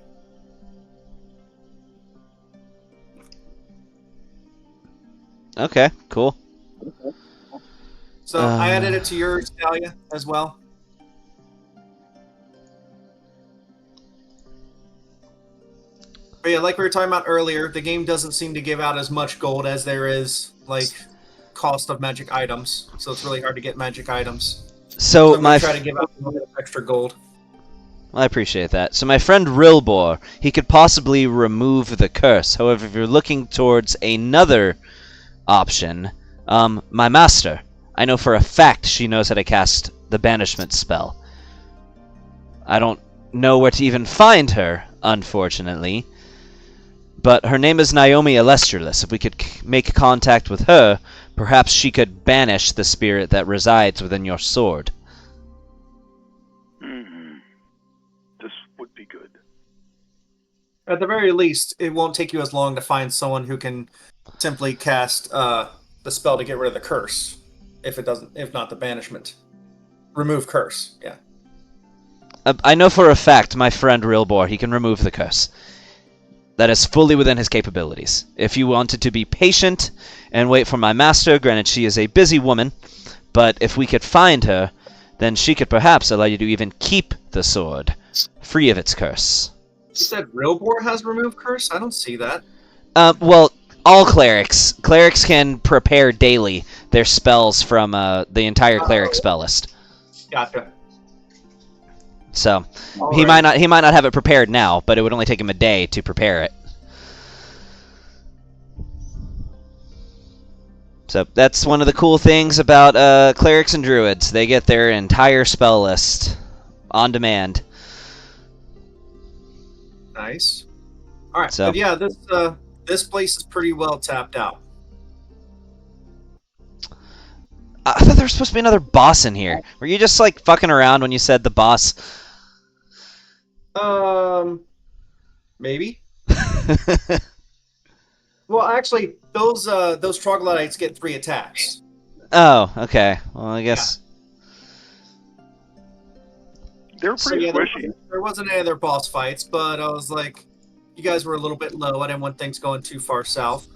Okay, cool. So I added it to yours, Talia, as well. But yeah, like we were talking about earlier, the game doesn't seem to give out as much gold as there is, like, cost of magic items. So it's really hard to get magic items. So I'm going to try to give out a little bit of extra gold. I appreciate that. So my friend Rilbor, he could possibly remove the curse. However, if you're looking towards another option, my master, I know for a fact she knows how to cast the banishment spell. I don't know where to even find her, unfortunately. But her name is Naomi Alestrulis. If we could make contact with her, perhaps she could banish the spirit that resides within your sword. This would be good. At the very least, it won't take you as long to find someone who can simply cast the spell to get rid of the curse. If not the banishment. Remove curse, yeah. I know for a fact my friend Rilbor, he can remove the curse. That is fully within his capabilities. If you wanted to be patient and wait for my master, granted she is a busy woman, but if we could find her, then she could perhaps allow you to even keep the sword, free of its curse. You said Rilbor has remove curse? I don't see that. Well, all clerics. Clerics can prepare daily their spells from the entire cleric spell list. Gotcha. So All he right. might not have it prepared now, but it would only take him a day to prepare it. So that's one of the cool things about clerics and druids. They get their entire spell list on demand. Nice. All right, So- but yeah, this place is pretty well tapped out. I thought there was supposed to be another boss in here. Were you just like fucking around when you said the boss? Maybe. Well, actually, those troglodytes get 3 attacks. Oh, okay. Well, I guess. They were So pretty yeah, squishy. there wasn't any other boss fights, but I was like, you guys were a little bit low. I didn't want things going too far south.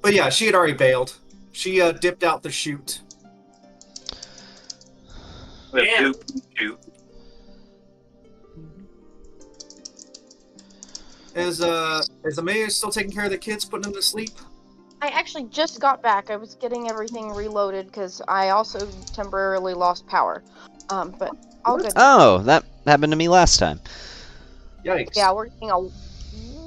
But yeah, she had already bailed. She dipped out the chute. The Yeah. poop shoot. Is Amelia still taking care of the kids, putting them to sleep? I actually just got back. I was getting everything reloaded because I also temporarily lost power. But all good. Oh, that happened to me last time. Yikes. Yeah, we're getting a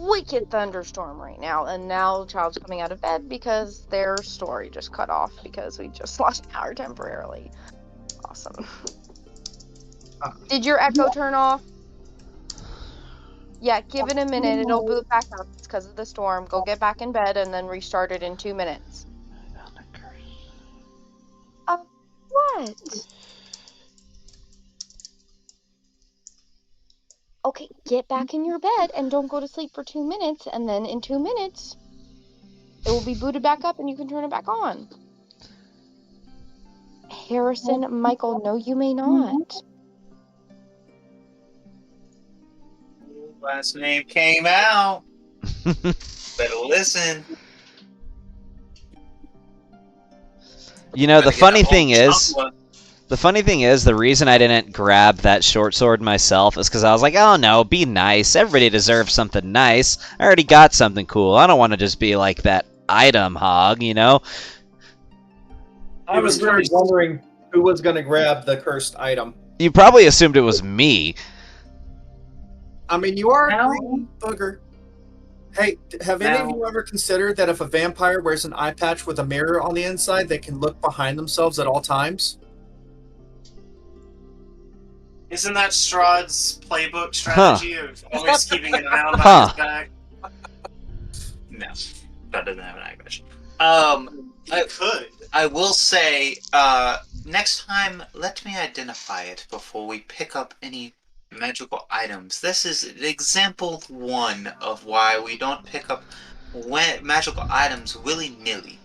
wicked thunderstorm right now, and now Child's coming out of bed because their story just cut off because we just lost power temporarily. Awesome. Did your echo turn off? Yeah, give it a minute. It'll boot back up. It's because of the storm. Go get back in bed and then restart it in 2 minutes. What? Okay, get back in your bed and don't go to sleep for 2 minutes, and then in 2 minutes, it will be booted back up and you can turn it back on. Harrison, Michael, no, you may not. Last name came out. Better listen. You know, the Better get funny the thing old is, chunk one. the funny thing is, the reason I didn't grab that short sword myself is because I was like, oh no, be nice. Everybody deserves something nice. I already got something cool. I don't want to just be like that item hog, you know? I was really wondering who was going to grab the cursed item. You probably assumed it was me. I mean, you are a No. green booger. Hey, have any of No. you ever considered that if a vampire wears an eye patch with a mirror on the inside, they can look behind themselves at all times? Isn't that Strahd's playbook strategy of always keeping an eye on Huh. his back? No, that doesn't have an eye patch. He could. I will say, next time, let me identify it before we pick up any magical items. This is example 1 of why we don't pick up magical items willy-nilly.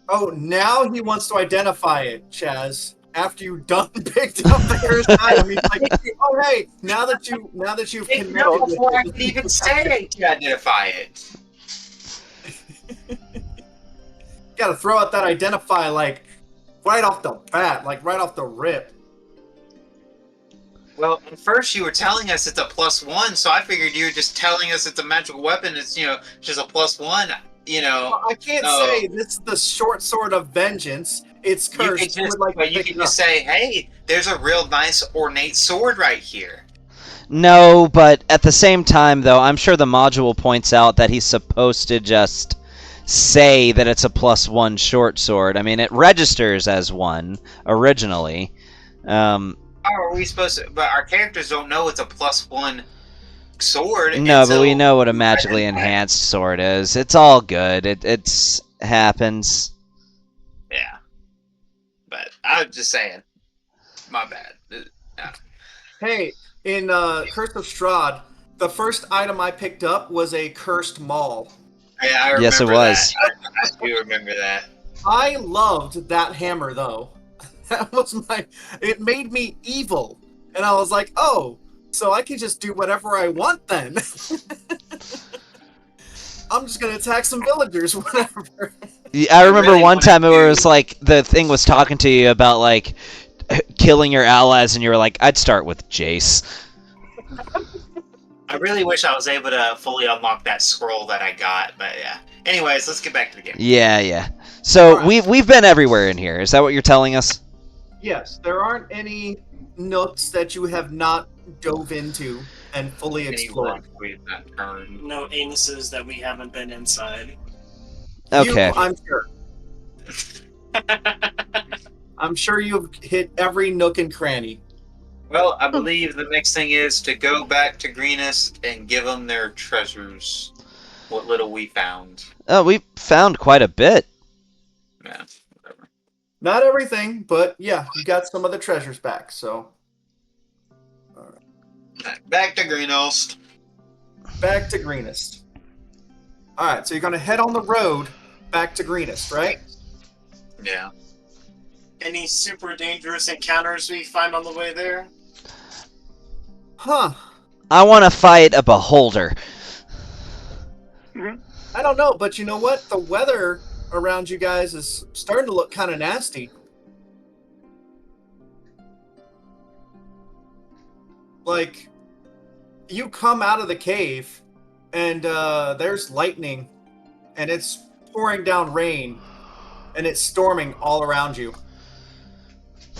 Oh, now he wants to identify it, Chaz. After you done picked up the cursed item, he's like, "Oh, hey! Now that you've connected with Before I it, could even say to identify it. got to throw out that identify like right off the bat, like right off the rip." Well, at first you were telling us it's a +1, so I figured you were just telling us it's a magical weapon. It's just a +1. Well, I can't No. say this is the short sword of vengeance. It's You cursed. could just, would like but to you pick could it just up. say, "Hey, there's a real nice ornate sword right here." No, but at the same time, though, I'm sure the module points out that he's supposed to just say that it's a +1 short sword. I mean, it registers as one originally. How are we supposed to? But our characters don't know it's a +1 sword. No, but we until know what a we magically identify it. enhanced sword is. It's all good. It's happens. Yeah, but I'm just saying. My bad. Hey, in Curse of Strahd, the first item I picked up was a cursed maul. Yeah, I remember Yes, it was. that. I do remember that. I loved that hammer though. That was it made me evil. And I was like, oh, so I can just do whatever I want then. I'm just gonna attack some villagers whenever. I remember really one wanted time it to- was like the thing was talking to you about like killing your allies, and you were like, "I'd start with Jace." I really wish I was able to fully unlock that scroll that I got, but yeah. Anyways, let's get back to the game. Yeah, yeah. So All right. we've been everywhere in here. Is that what you're telling us? Yes, there aren't any nooks that you have not dove into and fully Any explored. rocks we've not turned. No anuses that we haven't been inside. Okay. You, I'm sure. I'm sure you've hit every nook and cranny. Well, I believe the next thing is to go back to Greenest and give them their treasures. What little we found. Oh, we found quite a bit. Yeah, whatever. Not everything, but yeah, you got some of the treasures back, so. Alright, back to Greenest. Back to Greenest. All right, so you're gonna head on the road back to Greenest, right? Yeah. Any super dangerous encounters we find on the way there? Huh. I want to fight a beholder. I don't know, but you know what? The weather around you guys is starting to look kind of nasty. Like, you come out of the cave, and there's lightning, and it's pouring down rain, and it's storming all around you.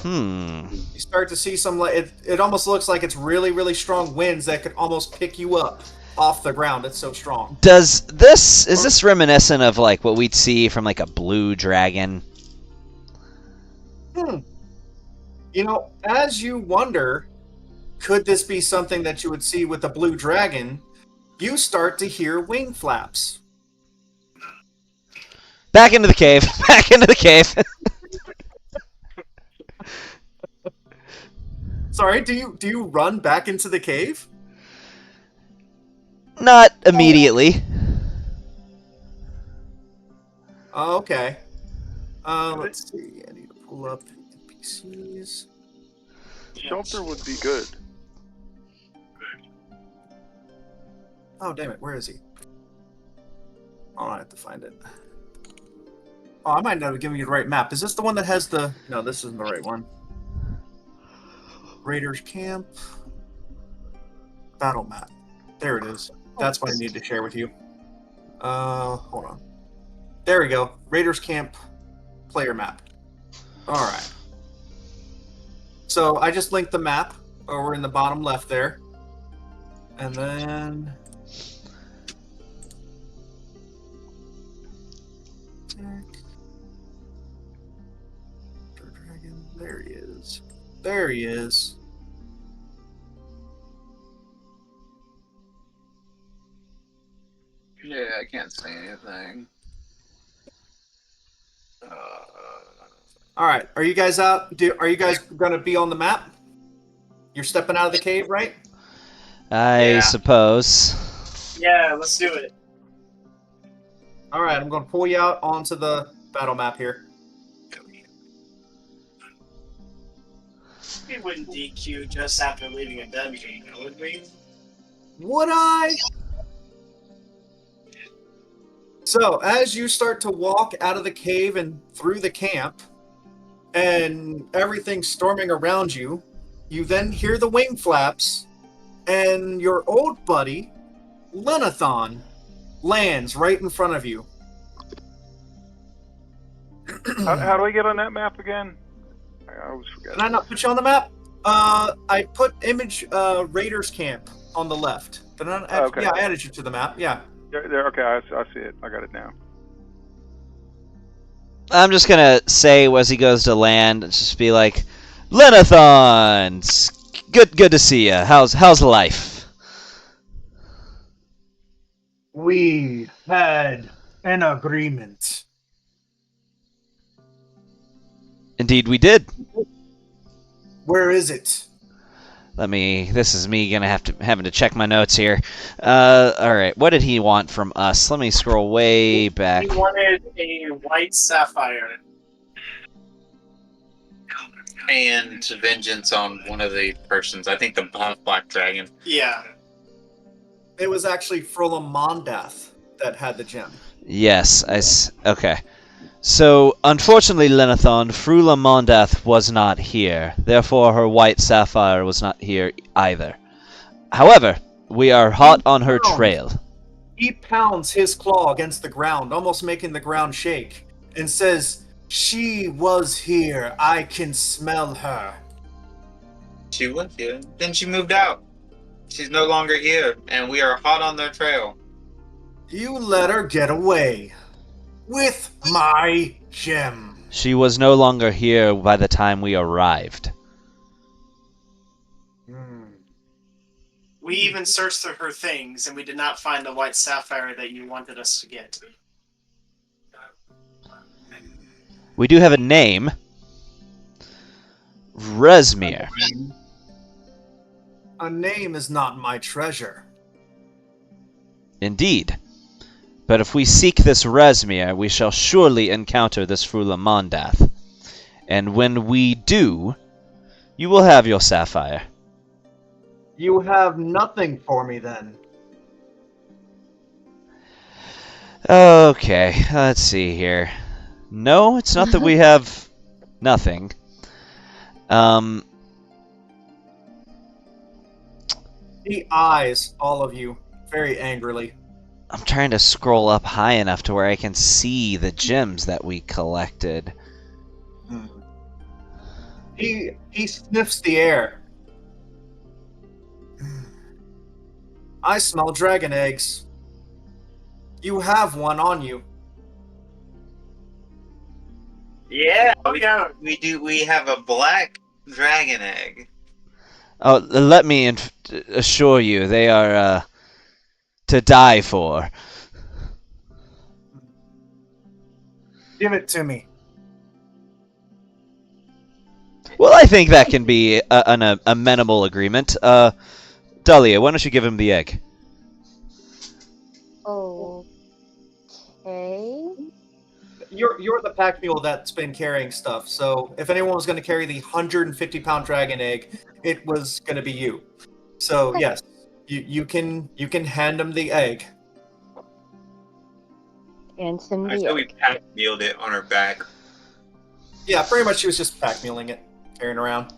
You start to see some, it almost looks like it's really, really strong winds that could almost pick you up off the ground. It's so strong. Is this reminiscent of like what we'd see from like a blue dragon? You know, as you wonder, could this be something that you would see with the blue dragon, you start to hear wing flaps. Back into the cave. Back into the cave. Sorry, do you run back into the cave? Not immediately. Oh, okay. Let's see. I need to pull up NPCs. Shelter would be good. Oh, damn it. Where is he? Oh, I have to find it. Oh, I might not have given you the right map. Is this the one that has the... No, this isn't the right one. Raiders Camp. Battle map. There it is. That's what I need to share with you. Hold on. There we go. Raiders Camp player map. Alright. So I just linked the map over in the bottom left there. And then... Dragon. There he is. There he is. Yeah, I can't say anything. All right, are you guys out? Are you guys gonna be on the map? You're stepping out of the cave, right? I Yeah. suppose. Yeah, let's do it. All right, I'm gonna pull you out onto the battle map here. We wouldn't DQ just after leaving a dungeon, would we? Would I? So, as you start to walk out of the cave and through the camp, and everything's storming around you, you then hear the wing flaps, and your old buddy, Lenathon, lands right in front of you. How do I get on that map again? I always forget. Did I not put you on the map? I put image Raiders Camp on the left. Did I not add, Okay. Yeah, I added you to the map. Yeah. There, okay, I see it. I got it now. I'm just gonna say as he goes to land, just be like, Lenathon, good to see you. How's life? We had an agreement. Indeed, we did. Where is it? This is me having to check my notes here. Alright, what did he want from us? Let me scroll way back. He wanted a white sapphire. And vengeance on one of the persons. I think the Black Dragon. Yeah. It was actually Frola Mondath that had the gem. Yes, okay. So, unfortunately, Lenathon, Frula Mondath was not here. Therefore, her white sapphire was not here either. However, we are hot on her trail. He pounds his claw against the ground, almost making the ground shake, and says, "She was here. I can smell her." She was here. Then she moved out. She's no longer here, and we are hot on their trail. You let her get away. With my gem. She was no longer here by the time we arrived. We even searched through her things, and we did not find the white sapphire that you wanted us to get. We do have a name. Resmir. A name is not my treasure. Indeed. But if we seek this Resmir, we shall surely encounter this Frula Mondath. And when we do, you will have your sapphire. You have nothing for me then. Okay, let's see here. No, it's not that we have nothing. He eyes all of you very angrily. I'm trying to scroll up high enough to where I can see the gems that we collected. He sniffs the air. I smell dragon eggs. You have one on you. Yeah, we got We have a black dragon egg. Oh, let me assure you, they are to die for. Give it to me. Well, I think that can be an amenable agreement. Dahlia, why don't you give him the egg? Okay. You're the pack mule that's been carrying stuff. So if anyone was going to carry the 150-pound dragon egg, it was going to be you. So yes, you can hand him the egg. And send I the thought we egg. pack mealed it on her back. Yeah, pretty much she was just pack muling it, carrying around.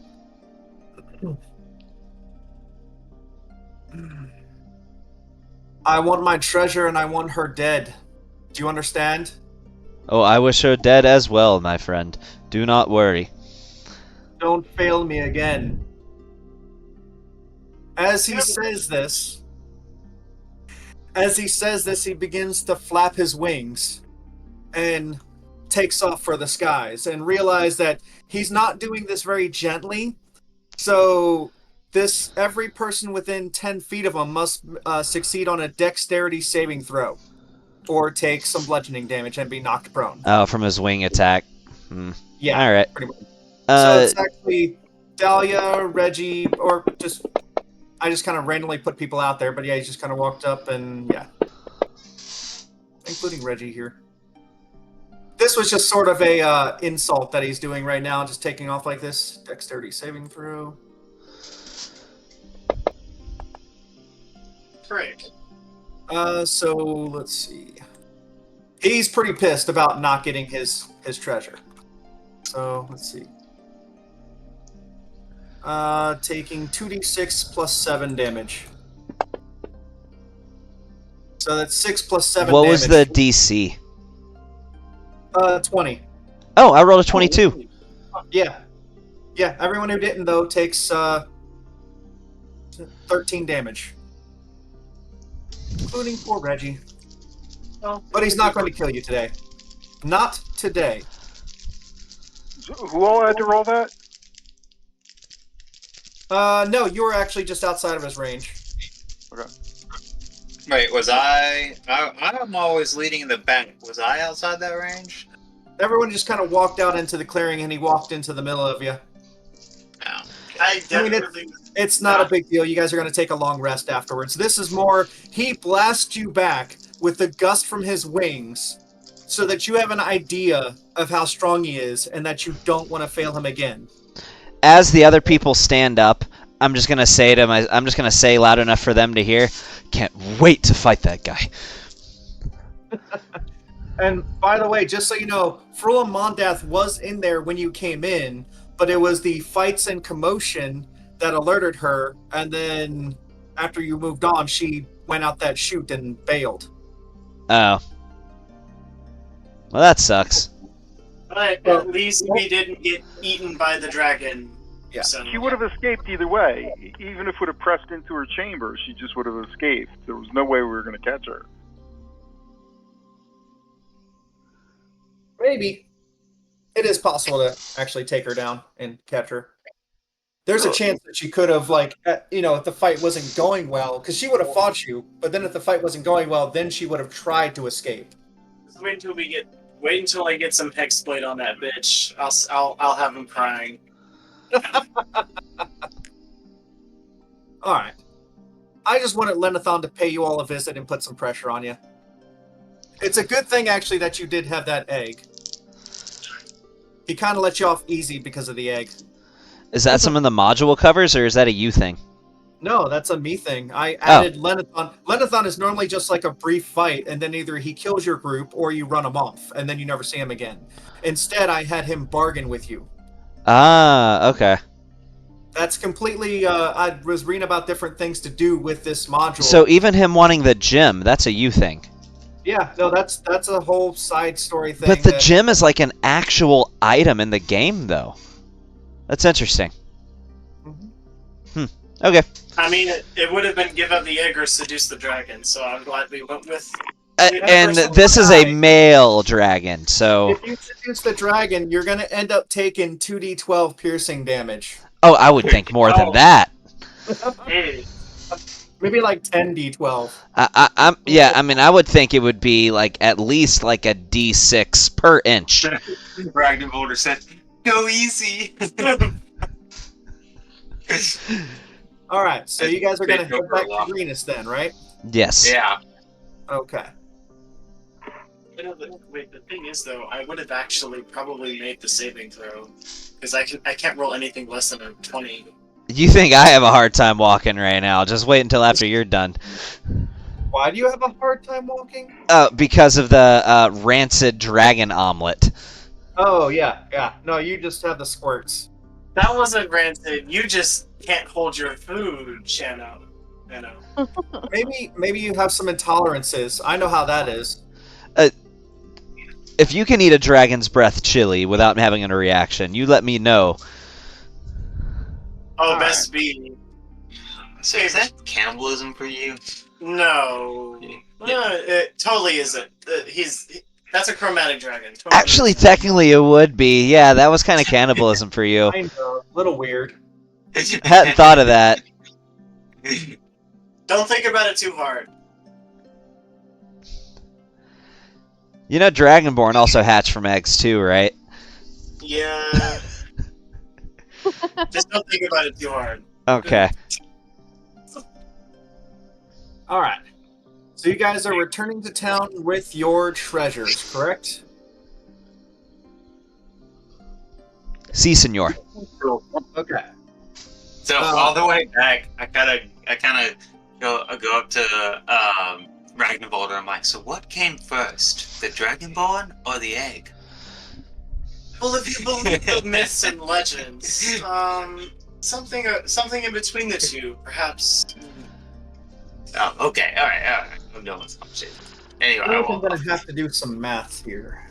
I want my treasure and I want her dead. Do you understand? Oh, I wish her dead as well, my friend. Do not worry. Don't fail me again. As he says this, he begins to flap his wings and takes off for the skies and realize that he's not doing this very gently. So every person within 10 feet of him must succeed on a dexterity saving throw or take some bludgeoning damage and be knocked prone. Oh, from his wing attack. Yeah, All right. pretty much. So it's actually Dahlia, Reggie, or I just kind of randomly put people out there, but yeah, he just kind of walked up and yeah. Including Reggie here. This was just sort of a insult that he's doing right now, just taking off like this. Dexterity saving throw. Frick. So let's see. He's pretty pissed about not getting his treasure. So let's see. Taking 2d6 plus 7 damage. So that's 6 plus 7 What damage. was the DC? 20. Oh, I rolled a 22. Yeah. Yeah, everyone who didn't, though, takes 13 damage. Including poor Reggie. But he's not going to kill you today. Not today. So who all had to roll that? No, you were actually just outside of his range. Okay. Wait, was I'm always leading in the back. Was I outside that range? Everyone just kind of walked out into the clearing, and he walked into the middle of you. No. I mean, definitely. It's not a big deal. You guys are going to take a long rest afterwards. This is more, he blasts you back with the gust from his wings so that you have an idea of how strong he is and that you don't want to fail him again. As the other people stand up, I'm just gonna say loud enough for them to hear. Can't wait to fight that guy. And by the way, just so you know, Frula Mondath was in there when you came in, but it was the fights and commotion that alerted her, and then after you moved on, she went out that chute and bailed. Oh. Well, that sucks. But at least we didn't get eaten by the dragon. Yeah. So, She would have escaped either way. Even if it would have pressed into her chamber, she just would have escaped. There was no way we were going to catch her. Maybe. It is possible to actually take her down and catch her. There's a chance that she could have, if the fight wasn't going well, because she would have fought you, but then if the fight wasn't going well, then she would have tried to escape. just wait until I get some hexblade on that bitch. I'll have him crying. Alright. I just wanted Lenathon to pay you all a visit and put some pressure on you. It's a good thing actually that you did have that egg. He kind of let you off easy because of the egg. Is that some of the module covers, or is that a you thing? No, that's a me thing. I added Lenathon. Lenathon is normally just like a brief fight, and then either he kills your group or you run him off, and then you never see him again. Instead, I had him bargain with you. Ah, okay. That's completely. I was reading about different things to do with this module. So even him wanting the gem, that's a you thing. Yeah, no, that's a whole side story thing. But the gem is like an actual item in the game, though. That's interesting. Okay. I mean, it would have been give up the egg or seduce the dragon, so I'm glad we went with. And this is a male dragon, so. If you seduce the dragon, you're gonna end up taking 2d12 piercing damage. Oh, I would think more than that. Maybe like 10d12. Yeah. I mean, I would think it would be like at least like a d6 per inch. Ragnarvolder said, "Go easy." All right, so you guys are gonna They go head for a back to walk. Greenus then, right? Yes. Yeah. Okay. Wait, the thing is though, I would have actually probably made the saving throw because I can't roll anything less than a 20. You think I have a hard time walking right now? Just wait until after you're done. Why do you have a hard time walking? Because of the rancid dragon omelet. Oh yeah. No, you just have the squirts. That wasn't rancid. You just can't hold your food, Shano. You know. Maybe you have some intolerances. I know how that is. If you can eat a dragon's breath chili without having a reaction, you let me know. Oh, best be. So is that cannibalism for you? No. It totally isn't. That's a chromatic dragon. Totally Actually, technically it would be. Yeah, that was kind of cannibalism for you. I know, a little weird. Hadn't thought of that. Don't think about it too hard. You know Dragonborn also hatch from eggs too, right? Yeah. Just don't think about it too hard. Okay. All right. So you guys are returning to town with your treasures, correct? Si, senor. Okay. So all the way back, I kind of go up to Ragnarvolder. I'm like, so what came first, the Dragonborn or the egg? Well, if you believe the myths and legends, something in between the two, perhaps. Oh, okay, all right. I'm done with this conversation. Anyway, I think I'm gonna have to do some math here.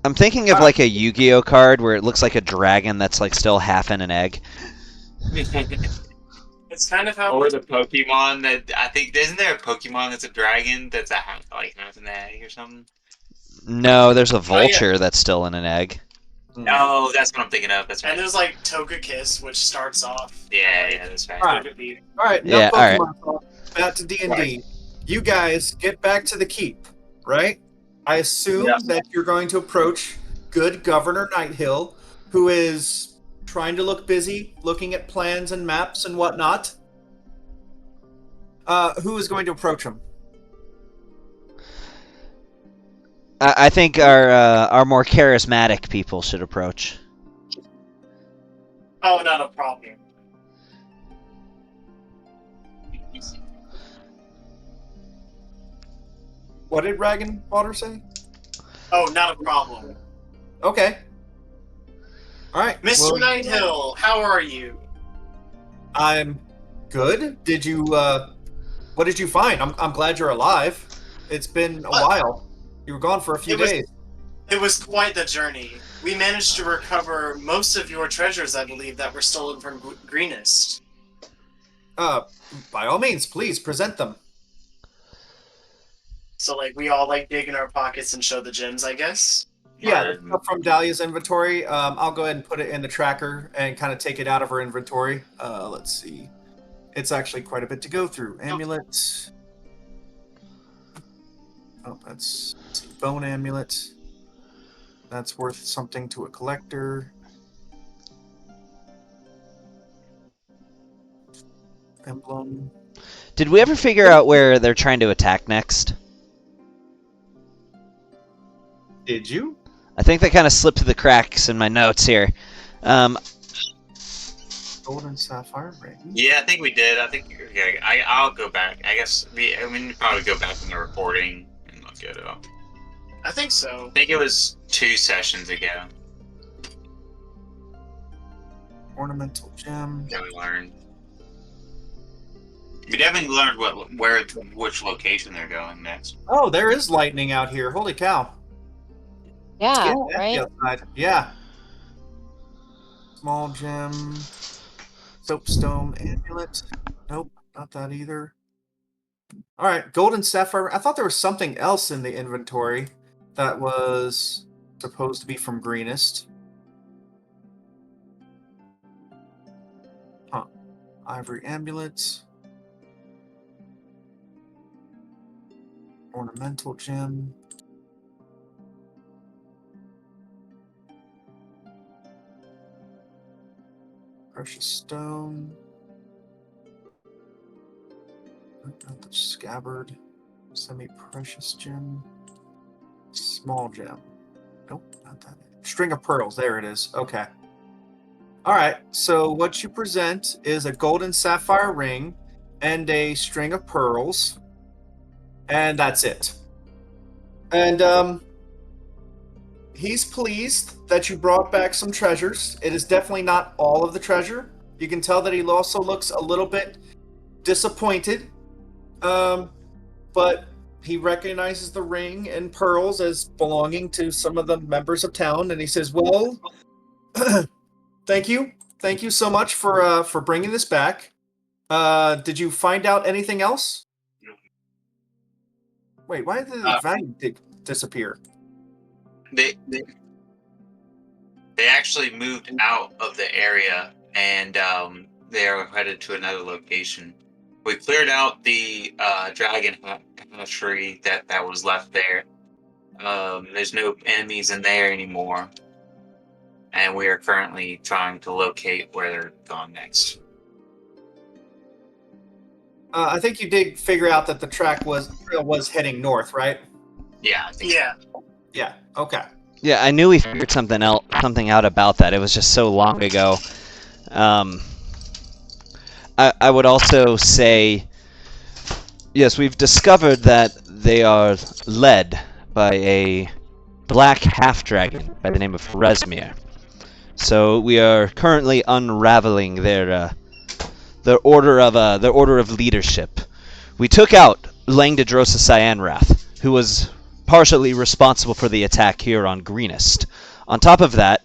I'm thinking of like a Yu-Gi-Oh card where it looks like a dragon that's like still half in an egg. It's kind of how. Or the Pokemon that I think isn't there a Pokemon that's a dragon that's a half an egg or something? No, there's a vulture that's still in an egg. Oh, that's what I'm thinking of. That's right. And there's like Togekiss, which starts off. Yeah, that's right. All right. Yeah, all right. Talk. Back to D&D. You guys get back to the keep, right? I assume that you're going to approach good Governor Nighthill, who is trying to look busy, looking at plans and maps and whatnot. Who is going to approach him? I think our more charismatic people should approach. Oh, not a problem. What did Ragnarvolder say? Oh, not a problem. Okay. All right. Mr. well, Nighthill, how are you? I'm good. Did you what did you find? I'm glad you're alive. It's been a while. You were gone for a few days. It was quite the journey. We managed to recover most of your treasures, I believe, that were stolen from Greenest. By all means, please present them. So, like, we all, like, dig in our pockets and show the gems, I guess? Yeah, stuff from Dahlia's inventory. I'll go ahead and put it in the tracker and kind of take it out of her inventory. Let's see. It's actually quite a bit to go through. Amulet. Oh, let's see. Bone amulet. That's worth something to a collector. Emblem. Did we ever figure out where they're trying to attack next? Did you? I think that kind of slipped through the cracks in my notes here. Gold and sapphire ring. Yeah, I think we did. I think I'll go back. I guess we probably go back in the recording and look it up. I think so. I think it was 2 sessions ago Ornamental gem. that we learned. We definitely learned which location they're going next. Oh, there is lightning out here. Holy cow. Yeah, Nasty right? outside. Yeah. Small gem. Soapstone amulet. Nope, not that either. All right, golden sapphire. I thought there was something else in the inventory that was supposed to be from Greenest. Huh. Ivory amulet. Ornamental gem. Precious stone. Not the scabbard. Semi-precious gem. Small gem. Nope, not that. String of pearls. There it is. Okay. All right. So what you present is a golden sapphire ring and a string of pearls, and that's it. And he's pleased that you brought back some treasures. It is definitely not all of the treasure. You can tell that he also looks a little bit disappointed. But he recognizes the ring and pearls as belonging to some of the members of town, and he says, "Well, thank you so much for bringing this back. Did you find out anything else?" Wait, why did the value disappear? They actually moved out of the area and they are headed to another location. We cleared out the dragon hatchery that was left there. There's no enemies in there anymore, and we are currently trying to locate where they're gone next. I think you did figure out that the trail was heading north, right? Yeah, I think Yeah. Yeah. Okay. Yeah, I knew we figured something out about that. It was just so long ago. I would also say, yes, we've discovered that they are led by a black half-dragon by the name of Resmir. So we are currently unraveling their order of leadership. We took out Langdedrosa Cyanrath, who was partially responsible for the attack here on Greenest. On top of that,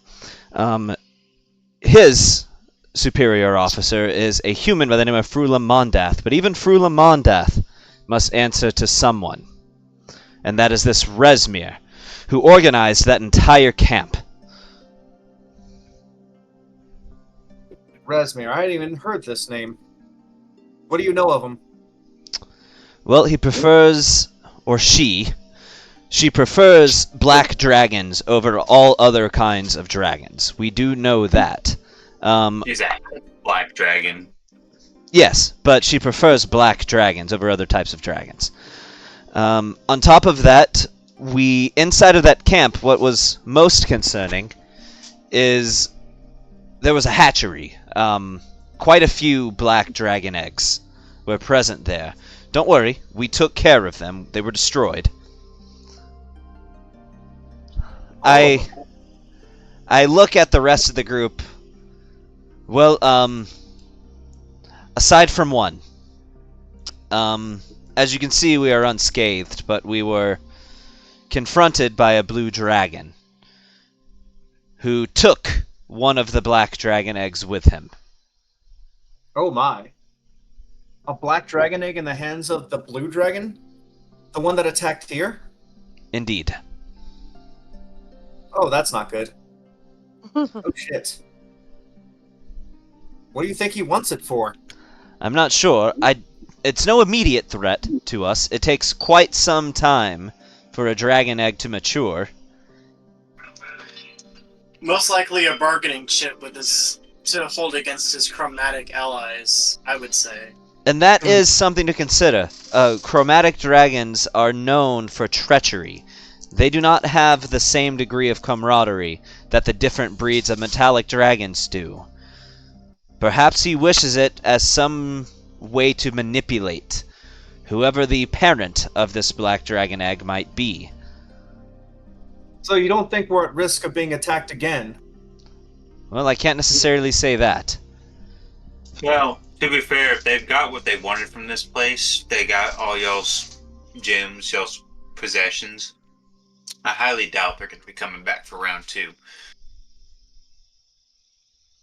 his superior officer is a human by the name of Frula Mondath, but even Frula Mondath must answer to someone. And that is this Resmir, who organized that entire camp. Resmir. I hadn't even heard this name. What do you know of him? Well, he prefers, or she prefers black dragons over all other kinds of dragons. We do know that. he's a black dragon. Yes, but she prefers black dragons over other types of dragons. On top of that, inside of that camp, what was most concerning is there was a hatchery. Quite a few black dragon eggs were present there. Don't worry, we took care of them. They were destroyed. I look at the rest of the group. Well, aside from one. As you can see, we are unscathed, but we were confronted by a blue dragon who took one of the black dragon eggs with him. Oh my. A black dragon egg in the hands of the blue dragon? The one that attacked here? Indeed. Oh, that's not good. Oh shit. What do you think he wants it for? I'm not sure. It's no immediate threat to us. It takes quite some time for a dragon egg to mature. Most likely a bargaining chip with his to hold against his chromatic allies, I would say. And that is something to consider. Chromatic dragons are known for treachery. They do not have the same degree of camaraderie that the different breeds of metallic dragons do. Perhaps he wishes it as some way to manipulate whoever the parent of this black dragon egg might be. So you don't think we're at risk of being attacked again? Well, I can't necessarily say that. Well, to be fair, if they've got what they wanted from this place, they got all y'all's gems, y'all's possessions. I highly doubt they're going to be coming back for round 2.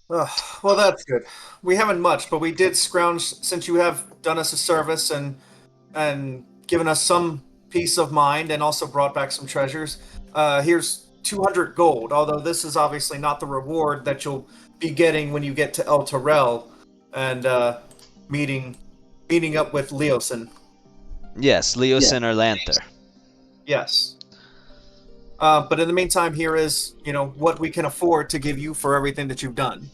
Well, that's good. We haven't much, but we did scrounge since you have done us a service and given us some peace of mind and also brought back some treasures. Here's 200 gold, although this is obviously not the reward that you'll be getting when you get to El Terrell and meeting up with Leosin. Yes, Leosin or Lanther. Yes. But in the meantime, here is, what we can afford to give you for everything that you've done.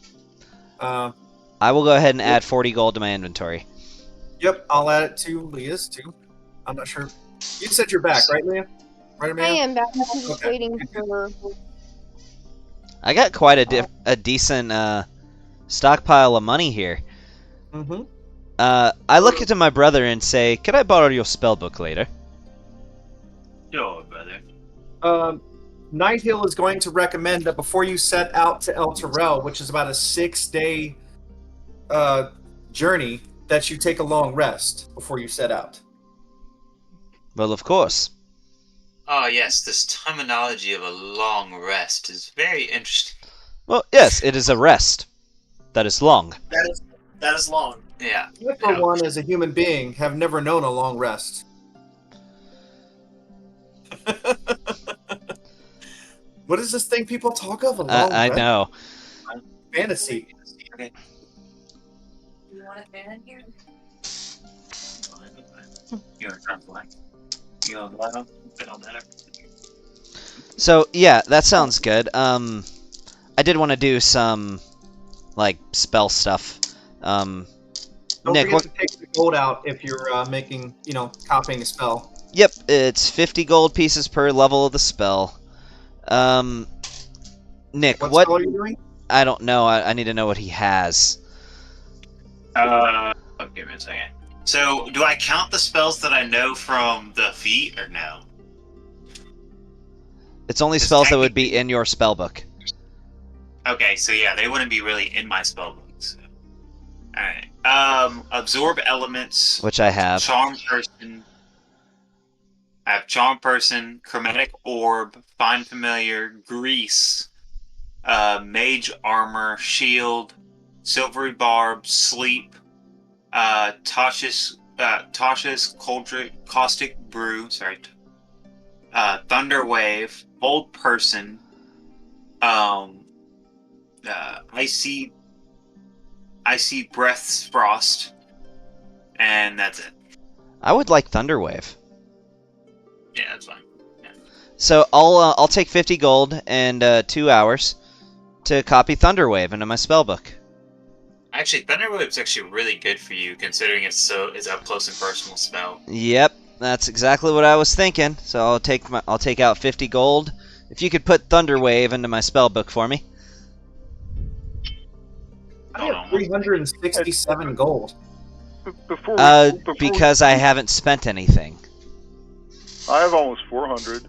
I will go ahead and add 40 gold to my inventory. Yep, I'll add it to Leah's too. I'm not sure. You said you're back, right, Leah? Right, I Amelia? am back. I'm just Okay. waiting for. I got quite a decent stockpile of money here. Mm-hmm. I look into my brother and say, "Could I borrow your spellbook later?" Sure, brother. Night Hill is going to recommend that before you set out to El Terrell, which is about a 6-day journey, that you take a long rest before you set out. Well, of course. Oh, yes, this terminology of a long rest is very interesting. Well, yes, it is a rest. That is long. That is long. Yeah. I, for one, as a human being, have never known a long rest. What is this thing people talk of? A long I rest? know. Fantasy. Okay. You want a fan in here? You want to turn blank? You want to light on? It don't matter. So yeah, that sounds good. I did want to do some like spell stuff. Don't Nick, forget what? to take the gold out if you're making, copying a spell. Yep, it's 50 gold pieces per level of the spell. Nick, What what? spell are you doing? I don't know. I need to know what he has. Give me a second. So, do I count the spells that I know from the feat, or no? It's only It's spells that would be in your spellbook. Okay, so yeah, they wouldn't be really in my spellbook. So. Alright. Absorb elements. Which I have. Charm person. I have charm person, chromatic orb, find familiar, grease, mage armor, shield, silvery barb, sleep, Tasha's caustic brew. Sorry. Thunder wave, bold person, icy breath's frost, and that's it. I would like Thunderwave. Yeah, that's fine. So I'll take 50 gold and 2 hours to copy Thunderwave into my spellbook. Actually, Thunderwave's actually really good for you, considering it's up close and personal spell. Yep, that's exactly what I was thinking. So I'll take out 50 gold. If you could put Thunderwave into my spellbook for me. I have 367 gold. Because I haven't spent anything. I have almost 400.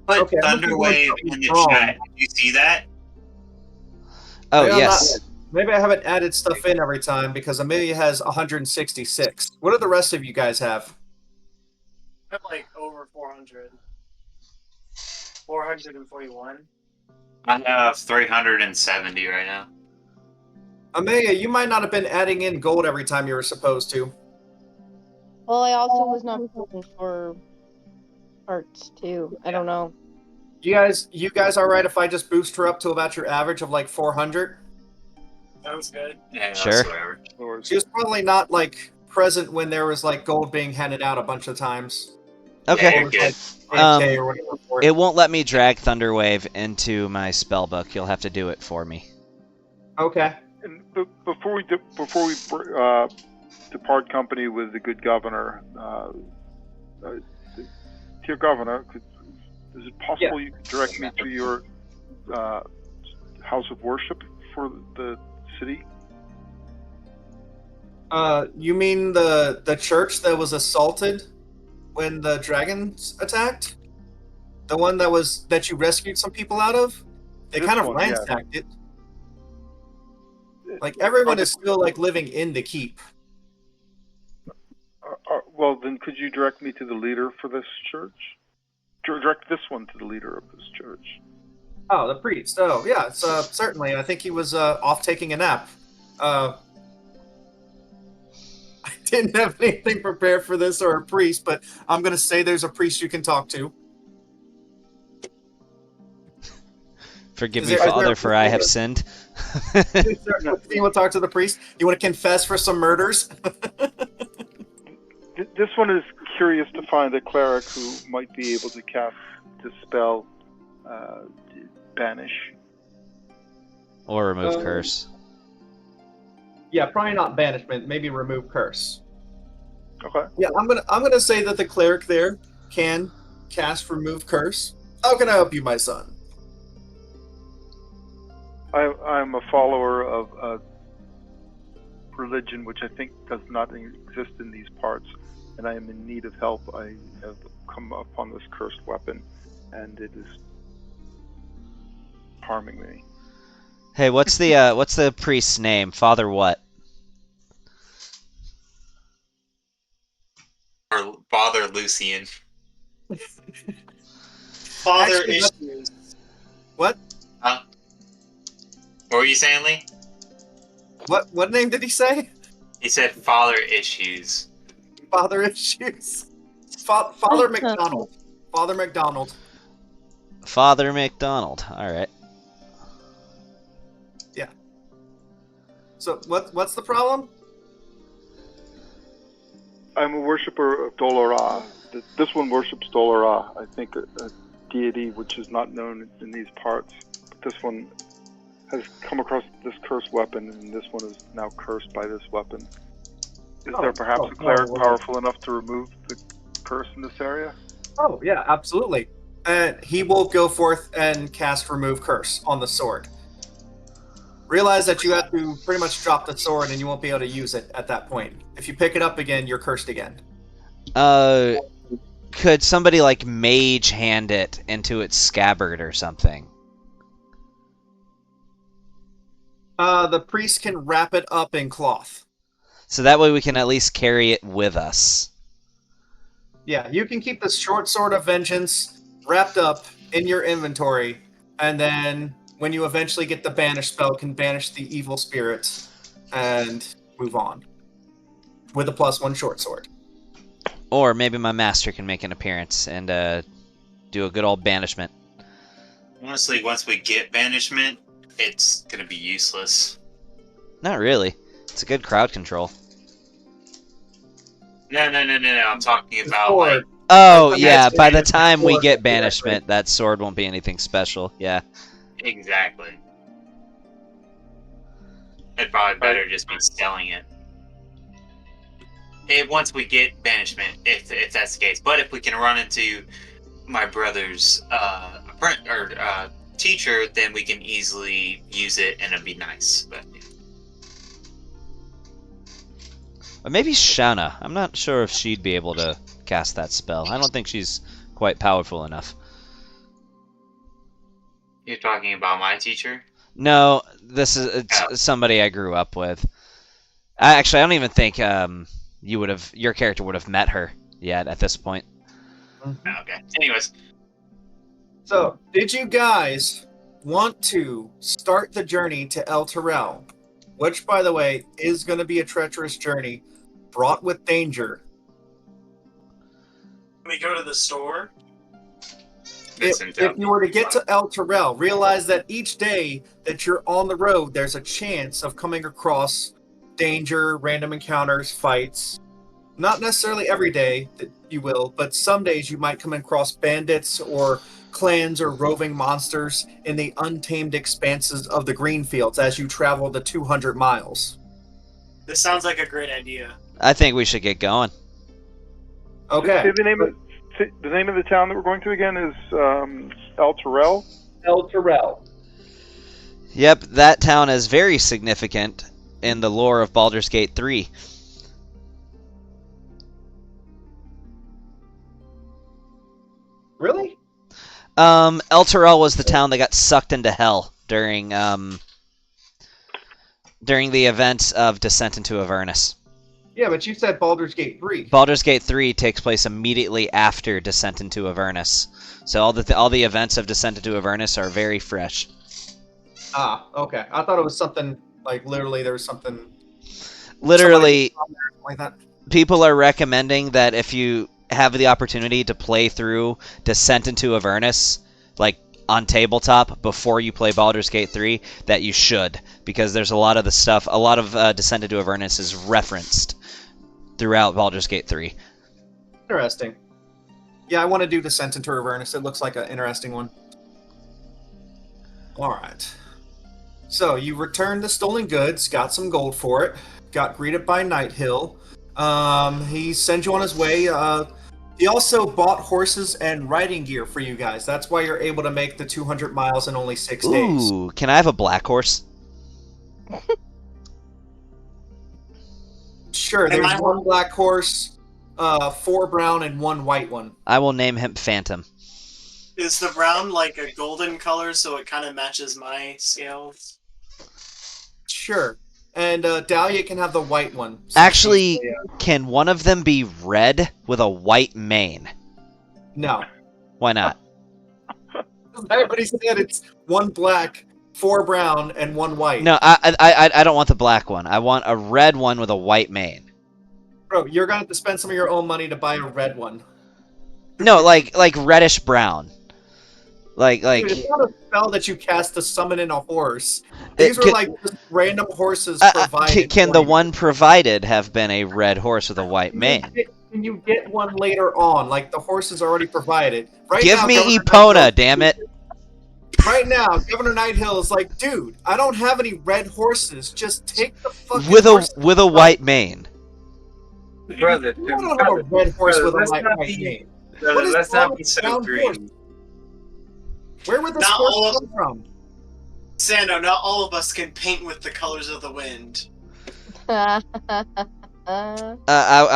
Put Okay, I'm gonna do Thunderwave something in the wrong. chat. Did you see that? Oh, Maybe I'm yes. Maybe I haven't added stuff in every time because Amelia has 166. What do the rest of you guys have? I have like over 400. 441. I have 370 right now. Amelia, you might not have been adding in gold every time you were supposed to. Well, I also was not looking for parts too. I don't know. You guys all right if I just boost her up to about your average of like 400? Sounds good. Yeah, Sure. that's whatever. She was probably not like present when there was like gold being handed out a bunch of times. Okay. Yeah, you're good. 8K or whatever for It won't let me drag Thunderwave into my spellbook. You'll have to do it for me. Okay. And before we depart company with the good governor, dear governor, Is it possible you could direct me to your house of worship for the city? You mean the church that was assaulted when the dragons attacked? The one that you rescued some people out of? They This kind of one, yeah. ransacked it. Like everyone is still like living in the keep. Well, then could you direct me to the leader for this church? Direct this one to the leader of this church. Oh, the priest. Oh, yeah. Certainly. I think he was off taking a nap. I didn't have anything prepared for this or a priest, but I'm going to say there's a priest you can talk to. Forgive Is me, there- is Father, there- for I have sinned. You want to talk to the priest? You want to confess for some murders? This one is curious to find a cleric who might be able to cast, dispel, banish. Or remove curse. Yeah, probably not banishment. Maybe remove curse. Okay. Yeah, I'm gonna say that the cleric there can cast remove curse. How can I help you, my son? I'm a follower of a religion which I think does not exist in these parts, and I am in need of help. I have come upon this cursed weapon, and it is harming me. Hey, what's the priest's name? Father what? Or Father Lucian. Father Actually, issues. What? Huh? What were you saying, Lee? What name did he say? He said father issues. Father issues. Father McDonald. Father McDonald. Father McDonald. All right. Yeah. So what's the problem? I'm a worshiper of Dolora. This one worships Dolora, I think a deity which is not known in these parts. But this one has come across this cursed weapon, and this one is now cursed by this weapon. Is there perhaps a cleric powerful enough to remove the curse in this area? Oh, yeah, absolutely. He will go forth and cast remove curse on the sword. Realize that you have to pretty much drop the sword and you won't be able to use it at that point. If you pick it up again, you're cursed again. Could somebody like mage hand it into its scabbard or something? The priest can wrap it up in cloth. So that way we can at least carry it with us. Yeah, you can keep the short sword of vengeance wrapped up in your inventory, and then when you eventually get the banish spell, can banish the evil spirits and move on with a +1 short sword. Or maybe my master can make an appearance and do a good old banishment. Honestly, once we get banishment, it's gonna be useless. Not really. It's a good crowd control. No. I'm talking about Sword. like Oh, Okay, yeah, it's by the banishment time we sword, get exactly. banishment, that sword won't be anything special. Yeah. exactly. It'd probably better just be selling it. Once we get banishment, if that's the case. But if we can run into my brother's teacher, then we can easily use it and it'd be nice. But Or maybe Shanna. I'm not sure if she'd be able to cast that spell. I don't think she's quite powerful enough. you're talking about my teacher? No, this is it's somebody I grew up with. I don't even think your character would have met her yet at this point. Okay. Anyways, So, did you guys want to start the journey to El Terrell? Which, by the way, is going to be a treacherous journey, fraught with danger. We go to the store. listen, If you were to get to El Terrell, realize that each day that you're on the road, there's a chance of coming across danger, random encounters, fights. Not necessarily every day that you will, but some days you might come across bandits or clans or roving monsters in the untamed expanses of the Greenfields as you travel the 200 miles. This sounds like a great idea. I think we should get going. Okay. Say the name of the town that we're going to again is El Terrell. El Terrell. Yep, that town is very significant in the lore of Baldur's Gate 3. Really? El Terrell was the town that got sucked into hell during the events of Descent into Avernus. Yeah, but you said Baldur's Gate 3. Baldur's Gate 3 takes place immediately after Descent into Avernus. So all the events of Descent into Avernus are very fresh. Ah, okay. I thought it was something like literally there was something. Literally, Like that. people are recommending that if you have the opportunity to play through Descent into Avernus, like on tabletop before you play Baldur's Gate 3, that you should, because there's a lot of Descent into Avernus is referenced throughout Baldur's Gate 3. Interesting. Yeah, I want to do Descent into Avernus. It looks like an interesting one. All right. So you returned the stolen goods, got some gold for it, got greeted by Nighthill. He sends you on his way. He also bought horses and riding gear for you guys. That's why you're able to make the 200 miles in only 6 days. Ooh, can I have a black horse? Sure, And there's my one black horse, 4 brown, and 1 white one. I will name him Phantom. Is the brown like a golden color so it kind of matches my scales? Sure. And Dahlia can have the white one. Actually, Yeah. can one of them be red with a white mane? No. Why not? Everybody said it's 1 black, 4 brown, and 1 white. No, I don't want the black one. I want a red one with a white mane. Bro, you're going to have to spend some of your own money to buy a red one. No, like reddish brown. Like Dude, it's not a spell that you cast to summon in a horse. It These were can- like just random horses can, provided. can for the you. one provided have been a red horse with a white mane? Can you get one later on? Like the horse is already provided. Right Give now, me Governor Epona, Nighthill- damn it! Right now, Governor Nighthill is like, dude, I don't have any red horses. Just take the fucking With horse. a white mane. Brother, You don't have a red horse brother, with a let's white not white be- mane. brother, What is let's wrong not with be the so brown greedy. horse? Where would this Not all horse of- come from? Sando, not all of us can paint with the colors of the wind. I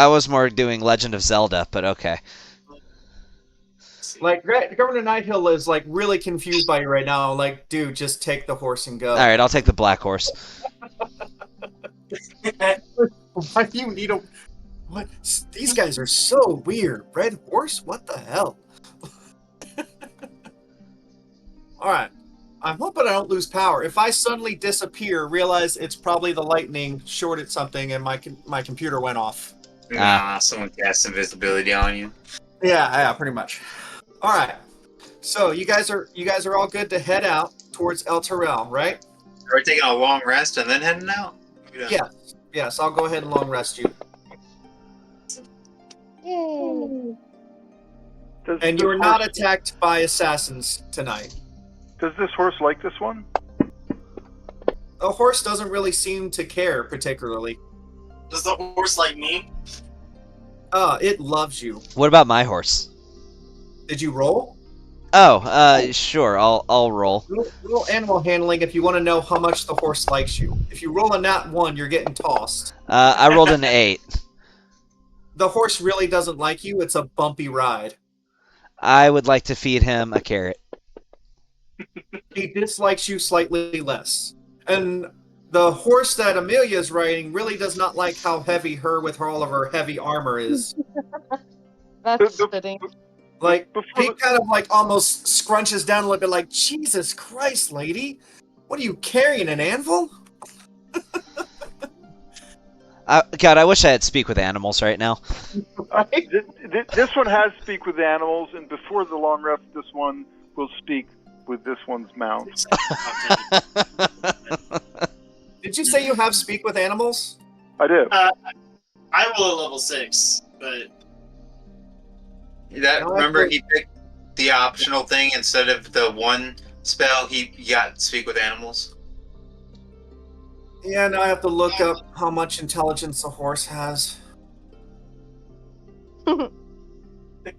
was more doing Legend of Zelda, but okay. Like, Governor Nighthill is like really confused by you right now. Like, dude, just take the horse and go. All right, I'll take the black horse. Why do you need a? What? These guys are so weird. Red horse? What the hell? All right. I'm hoping I don't lose power. If I suddenly disappear, realize it's probably the lightning shorted something and my computer went off. Nah, someone cast invisibility on you. Yeah, pretty much. All right. So you guys are all good to head out towards El Terrell, right? Are we taking a long rest and then heading out? Yeah. Yes, I'll go ahead and long rest you. Yay. And you are not attacked by assassins tonight. Does this horse like this one? The horse doesn't really seem to care particularly. Does the horse like me? It loves you. What about my horse? Did you roll? Oh, sure. I'll roll. Roll animal handling if you want to know how much the horse likes you. If you roll a nat 1, you're getting tossed. I rolled an 8. The horse really doesn't like you. It's a bumpy ride. I would like to feed him a carrot. He dislikes you slightly less. And the horse that Amelia is riding really does not like how heavy all of her heavy armor is. That's fitting. Like, Before he the- kind of like almost scrunches down a little bit like, Jesus Christ, lady. What are you carrying, an anvil? God, I wish I had speak with animals right now. Right? This one has speak with animals, and before the long rest, this one will speak with this one's mouth. Did you say you have speak with animals? I do. I roll a level 6, but Remember he picked the optional thing instead of the one spell. He got speak with animals. Yeah, now I have to look up how much intelligence a horse has.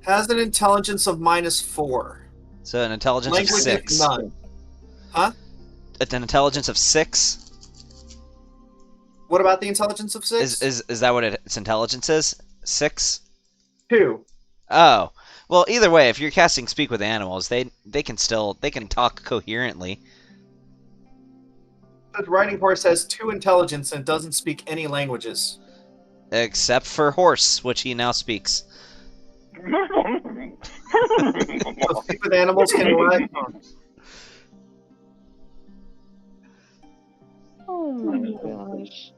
Has an intelligence of -4. So an intelligence of Language 6. none. Huh? An intelligence of 6? What about the intelligence of 6? Is that what its intelligence is? 6? 2. Oh. Well, either way, if you're casting Speak with Animals, they can talk coherently. The riding horse has 2 intelligence and doesn't speak any languages. Except for horse, which he now speaks. So Speak with Animals can ride. Oh my gosh.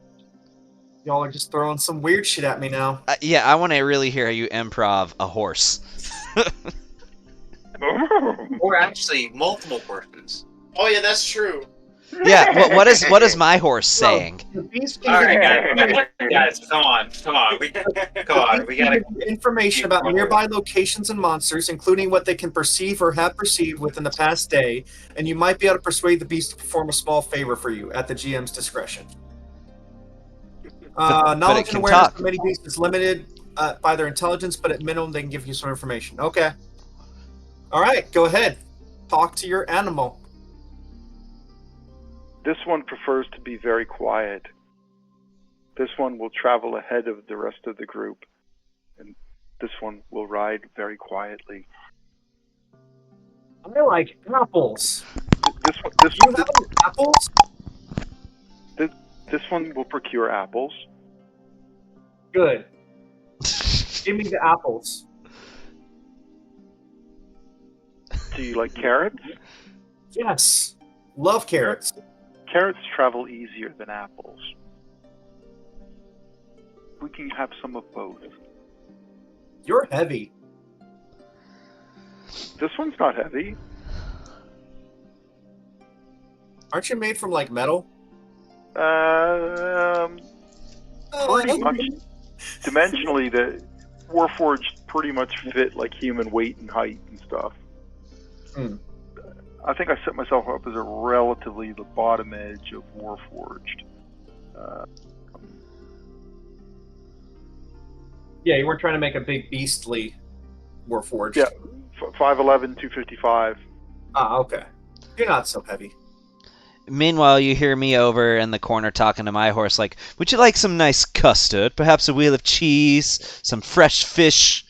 Y'all are just throwing some weird shit at me now. Yeah, I want to really hear you improv a horse. Or actually, multiple horses. Oh yeah, that's true. Yeah, what is my horse saying? The beast All can right, guys, come on. We gotta. give you information about nearby locations and monsters, including what they can perceive or have perceived within the past day, and you might be able to persuade the beast to perform a small favor for you at the GM's discretion. But it Knowledge can and awareness talk. of many beasts is limited by their intelligence, but at minimum they can give you some information. Okay. All right, go ahead. Talk to your animal. This one prefers to be very quiet. This one will travel ahead of the rest of the group, and this one will ride very quietly. I like apples. This You have any apples? this one will procure apples. Good. Give me the apples. Do you like carrots? Yes. Love carrots. Carrots travel easier than apples. We can have some of both. You're heavy. This one's not heavy. Aren't you made from like metal? Pretty much. Dimensionally, the Warforged pretty much fit like human weight and height and stuff. Hmm. I think I set myself up as a relatively the bottom edge of Warforged. Yeah, you weren't trying to make a big beastly Warforged. Yeah, 5'11", 255. Ah, okay. You're not so heavy. Meanwhile, you hear me over in the corner talking to my horse like, would you like some nice custard? Perhaps a wheel of cheese? Some fresh fish?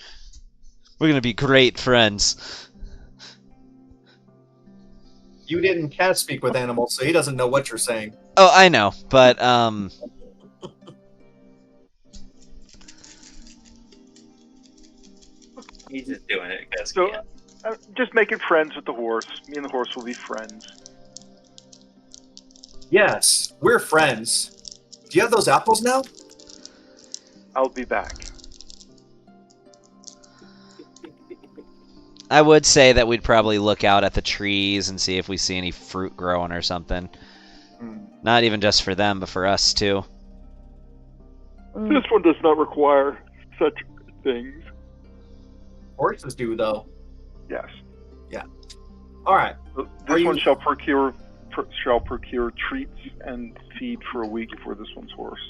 We're going to be great friends. You didn't cat speak with animals, so he doesn't know what you're saying. Oh, I know, but, He's just doing it because So, just making friends with the horse. Me and the horse will be friends. Yes, we're friends. Do you have those apples now? I'll be back. I would say that we'd probably look out at the trees and see if we see any fruit growing or something. Not even just for them, but for us, too. This one does not require such things. Horses do, though. Yes. All right. This one shall procure treats and feed for a week for this one's horse.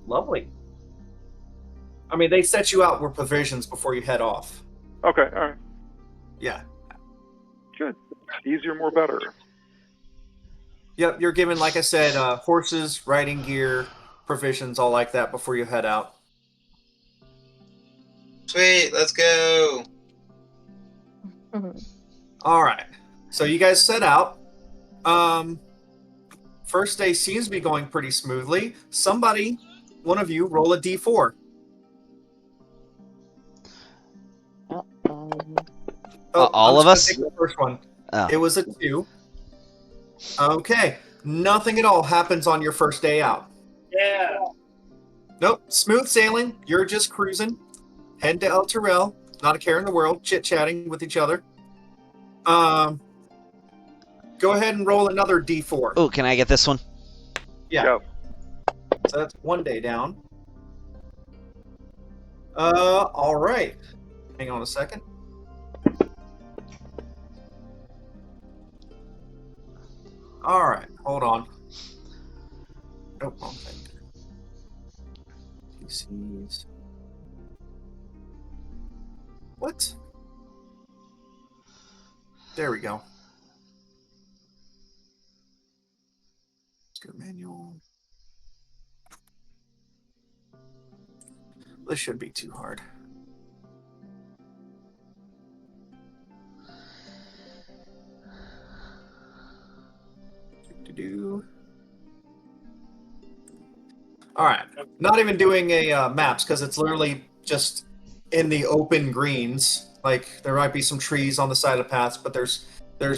Lovely. I mean, they set you out with provisions before you head off. Okay, all right. Yeah. Good. Easier, more better. Yep, you're given, like I said, horses, riding gear, provisions, all like that before you head out. sweet. Let's go. All right. So you guys set out. First day seems to be going pretty smoothly. Somebody, one of you, roll a d4. All of us? Take the first one. Oh. It was a 2. Okay. Nothing at all happens on your first day out. Yeah. Nope. Smooth sailing. You're just cruising. Heading to El Terrell. Not a care in the world. Chit-chatting with each other. Go ahead and roll another d4. Oh, can I get this one? Yeah. Go. So that's 1 day down. All right. Hang on a second. All right. Hold on. Nope, wrong thing. PCs. What? There we go. Let's go manual. This shouldn't be too hard. All right. Not even doing a maps because it's literally just in the open greens. Like there might be some trees on the side of the paths, but there's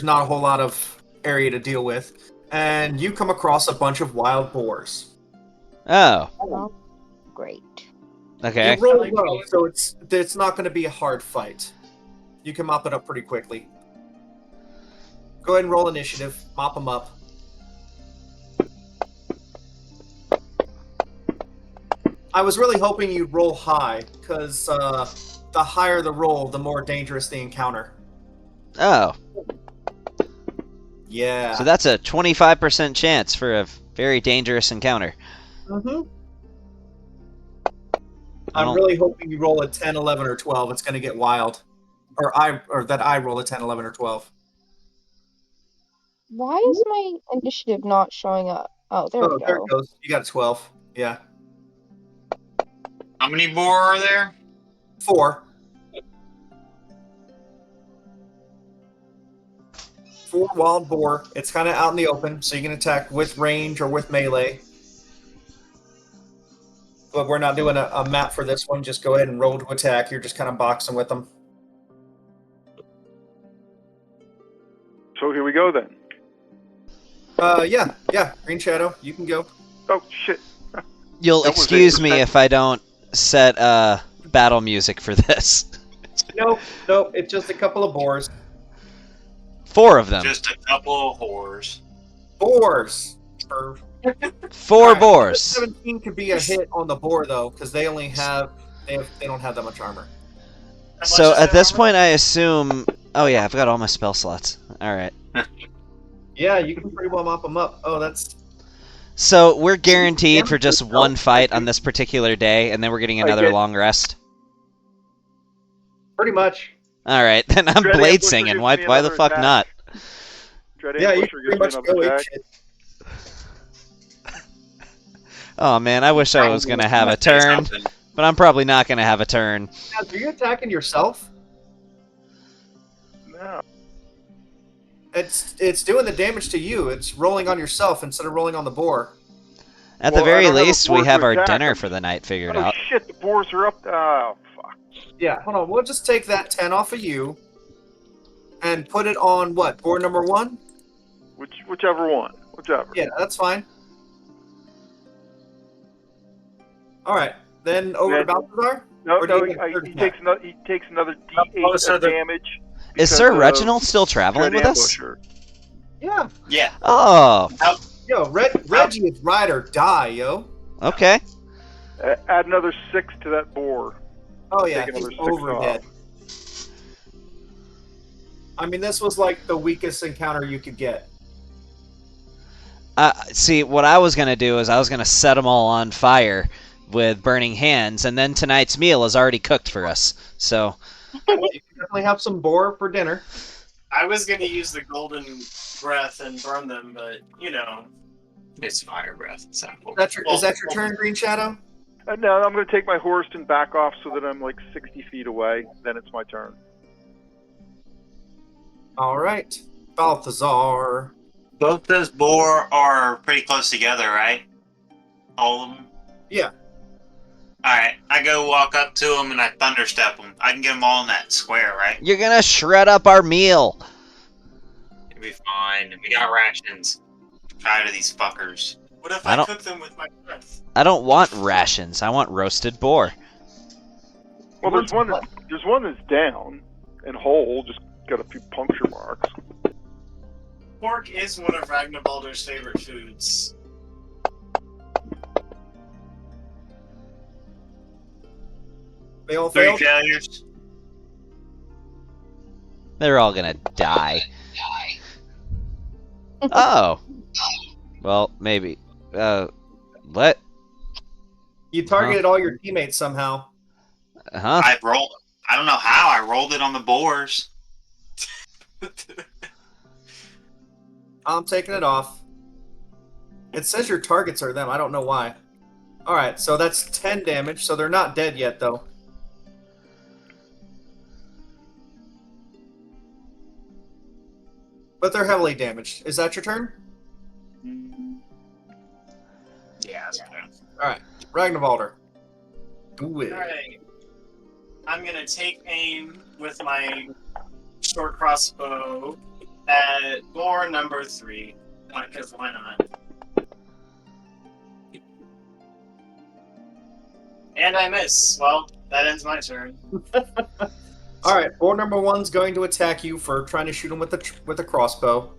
not a whole lot of area to deal with. And you come across a bunch of wild boars. Oh, Oh, great. okay. You roll low, so it's not going to be a hard fight. You can mop it up pretty quickly. Go ahead and roll initiative. Mop them up. I was really hoping you'd roll high, because the higher the roll, the more dangerous the encounter. Oh, Yeah. so that's a 25% chance for a very dangerous encounter. Mm-hmm. I I'm don't- really hoping you roll a 10, 11, or 12. It's going to get wild. Or that I roll a 10, 11, or 12. Why is my initiative not showing up? Oh, there we Oh, there go. it goes. You got a 12. Yeah. How many boar are there? 4. 4 wild boar. It's kind of out in the open, so you can attack with range or with melee. But we're not doing a map for this one. Just go ahead and roll to attack. You're just kind of boxing with them. So here we go then. Yeah. Green Shadow, you can go. Oh shit! You'll That was excuse me 8%. if I don't set battle music for this. Nope. It's just a couple of boars. 4 of them. Just a couple of whores. Boars. Or 4 Alright, boars. 17 could be a hit on the boar though, because they only have they don't have that much armor. So at this point, I assume. Oh yeah, I've got all my spell slots. All right. Yeah, you can pretty well mop them up. Oh, that's So we're guaranteed for just one fight on this particular day, and then we're getting another long rest. pretty much. All right, then I'm Dread blade Ambusher singing. gives Why me the another fuck attack. not? Dread Yeah, you Ambusher can gives pretty me much another go ape attack. shit. Oh man, I wish I was gonna have a turn, but I'm probably not gonna have a turn. Now, are you attacking yourself? No. It's doing the damage to you. It's rolling on yourself instead of rolling on the boar. At Well, the I very don't have a least, we board to have our attack. dinner for the night figured Oh out. shit! The boars are up. Oh fuck. Yeah, hold on. We'll just take that 10 off of you and put it on what? Board number 1? Whichever one. Whichever. Yeah, that's fine. All right, then over Yeah. to Balthazar. No, Or do no. you get a third He attack? takes another Oh, so D8 of the- damage. Is because Sir of Reginald still traveling Dread with us? Ambusher. Yeah. Yeah. Oh, Yo, Reggie is ride or die, yo. okay. Add another 6 to that boar. Oh yeah, Take he's another 6 overhead. off. I mean, this was like the weakest encounter you could get. See, what I was gonna do is I was gonna set them all on fire with burning hands, and then tonight's meal is already cooked for us. So You can definitely have some boar for dinner. I was going to use the golden breath and burn them, but you know. It's fire breath. So. Is that your turn, Green Shadow? No, I'm going to take my horse and back off so that I'm like 60 feet away. Then it's my turn. All right, Balthazar. Both those boar are pretty close together, right? All of them? Yeah. Alright, I go walk up to them and I thunderstep them. I can get them all in that square, right? you're gonna shred up our meal. It'll be fine. We got rations. Tired of these fuckers. What if I I don't- cook them with my breath? I don't want rations. I want roasted boar. Well, there's one that's down and whole, just got a few puncture marks. Pork is one of Ragnavaldr's favorite foods. They all 3 failed. failures. They're all gonna die. Oh. Well, maybe. What? You targeted all your teammates somehow. Huh? I rolled I don't know how I rolled it on the boars. I'm taking it off. It says your targets are them. I don't know why. Alright, so that's 10 damage, so they're not dead yet, though. But they're heavily damaged. Is that your turn? Yeah, that's fine. Alright, Ragnvalder. Do it. Alright. I'm gonna take aim with my short crossbow at boar number 3. Because why not? And I miss. Well, that ends my turn. Alright, boar number 1's going to attack you for trying to shoot him with the crossbow.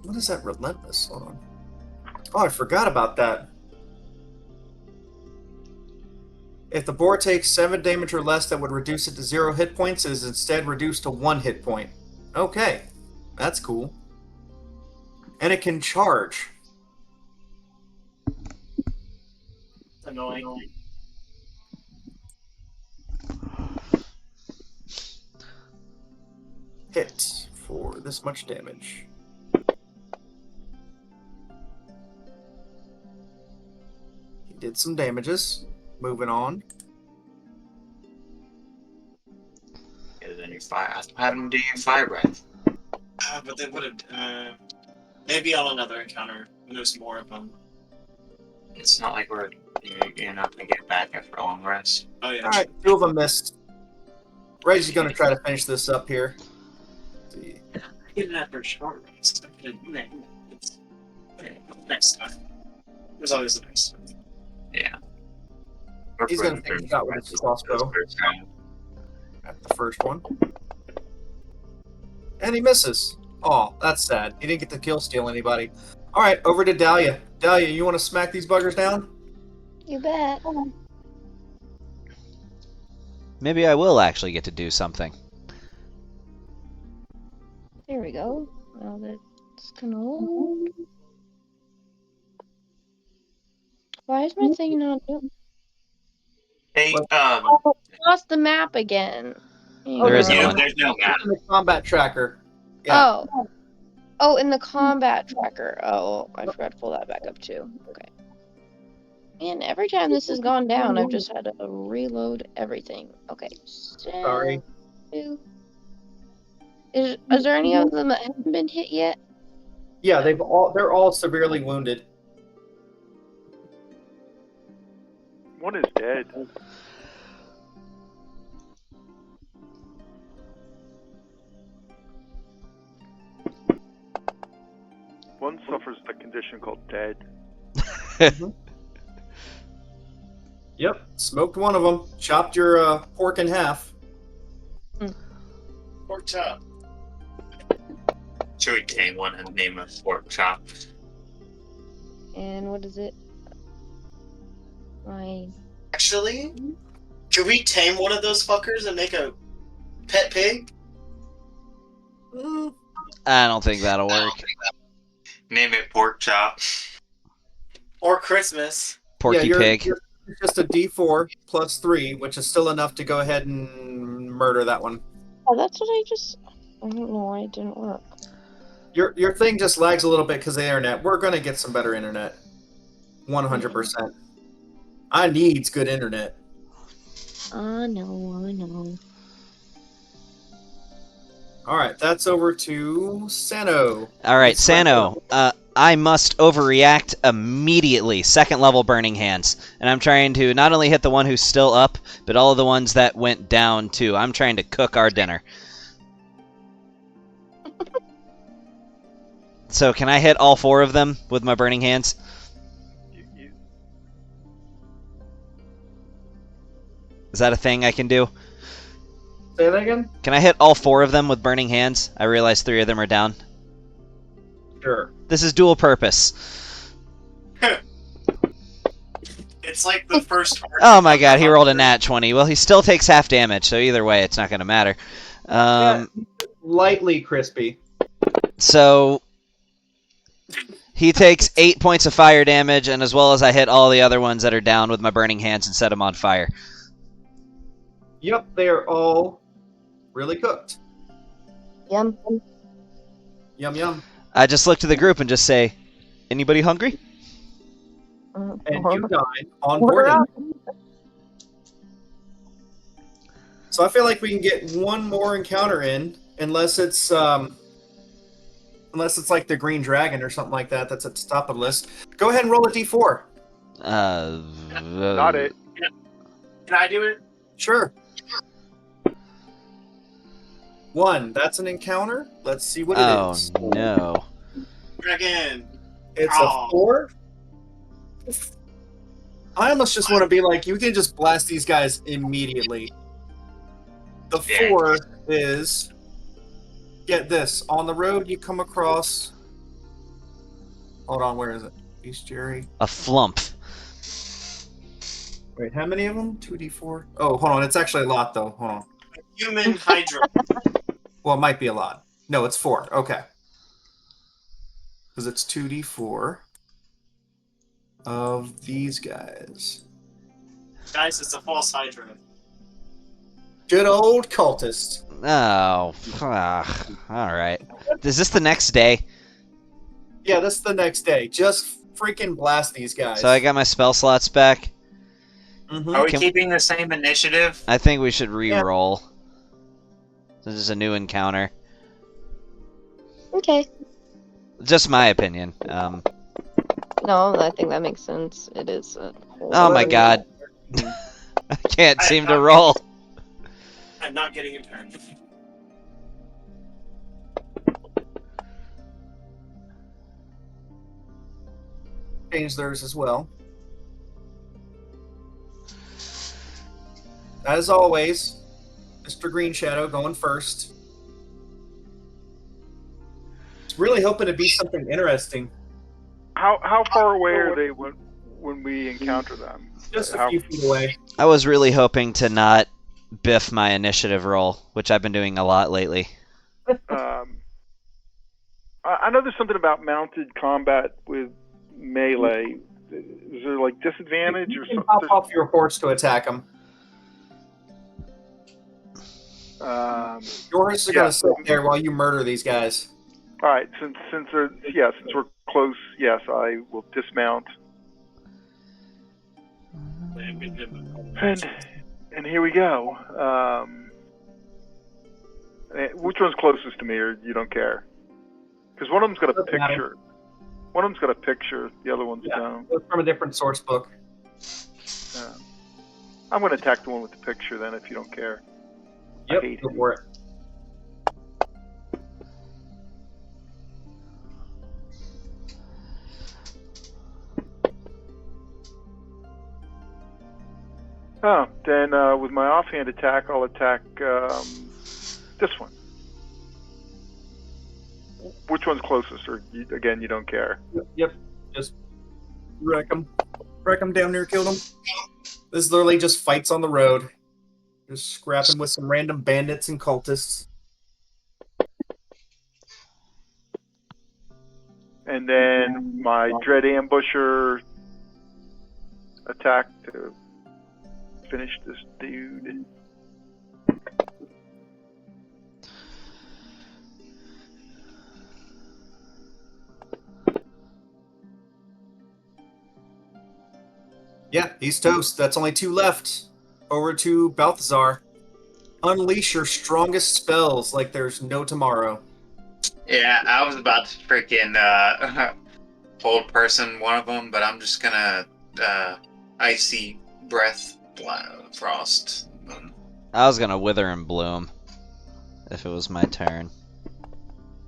What is that relentless? Hold on. Oh, I forgot about that. If the boar takes 7 damage or less, that would reduce it to 0 hit points. It is instead reduced to 1 hit point. Okay, that's cool. And it can charge. Annoying. Hit for this much damage. He did some damages. Moving on. Yeah, then you fire. Have him do your fire breath. But they would have. Maybe on another encounter. When there's more of them. It's not like you're not gonna get back after a long rest. Oh, yeah. Alright, 2 of them missed. Ray's going to try to finish this up here. Let's see. I get it after a short rest. It's next time. There's always the next time. Yeah. He's going to take a shot with his crossbow at the first one. And he misses. Oh, that's sad. He didn't get to kill steal anybody. Alright, over to Dahlia. Dahlia, you want to smack these buggers down? You bet. Maybe I will actually get to do something. There we go. Now that's gonna load. Why is my thing not doing? Hey, Oh, I lost the map again. There isn't one. there's no map. In the combat tracker. Yeah. Oh, in the combat tracker. Oh, I forgot to pull that back up too. Okay. And every time this has gone down, I've just had to reload everything. Okay. Sorry. Is there any of them that haven't been hit yet? Yeah, they're all severely wounded. One is dead. One suffers the condition called dead. Yep, smoked one of them. Chopped your pork in half. Pork chop. Should we tame one and name it pork chop? And what is it? My Actually, could we tame one of those fuckers and make a pet pig? I don't think that'll work. Name it pork chop. Or Christmas? Porky pig. You're just a D4 plus 3, which is still enough to go ahead and murder that one. Oh, that's what I don't know why it didn't work. Your thing just lags a little bit because of the internet. We're gonna get some better internet. 100%. I needs good internet. I know. Alright, that's over to Sano. Alright, Sano. I must overreact immediately. 2nd level Burning Hands. And I'm trying to not only hit the one who's still up, but all of the ones that went down too. I'm trying to cook our dinner. So can I hit all 4 of them with my Burning Hands? Is that a thing I can do? Say that again? Can I hit all 4 of them with Burning Hands? I realize 3 of them are down. Sure. This is dual purpose. It's like the first. Oh my god, he rolled a nat 20. Well, he still takes half damage, so either way, it's not going to matter. Lightly crispy. So he takes 8 points of fire damage, and as well as I hit all the other ones that are down with my Burning Hands and set them on fire. Yep, they are all really cooked. Yum. Yum yum. I just look to the group and just say, "Anybody hungry?" And you dine on Order board. up. So I feel like we can get one more encounter in, unless it's like the Green Dragon or something like that. That's at the top of the list. Go ahead and roll a d4. Not it. Can I do it? Sure. 1. That's an encounter. Let's see what it is. Oh no! Dragon. It's Oh. a 4. I almost just want to be like, you can just blast these guys immediately. The 4 is, get this, on the road you come across, hold on, where is it? Bestiary. A flump. Wait, how many of them? 2d4? Oh, hold on, it's actually a lot though, hold on. Human Hydra. Well, it might be a lot. No, it's 4, okay. Because it's 2d4 of these guys. Guys, it's a false Hydra. Good old cultist. Oh, all right. Is this the next day? Yeah, this is the next day. Just freaking blast these guys. So I got my spell slots back. Mhm. Are we Can- keeping the same initiative? I think we should re-roll. This is a new encounter. Okay. Just my opinion. No, I think that makes sense. It is. Oh my god. I can't seem to roll. I'm not getting a turn. Change theirs as well. As always, Mr. Green Shadow going first. Really hoping to be something interesting. How far away are they when we encounter them? Just a few feet away. I was really hoping to not biff my initiative roll, which I've been doing a lot lately. I know there's something about mounted combat with melee. Is there like disadvantage You or can something? pop off your horse to attack them. Your horse is going to sit there while you murder these guys. All right, since we're close, yes, I will dismount. And here we go. Which one's closest to me, or you don't care? Because one of them's got a Doesn't matter. picture. One of them's got a picture. The other ones don't. It's from a different source book. I'm going to attack the one with the picture then, if you don't care. I Yep, hate go it. for it. Oh, then with my offhand attack, I'll attack this one. Which one's closest? Or again, you don't care. Yep, just wreck them. Wreck them down there, kill them. This is literally just fights on the road. Just scrapping with some random bandits and cultists. And then my Dread Ambusher attack to finish this dude. Yeah, he's toast. That's only 2 left. Over to Balthazar. Unleash your strongest spells like there's no tomorrow. Yeah, I was about to freaking hold person one of them, but I'm just gonna icy breath frost. I was gonna wither and bloom if it was my turn.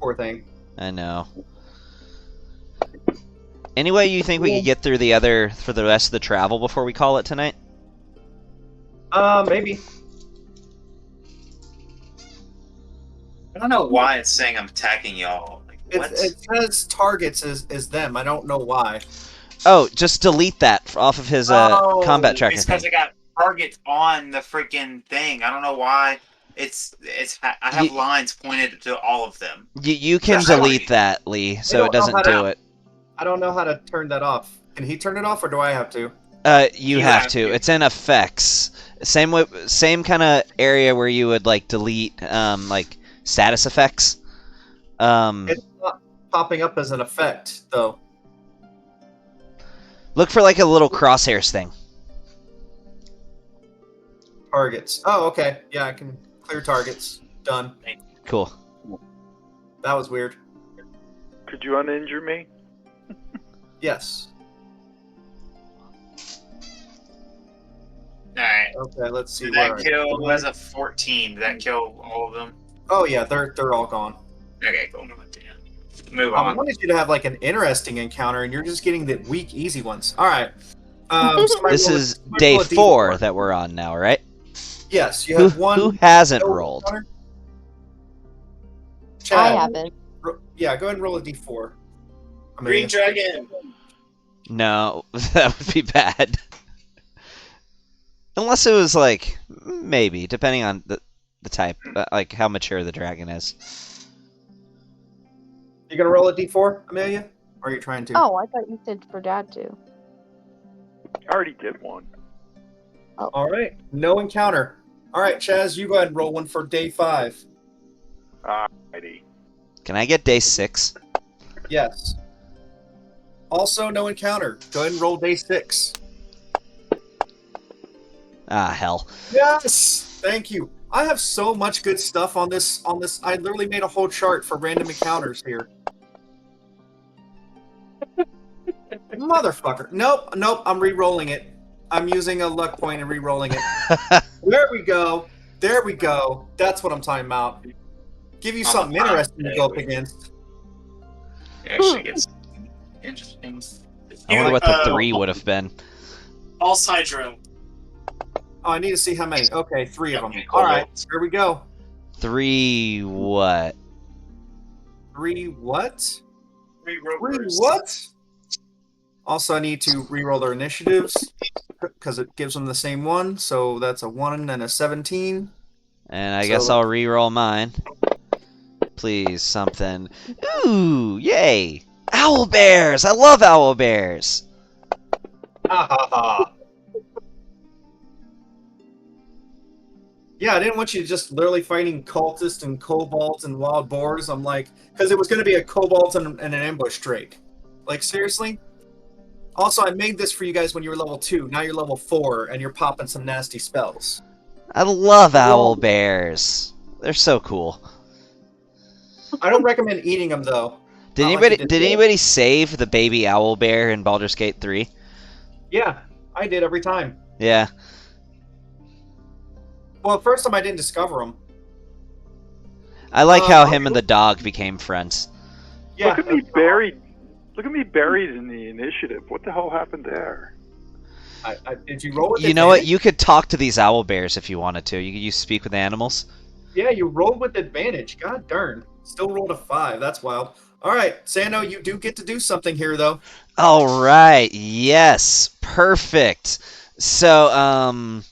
Poor thing. I know. Anyway, you think we could get through the other for the rest of the travel before we call it tonight? Maybe. I don't know why it's saying I'm attacking y'all. Like, what? It says targets is them. I don't know why. Oh, just delete that off of his combat tracker It's thing. because I got targets on the freaking thing. I don't know why. I have lines pointed to all of them. You can Sorry. delete that, Lee, so don't it doesn't know how do it. I don't know how to turn that off. Can he turn it off, or do I have to? You have to. It's in effects. Same kind of area where you would like delete like status effects. It's not popping up as an effect, though. Look for like a little crosshairs thing. Targets. Oh, okay. Yeah, I can clear targets. Done. Cool. That was weird. Could you uninjure me? Yes. Alright. Okay, let's see. Did where that kill was a 14. Did that kill all of them? Oh yeah, they're all gone. Okay, cool. Move I on. wanted you to have like an interesting encounter, and you're just getting the weak, easy ones. All right. This is day 4 that we're on now, right? Yes, you have one. Who hasn't no rolled? encounter. I Chad, haven't. yeah, go ahead and roll a d4. Green dragon. No, that would be bad. Unless it was like maybe, depending on the type, like how mature the dragon is. You gonna roll a d4, Amelia? Or are you trying to? Oh, I thought you said for Dad to. I already did one. All right, no encounter. All right, Chaz, you go ahead and roll one for day 5. Alrighty. Can I get day 6? Yes. Also, no encounter. Go ahead and roll day 6. Ah, hell. Yes! Thank you. I have so much good stuff on this. I literally made a whole chart for random encounters here. Motherfucker. Nope. I'm re-rolling it. I'm using a luck point and re-rolling it. There we go. That's what I'm talking about. Give you something interesting to go up against. Actually gets interesting. I wonder what the 3 would have been. All Hydro. Oh, I need to see how many. Okay, 3 of them. Okay, cool. All right, here we go. 3 what? 3 what? 3 3 rovers. what? Also, I need to re-roll their initiatives because it gives them the same one. So that's a 1 and a 17. And I guess I'll re-roll mine. Please, something. Ooh, yay! Owl bears! I love owl bears! Ha ha ha. Yeah, I didn't want you just literally fighting cultists and kobolds and wild boars. I'm like, because it was going to be a kobold and an ambush drake. Like, seriously? Also, I made this for you guys when you were level 2. Now you're level 4, and you're popping some nasty spells. I love owl bears. They're so cool. I don't recommend eating them, though. Did Not like you did anybody save the baby owl bear in Baldur's Gate 3? Yeah, I did every time. Yeah. Well, first time I didn't discover them. I like how him and the dog became friends. Yeah. Look at me buried. Look at me buried in the initiative. What the hell happened there? Did you roll with You know what? advantage? You could talk to these owl bears if you wanted to. You could use speak with animals. Yeah, you rolled with advantage. God darn. Still rolled a 5. That's wild. All right, Sando, you do get to do something here, though. All right. Yes. Perfect. So,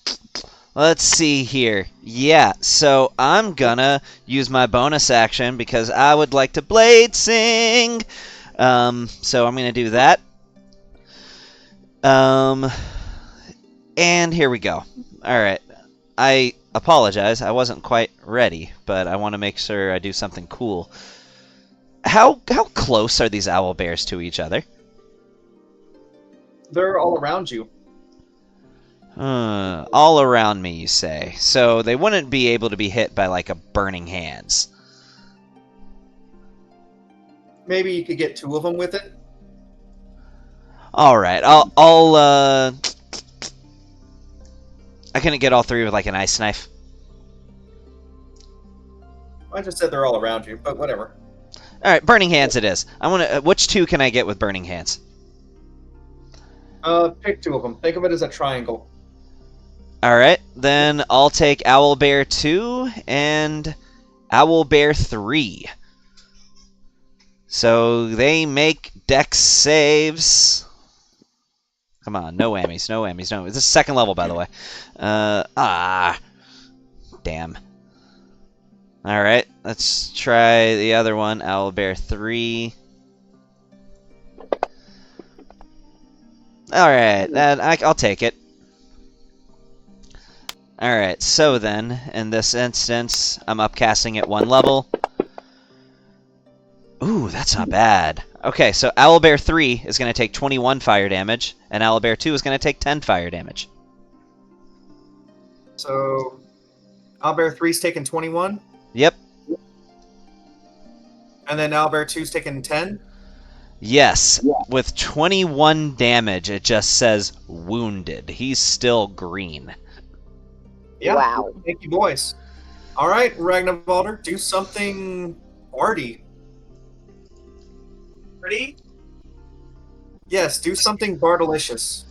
let's see here. Yeah, so I'm gonna use my bonus action because I would like to blade sing. So I'm gonna do that. And here we go. Alright. I apologize. I wasn't quite ready, but I want to make sure I do something cool. How close are these owl bears to each other? They're all around you. All around me, you say. So they wouldn't be able to be hit by like a burning hands. Maybe you could get 2 of them with it. All right. I couldn't get all 3 with like an ice knife. I just said they're all around you, but whatever. All right, burning hands it is. I want to. Which 2 can I get with burning hands? Pick 2 of them. Think of it as a triangle. All right, then I'll take Owlbear 2 and Owlbear 3. So they make dex saves. Come on, no whammies, no whammies, no. This is 2nd level, by the way. Damn. All right, let's try the other one. Owlbear 3. All right, I'll take it. All right, so then in this instance, I'm upcasting at 1 level. Ooh, that's not bad. Okay, so Owlbear 3 is going to take 21 fire damage, and Owlbear 2 is going to take 10 fire damage. So, Owlbear 3's taking 21, Yep. and then Owlbear 2's taking 10. Yes, with 21 damage, it just says wounded. He's still green. Yeah. Wow. Thank you, boys. All right, Ragnarvalder, do something Barty. Ready? Yes, do something Bardalicious.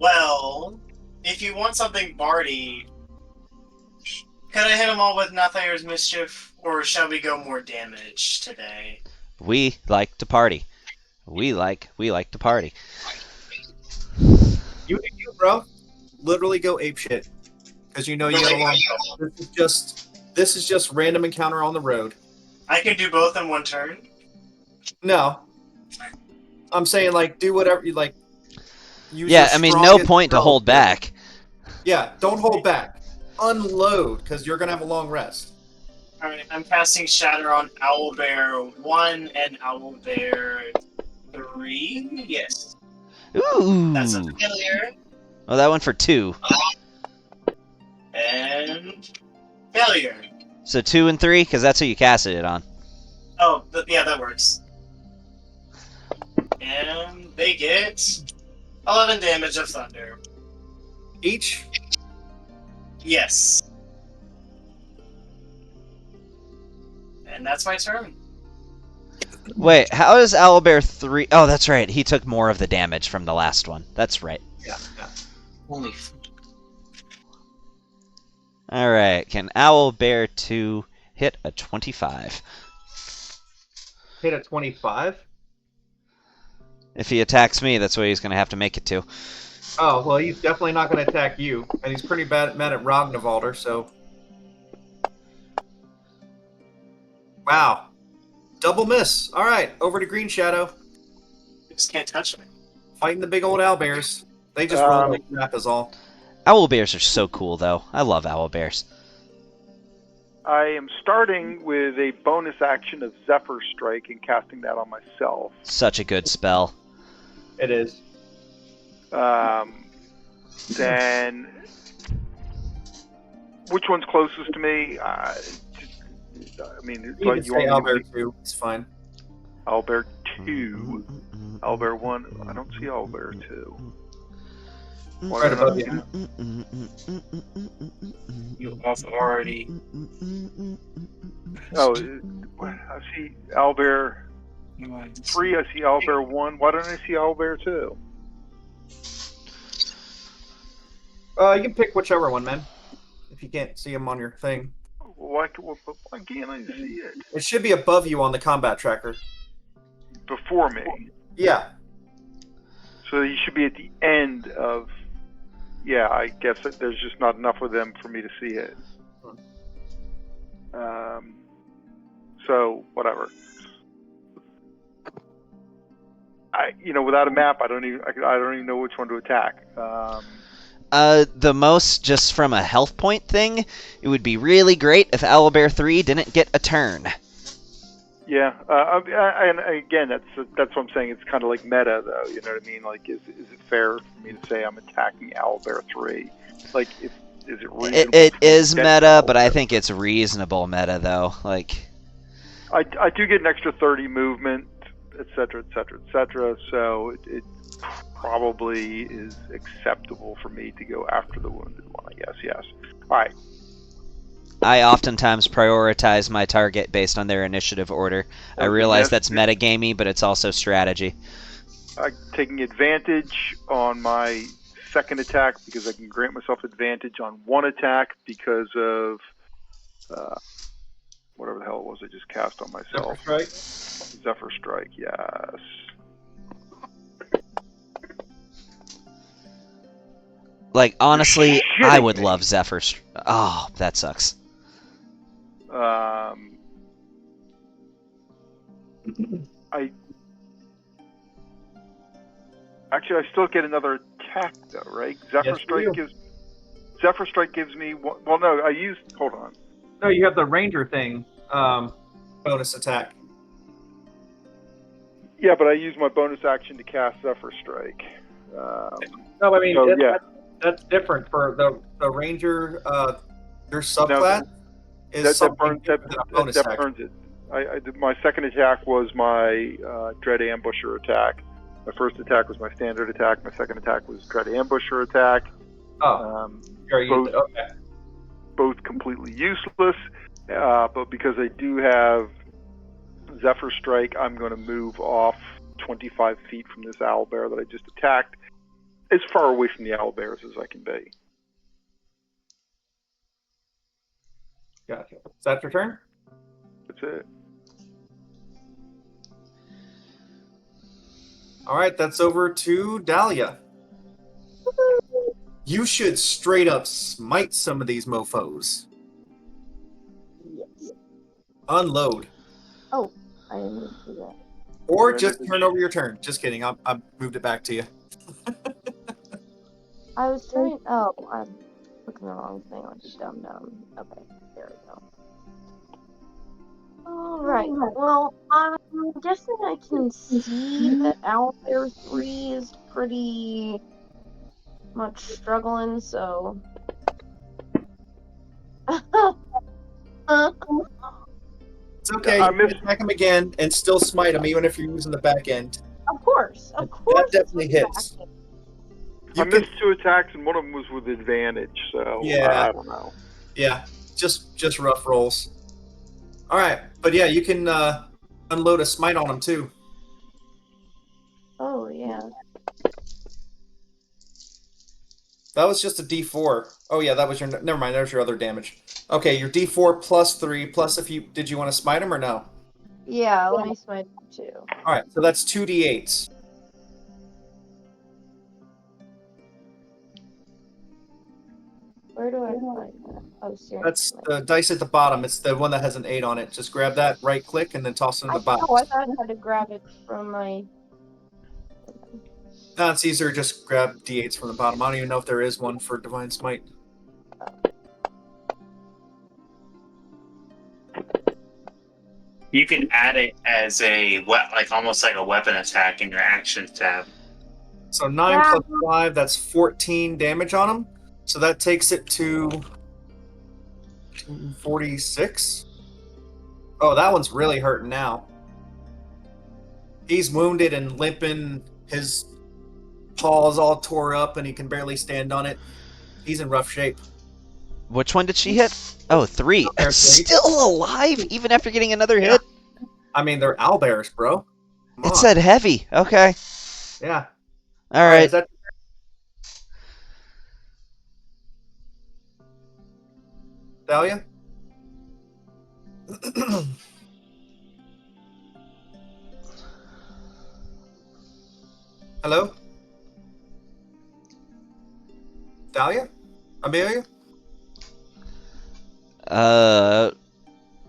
Well, if you want something Barty, could I hit them all with Nathayer's Mischief, or shall we go more damage today? We like to party. We like to party. You do you, bro. Literally go apeshit. Because you know you have a long this is just random encounter on the road. I can do both in one turn. No. I'm saying like do whatever you like. Use Yeah, your I mean, no strongest point to spell hold skill. back. Yeah, don't hold back. Unload, because you're gonna have a long rest. Alright, I'm casting Shatter on Owlbear 1 and Owlbear 3. Yes. Ooh. That's a failure. Oh, that went for 2. And failure. So 2 and 3, because that's who you casted it on. Oh, yeah, that works. And they get 11 damage of thunder. Each? Yes. And that's my turn. Wait, how does Owlbear 3... Oh, that's right. He took more of the damage from the last one. That's right. Yeah. Holy. All right. Can Owlbear 2 hit a 25? Hit a 25? If he attacks me, that's what he's going to have to make it to. Oh, well, he's definitely not going to attack you. And he's pretty mad at Ragnarvalder, so... Wow. Double miss. All right, over to Green Shadow. You just can't touch me. Fighting the big old owlbears. They just roll like crap is all. Owlbears are so cool, though. I love owlbears. I am starting with a bonus action of Zephyr Strike and casting that on myself. Such a good spell. It is. Then, which one's closest to me? I mean, You do can you say want me Owlbear 2. It's fine. to Owlbear 2? Owlbear 1? I don't see Owlbear 2. Why Right did above I- you. You also already. Oh, I see Owlbear 3, I see Owlbear 1. Why don't I see Owlbear 2? You can pick whichever one, man. If you can't see them on your thing. Why can't I see it? It should be above you on the combat tracker. Before me. Yeah. So you should be at the end of... Yeah, I guess that there's just not enough of them for me to see it. So, whatever. Without a map, I don't even know which one to attack. The most, just from a health point thing, it would be really great if Owlbear 3 didn't get a turn. Yeah, and again, that's what I'm saying. It's kind of like meta, though. You know what I mean? Like, is it fair for me to say I'm attacking Owlbear 3? Like, is it reasonable? It is meta, but I think it's reasonable meta, though. Like, I do get an extra 30 movement, etc., etc., etc. So it probably is acceptable for me to go after the wounded one. I guess. Yes. All right. I oftentimes prioritize my target based on their initiative order. I realize that's metagamey, but it's also strategy. Taking advantage on my second attack because I can grant myself advantage on one attack because of whatever the hell it was I just cast on myself. Zephyr Strike? Zephyr Strike, yes. Like, honestly, You're I shitting would me. love Zephyr. Oh, that sucks. Actually, I still get another attack though, right? Zephyr Yes, you do. Strike gives me one. Well, no, I used. Hold on. No, you have the ranger thing. Bonus attack. Yeah, but I used my bonus action to cast Zephyr Strike. No, I mean So, yeah. that's different for the ranger. Your subclass is That something burns different than a bonus that action. burns it. I did, my second attack was my Dread Ambusher attack. My first attack was my standard attack. My second attack was Dread Ambusher attack. Oh, okay. Both completely useless, but because I do have Zephyr Strike, I'm going to move off 25 feet from this owlbear that I just attacked, as far away from the owlbears as I can be. Gotcha. Is that your turn? That's it. All right, that's over to Dahlia. You should straight up smite some of these mofos. Yes. Unload. Oh, I didn't do that. Or just turn over your turn. Just kidding. I moved it back to you. I was trying. Oh, I'm looking the wrong thing. I'm just dumb. Okay, there we go. All right. Well, I'm guessing I can see that Owlbear 3 is pretty much struggling. So. It's okay. I You can attack him again and still smite him, even if you're using the back end. Of course. That definitely hits. I missed 2 attacks, and one of them was with advantage, so Yeah. I don't know. Yeah, just rough rolls. All right, but yeah, you can unload a smite on him too. Oh yeah. That was just a D4. Oh yeah, that was your. Never mind. There's your other damage. Okay, your D4 plus 3 plus if you did you want to smite him or no? Yeah. Let me smite him too. All right, so that's 2 D8s. Where do I find that? Oh, seriously. That's the dice at the bottom. It's the one that has an 8 on it. Just grab that, right click, and then toss it in the box. Oh, I thought I had to grab it from my. No, it's easier. Just grab D8s from the bottom. I don't even know if there is one for Divine Smite. You can add it as a almost like a weapon attack in your actions tab. So 9 plus 5, that's 14 damage on him. So that takes it to 46. Oh, that one's really hurting now. He's wounded and limping. His paw's all tore up and he can barely stand on it. He's in rough shape. Which one did she hit? Oh, 3. There's three. Still alive, even after getting another hit? I mean, they're owlbears, bro. Come It on. said heavy. Okay. Yeah. All right. Is that... Dahlia? Hello? Dahlia? Amelia?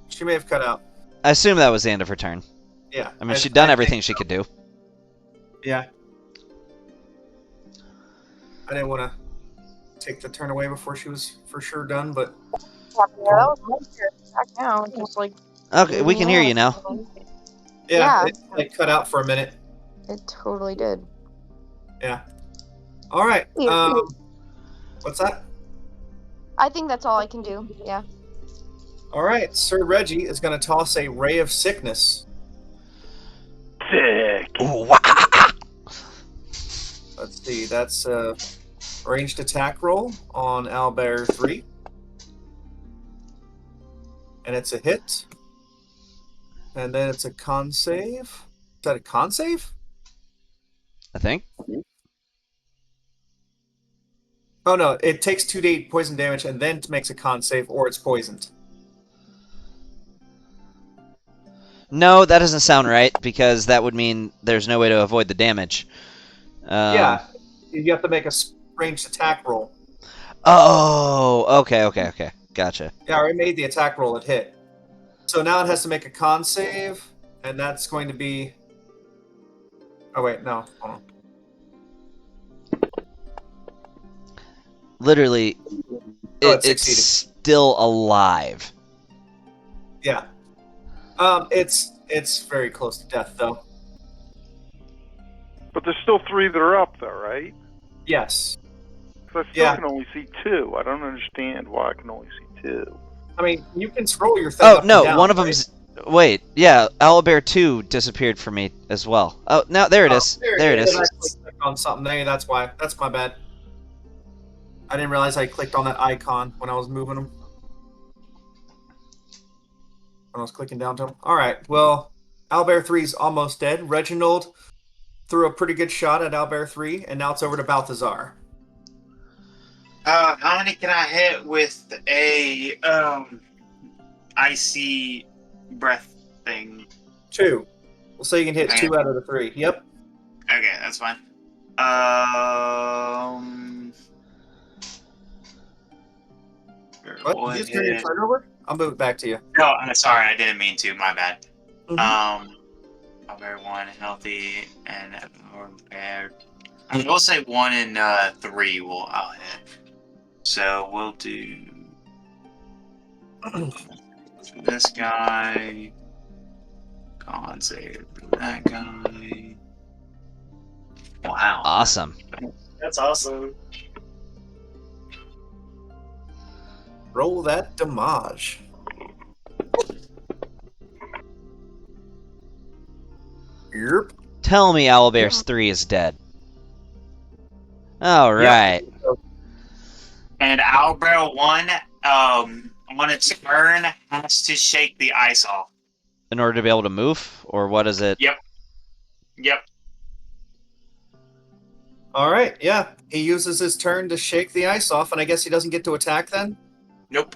She may have cut out. I assume that was the end of her turn. Yeah. I mean, she'd done everything she could do. Yeah. I didn't want to take the turn away before she was for sure done, but... Yeah, that was my turn. Back now, just like. Okay, we can hear you now. Yeah, Yeah. it like cut out for a minute. It totally did. Yeah. All right. Yeah. What's that? I think that's all I can do. Yeah. All right. Sir Reggie is going to toss a Ray of Sickness. Sick. Ooh, wah. Let's see. That's a ranged attack roll on Owlbear 3. And it's a hit. And then it's a con save. Is that a con save? I think. Oh, no. It takes 2d8 poison damage and then makes a con save, or it's poisoned. No, that doesn't sound right, because that would mean there's no way to avoid the damage. Yeah. You have to make a ranged attack roll. Oh, okay. Gotcha. Yeah, I already made the attack roll. It hit. So now it has to make a con save, and that's going to be... Oh, wait. No. Hold on. Literally, Oh, it's succeeded. still alive. Yeah. It's very close to death, though. But there's still 3 that are up, though, right? Yes. 'Cause I still Yeah. can only see 2. I don't understand why I can only see 2. I mean, you can scroll your thing Oh up no, and down, one of right? them's. Wait, yeah, Owlbear 2 disappeared for me as well. Oh, now there it is. There it Then is. I clicked on something there. That's why. That's my bad. I didn't realize I clicked on that icon when I was moving them. When I was clicking down to them. All right. Well, Owlbear 3's almost dead. Reginald threw a pretty good shot at Owlbear 3, and now it's over to Balthazar. How many can I hit with a icy breath thing? 2. We'll say you can hit Okay. 2 out of the 3. Yep. Okay, that's fine. What? You just turn your turn over? I'll move it back to you. No, I'm sorry, I didn't mean to. My bad. Mhm. I'll bear 1 healthy and prepared. I will say 1 and 3 I'll hit. So we'll do this guy. Con save that guy. Wow. Awesome. That's awesome. Roll that damage. Yep. Tell me Owlbear's 3 is dead. Alright. And Owlbear 1, on its turn, has to shake the ice off. In order to be able to move? Or what is it? Yep. All right. Yeah. He uses his turn to shake the ice off, and I guess he doesn't get to attack then? Nope.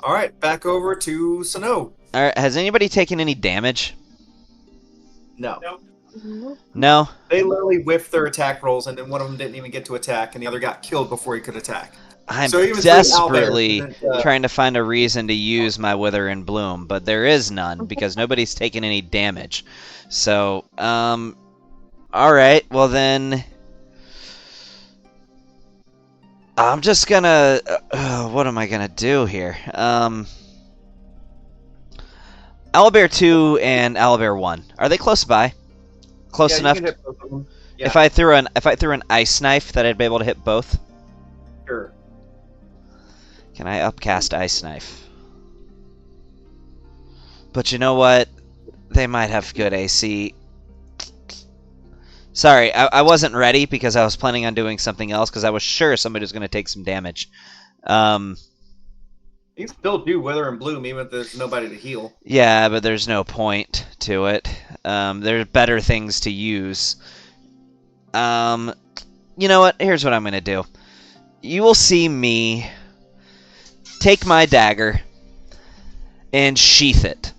All right. Back over to Sano. Alright, has anybody taken any damage? No. No? They literally whiffed their attack rolls, and then one of them didn't even get to attack, and the other got killed before he could attack. I'm So even desperately Owlbear didn't, trying to find a reason to use my Wither and Bloom, but there is none because nobody's taken any damage. So, alright, well then... I'm just gonna... what am I gonna do here? Owlbear 2 and Owlbear 1. Are they close by? Close enough? You can hit both of them. Yeah, If I threw an ice knife, that I'd be able to hit both? sure. Can I upcast ice knife? But you know what? They might have good AC. Sorry, I wasn't ready because I was planning on doing something else because I was sure somebody was going to take some damage. You still do Wither and Bloom, even if there's nobody to heal. Yeah, but there's no point to it. There's better things to use. You know what? Here's what I'm going to do. You will see me take my dagger and sheath it.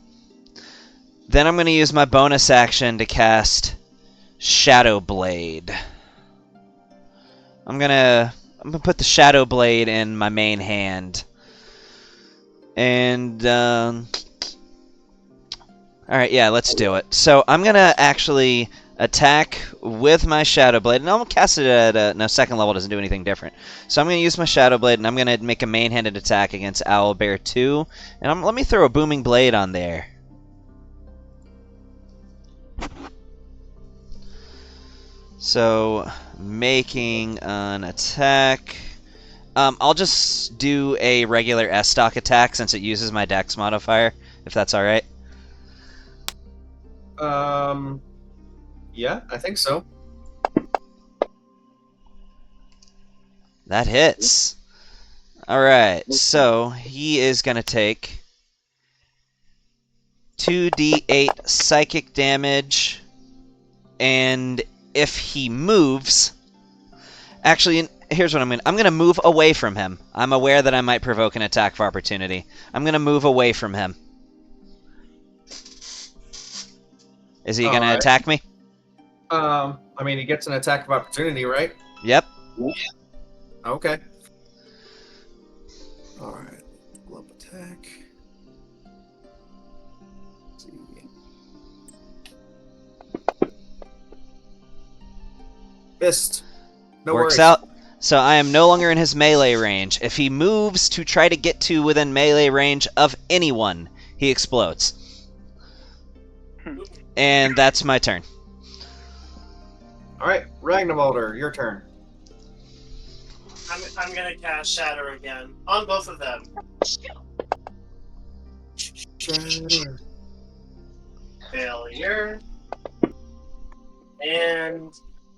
Then I'm going to use my bonus action to cast Shadow Blade. I'm gonna put the Shadow Blade in my main hand. And alright, yeah, let's do it. So I'm gonna actually attack with my Shadow Blade, and I'll cast it at no, second level doesn't do anything different. So I'm gonna use my Shadow Blade, and I'm gonna make a main-handed attack against Owlbear 2. And let me throw a Booming Blade on there. So, making an attack. I'll just do a regular S-Stock attack since it uses my Dex modifier, if that's alright. Yeah, I think so. That hits. Alright, so he is going to take 2d8 psychic damage, and if he moves... Actually, here's what I'm going to move away from him. I'm aware that I might provoke an attack of opportunity. I'm going to move away from him. Is he going to attack me? I mean, he gets an attack of opportunity, right? Yep. Okay. All right. Glove attack. Let's see. Missed. No Works worries. out. So I am no longer in his melee range. If he moves to try to get to within melee range of anyone, he explodes. And that's my turn. All right, Ragnarvalder, your turn. I'm gonna cast Shatter again on both of them. Shatter. Failure. And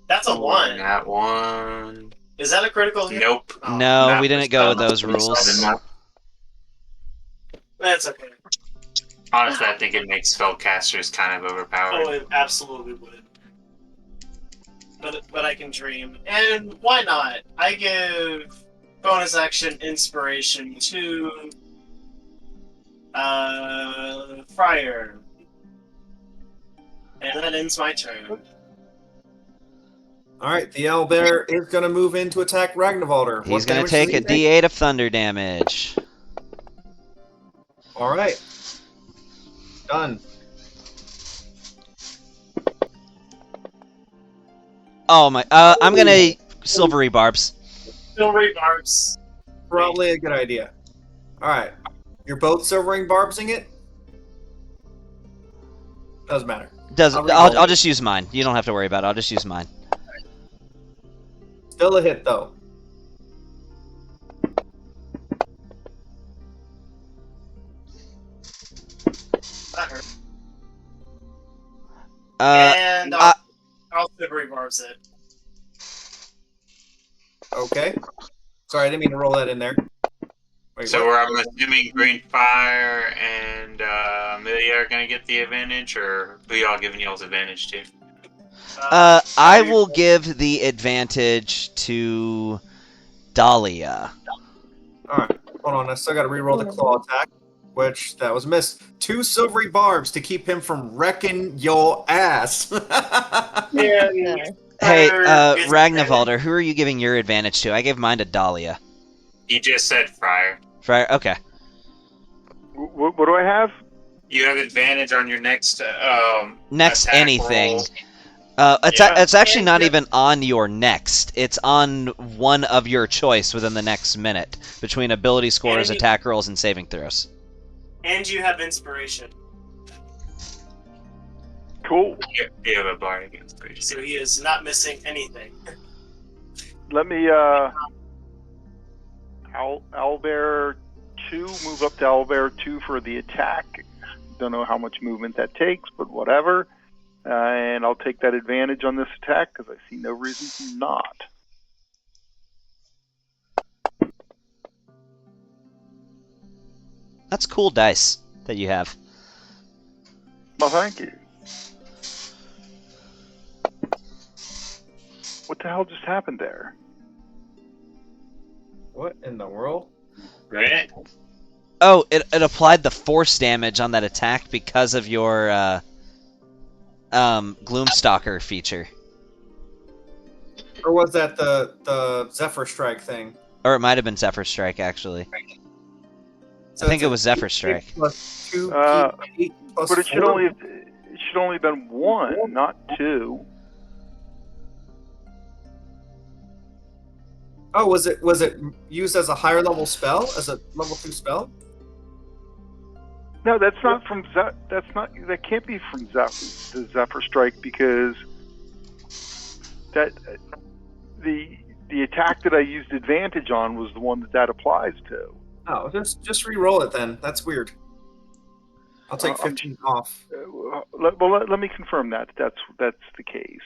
that's a 1. That one. Is that a critical hit? Nope. Oh, No, Not we didn't go with for those spell. rules. That's okay. Honestly, I think it makes spellcasters kind of overpowered. Oh, it absolutely would. But I can dream. And why not? I give bonus action inspiration to Friar. And that ends my turn. All right, the owlbear is going to move in to attack Ragnarvalder. He's going to take a D8 of thunder damage. All right. Done. Oh my! I'm gonna silvery barbs. Silvery barbs. Probably a good idea. All right. You're both silvering barbsing it? Doesn't matter. I'll just use mine. You don't have to worry about it. I'll just use mine. Still a hit, though. That hurt. Uh, And I'll silvery barbs it. Okay. Sorry, I didn't mean to roll that in there. Wait, So what? I'm assuming Green Fire and Amelia are going to get the advantage, or who y'all giving y'all's advantage to? I will give the advantage to Dahlia. All right. Hold on. I still got to re-roll the claw attack, which that was missed. 2 silvery barbs to keep him from wrecking your ass. And Hey, Friar gets Ragnarvalder, who are you giving your advantage to? I gave mine to Dahlia. You just said Friar. Friar, okay. What do I have? You have advantage on your next Next attack anything. roll. It's actually not even on your next. It's on one of your choice within the next minute between ability scores, attack rolls, and saving throws. And you have inspiration. Cool. You have a bardic inspiration. So he is not missing anything. Let me Owlbear 2, move up to Owlbear 2 for the attack. Don't know how much movement that takes, but whatever. And I'll take that advantage on this attack because I see no reason to not. That's cool dice that you have. Well, thank you. What the hell just happened there? What in the world? Right? Oh, it applied the force damage on that attack because of your Gloomstalker feature. Or was that the Zephyr Strike thing? Or it might have been Zephyr Strike, actually. So I think it's it was Zephyr Strike. Plus 2 8 plus But it should 4. only have been 1, not 2. Oh, was it used as a higher level spell, as a level 2 spell? No, that's not from that can't be from the Zephyr Strike because that the attack that I used advantage on was the one that applies to. Oh, just re-roll it then. That's weird. I'll take 15 off. Let me confirm that that's the case.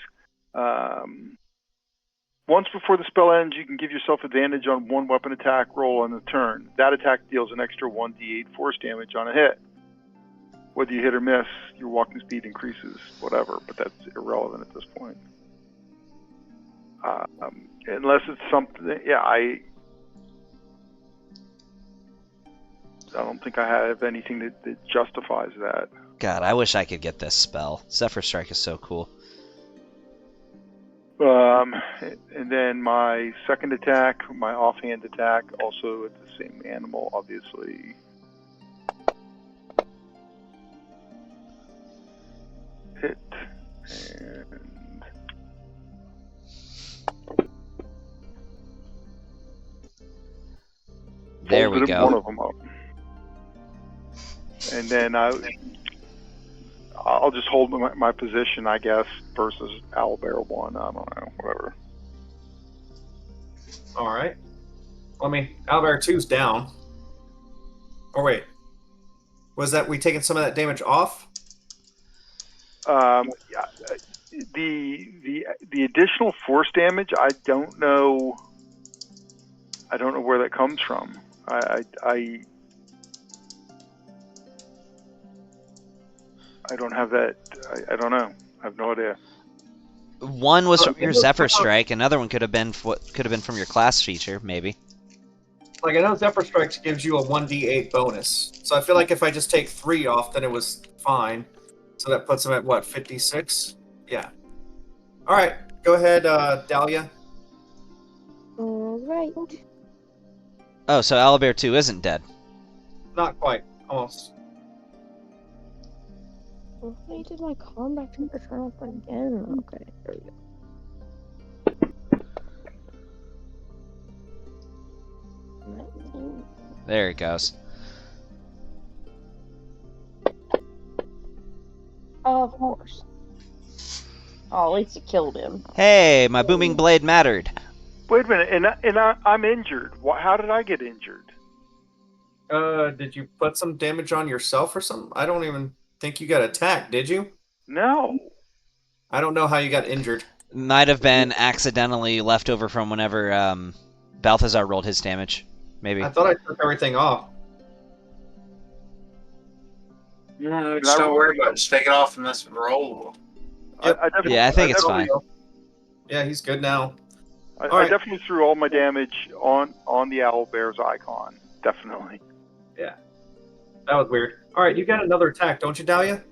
Once before the spell ends, you can give yourself advantage on one weapon attack roll on the turn. That attack deals an extra 1d8 force damage on a hit. Whether you hit or miss, your walking speed increases, whatever, but that's irrelevant at this point. Unless it's something, I don't think I have anything that justifies that. God, I wish I could get this spell. Zephyr Strike is so cool. And then my second attack, my offhand attack, also at the same animal, obviously. Hit. And we one go. of them up. And then I'll just hold my position, I guess, versus Owlbear 1. I don't know, whatever. All right. I mean, Owlbear 2's down. Oh wait, was that we taking some of that damage off? Yeah, the additional force damage, I don't know. I don't know where that comes from. I don't have that. I don't know. I have no idea. One was from your Zephyr Strike. Another one could have been from your class feature, maybe. Like, I know Zephyr Strikes gives you a 1d8 bonus. So I feel like if I just take 3 off, then it was fine. So that puts him at, what, 56? Yeah. All right. Go ahead, Dahlia. Alright. Oh, so Owlbear 2 isn't dead. Not quite. Almost. Why did my combat trigger turn off again? Okay, there we go. There it goes. Of course. Oh, at least it killed him. Hey, my booming blade mattered. Wait a minute, and I'm injured. How did I get injured? Did you put some damage on yourself or something? I don't even think you got attacked, did you? No. I don't know how you got injured. Might have been accidentally left over from whenever Balthazar rolled his damage. Maybe. I thought I took everything off. No, just don't worry about it. Just take it off and let's roll. Yep. Yeah, I think it's fine. Yeah, he's good now. I definitely threw all my damage on the Owlbear's icon. Definitely. Yeah. That was weird. All right, you got another attack, don't you, Dahlia?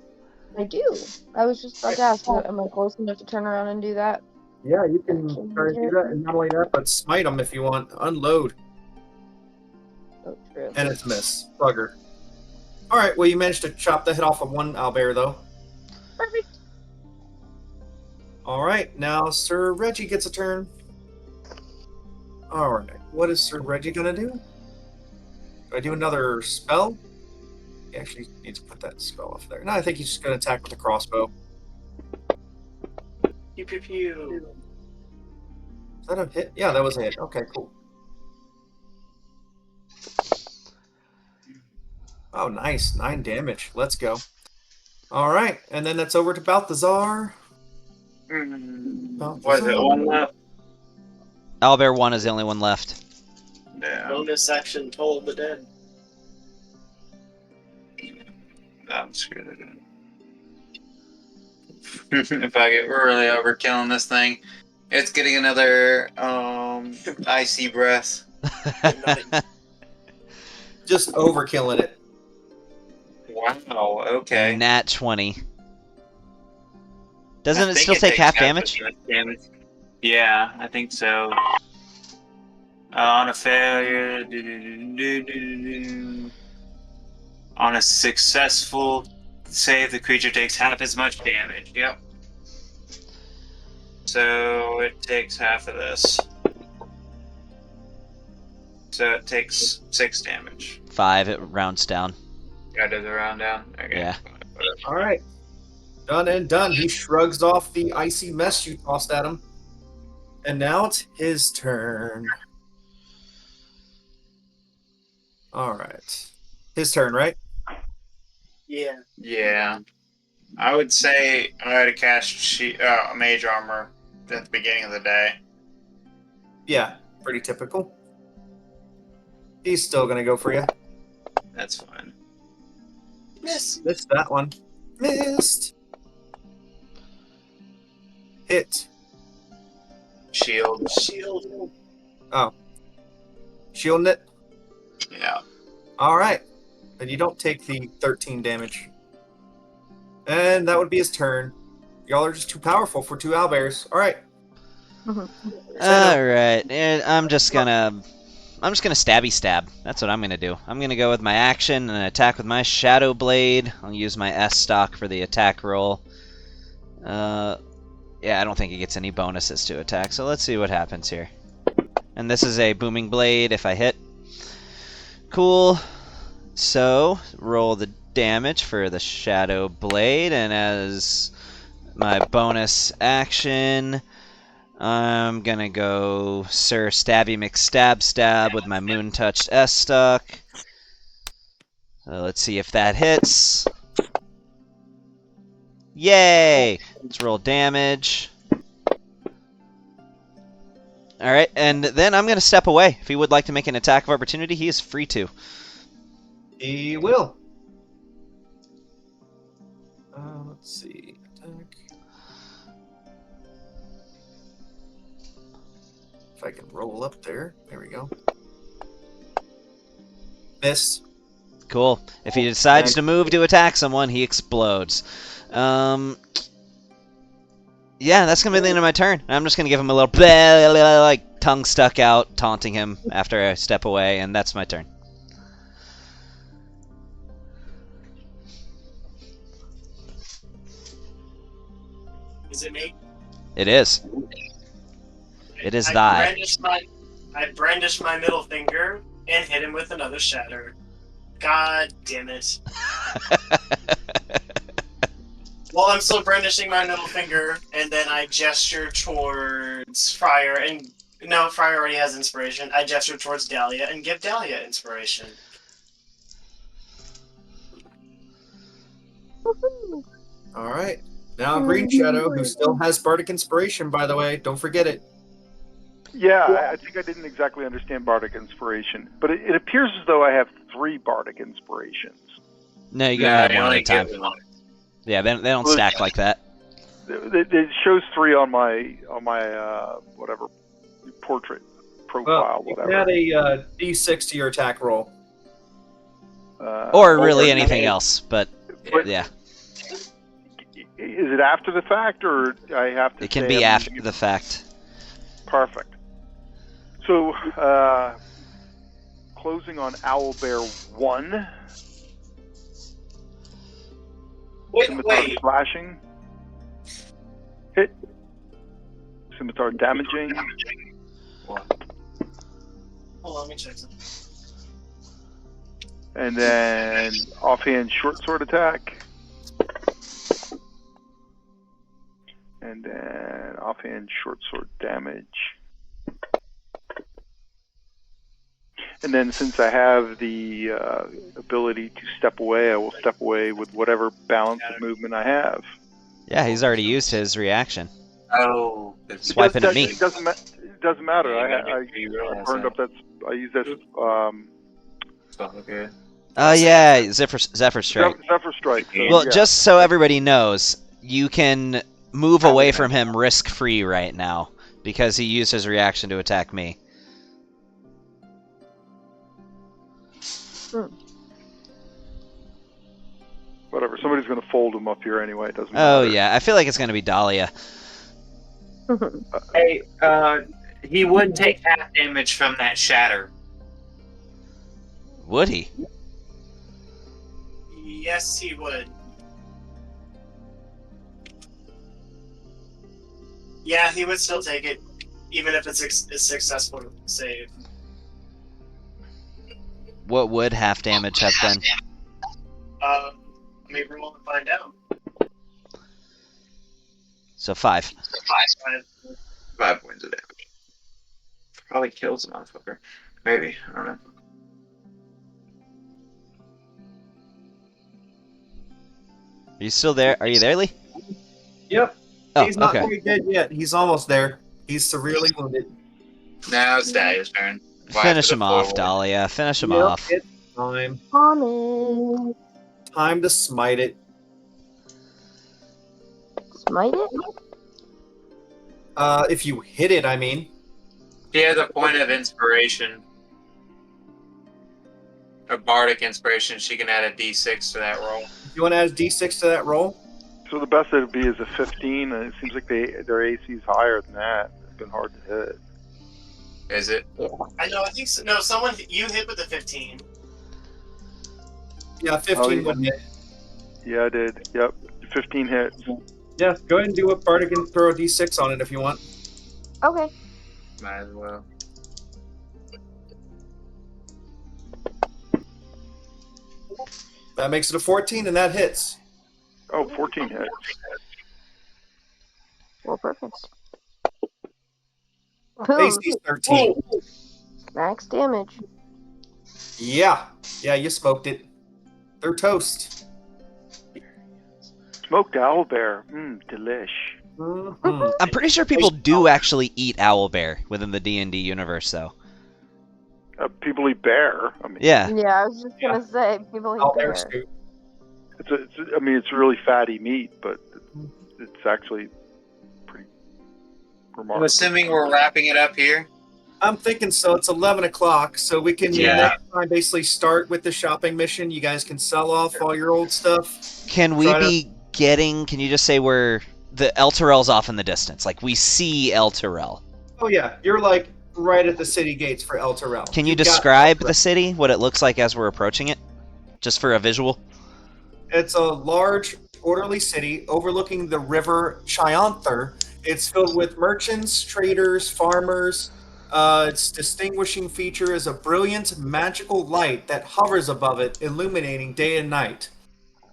I do. I was just about to ask, am I close enough to turn around and do that? Yeah, you can try to do that, and not only that, but smite him if you want. Unload. Oh, true. And it's a miss. Slugger. All right, well, you managed to chop the head off of one owlbear, though. Perfect. All right, now Sir Reggie gets a turn. All right, what is Sir Reggie going to do? Do I do another spell? He actually needs to put that spell off there. No, I think he's just going to attack with the crossbow. Pew pew pew. Is that a hit? Yeah, that was a hit. Okay, cool. Oh, nice. 9 damage. Let's go. All right, and then that's over to Balthazar. What is it? One left. Owlbear 1 is the only one left. Yeah. Bonus action, Toll of the Dead. I'm screwed again. If I get really overkilling this thing, it's getting another icy breath. Just overkilling it. Wow. Okay. Nat 20. Doesn't it still take half damage? Yeah, I think so. On a failure, on a successful save, the creature takes half as much damage. Yep. So it takes half of this. So it takes 6 damage. 5, it rounds down. Yeah, does it round down? Okay. Yeah. All right. Done and done. He shrugs off the icy mess you tossed at him. And now it's his turn. All right. His turn, right? Yeah. Yeah. I would say I had to cast mage armor at the beginning of the day. Yeah, pretty typical. He's still going to go for you. That's fine. Miss. Missed that one. Missed. Hit. Shield. Oh. Shielding it? Yeah. All right. Then you don't take the 13 damage. And that would be his turn. Y'all are just too powerful for 2 owlbears. All right. All right, and I'm just gonna stabby stab. That's what I'm gonna do. I'm gonna go with my action and attack with my shadow blade. I'll use my S stock for the attack roll. Yeah, I don't think it gets any bonuses to attack. So let's see what happens here. And this is a booming blade. If I hit, Cool. So, roll the damage for the Shadow Blade, and as my bonus action, I'm gonna go Sir Stabby McStab with my Moon Touched S-Stuck. Let's see if that hits. Yay! Let's roll damage. Alright, and then I'm gonna step away. If he would like to make an attack of opportunity, he is free to. He will. Let's see. Attack. If I can roll up there. There we go. Miss. Cool. If he decides to move to attack someone, he explodes. Yeah, that's gonna be the end of my turn. I'm just gonna give him a little like tongue stuck out, taunting him after I step away, and that's my turn. Is it me? It is. It is thy. I brandish my middle finger and hit him with another shatter. God damn it. Well, I'm still brandishing my middle finger, and then I gesture towards Friar, and no, Friar already has inspiration. I gesture towards Dahlia and give Dahlia inspiration. All right. Now Green Shadow, who still has Bardic Inspiration, by the way. Don't forget it. Yeah, I think I didn't exactly understand Bardic Inspiration, but it appears as though I have 3 Bardic Inspirations. No, you gotta have one at a time. Yeah, they don't stack like that. It shows 3 on my whatever portrait profile, whatever. Add a D6 to your attack roll. Or really anything else, but yeah. Is it after the fact, or I have to? It can be after the fact. Perfect. So, closing on Owlbear 1. Scimitar slashing. Hit. Scimitar damaging. Hold on, let me check something. And then offhand short sword attack. And then offhand short sword damage. And then since I have the ability to step away, I will step away with whatever balance of movement I have. Yeah, he's already used his reaction. Oh, Swiping at me. It doesn't matter. I burned up that. I use that. Okay. Oh yeah, Zephyr Strike. Zephyr Strike. So, Well, yeah. just so everybody knows, you can move away from him risk-free right now because he used his reaction to attack me. Whatever. Somebody's going to fold him up here anyway. It doesn't Oh matter. yeah, I feel like it's gonna be Dahlia. Hey, he would take half damage from that shatter. Would he? Yes, he would. Yeah, he would still take it, even if it's a successful save. What would half damage have been? Let me roll and find out. So 5. 5 points of damage. Probably kills the motherfucker. Maybe. I don't know. Are you still there? Are you there, Lee? Yep. Oh, He's not okay. quite dead yet. He's almost there. He's severely wounded. Now it's Dahlia's turn. Finish him off, Dahlia. Finish him off. It's time. Common. Time to smite it. Smite it? If you hit it, I mean. She has a point of inspiration. A bardic inspiration. She can add a d6 to that roll. You want to add a D6 to that roll? So the best it would be is a 15, and it seems like their AC is higher than that. It's been hard to hit. Is it? I know, I think so. No, you hit with the 15. Yeah, 15 would hit. Yeah, I did. Yep, 15 hits. Yeah, go ahead and do a Bardic and throw a D6 on it if you want. Okay. Might as well. That makes it a 14, and that hits. Oh, 14 hits. Well, perfect. Boom. AC 13. Max damage. Yeah, you smoked it. They're toast. Smoked owlbear. Delish. Mhm. I'm pretty sure people do actually eat owlbear within the D&D universe, though. People eat bear. I mean, Yeah. Yeah, I was just gonna say people eat Out there, bear. Scoot. it's really fatty meat, but it's actually pretty I'm remarkable. assuming we're wrapping it up here. I'm thinking so. It's 11 o'clock, so we can Yeah. next time basically start with the shopping mission. You guys can sell off all your old stuff. Can we Try to- be getting... Can you just say where the El Terrell's off in the distance? Like, we see El Terrell. Oh yeah, you're like right at the city gates for El Terrell. Can you You've got describe El the city, what it looks like as we're approaching it? Just for a visual? It's a large, orderly city overlooking the river Chianther. It's filled with merchants, traders, farmers. Its distinguishing feature is a brilliant, magical light that hovers above it, illuminating day and night.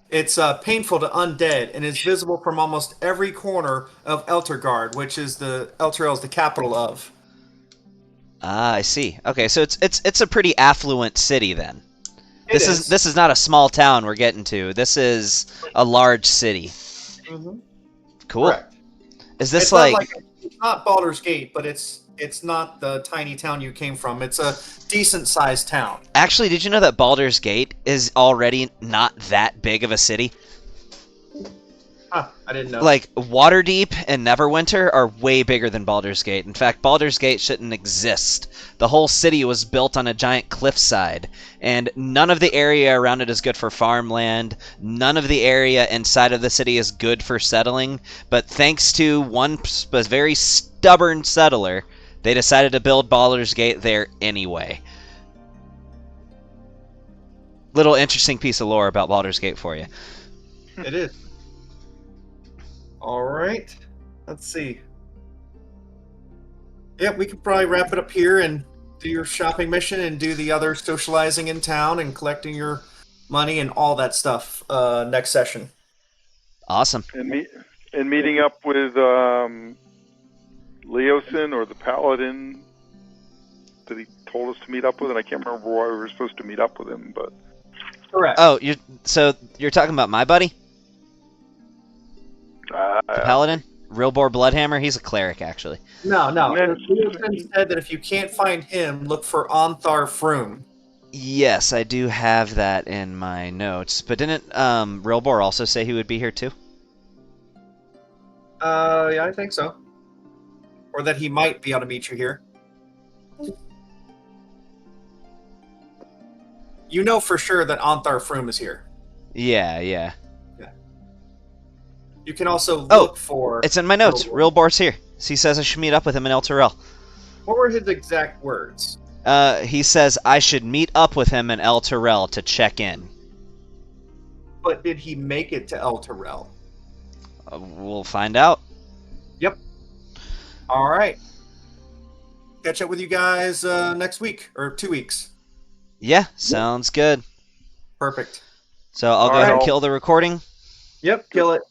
It's painful to undead and is visible from almost every corner of Eltergard, which is the Elturel is the capital of. Ah, I see. Okay, so it's a pretty affluent city then. It This is not a small town we're getting to. This is a large city. Mhm. Cool. Correct. Is this It's like... it's not Baldur's Gate, but it's not the tiny town you came from. It's a decent sized town. Actually, did you know that Baldur's Gate is already not that big of a city? Huh, I didn't know. Like, Waterdeep and Neverwinter are way bigger than Baldur's Gate. In fact, Baldur's Gate shouldn't exist. The whole city was built on a giant cliffside, and none of the area around it is good for farmland. None of the area inside of the city is good for settling, but thanks to one very stubborn settler, they decided to build Baldur's Gate there anyway. Little interesting piece of lore about Baldur's Gate for you. It is. All right. Let's see. Yep, we could probably wrap it up here and do your shopping mission and do the other socializing in town and collecting your money and all that stuff next session. Awesome. And meeting up with Leosin or the Paladin that he told us to meet up with, and I can't remember why we were supposed to meet up with him, but Correct. Oh, you're talking about my buddy? The Paladin? Realbor Bloodhammer? He's a cleric, actually. No. Yeah. Leosin said that if you can't find him, look for Onthar Froom. Yes, I do have that in my notes. But didn't Realbor also say he would be here too? Yeah, I think so. Or that he might be able to meet you here. You know for sure that Onthar Froom is here. Yeah. You can also Oh, look for... It's in my notes. Realbor's here. So he says I should meet up with him in El Terrell. What were his exact words? He says I should meet up with him in El Terrell to check in. But did he make it to El Terrell? We'll find out. Yep. All right. Catch up with you guys next week or 2 weeks. Yeah, sounds good. Perfect. So I'll go All ahead and right. kill the recording. Yep, kill it.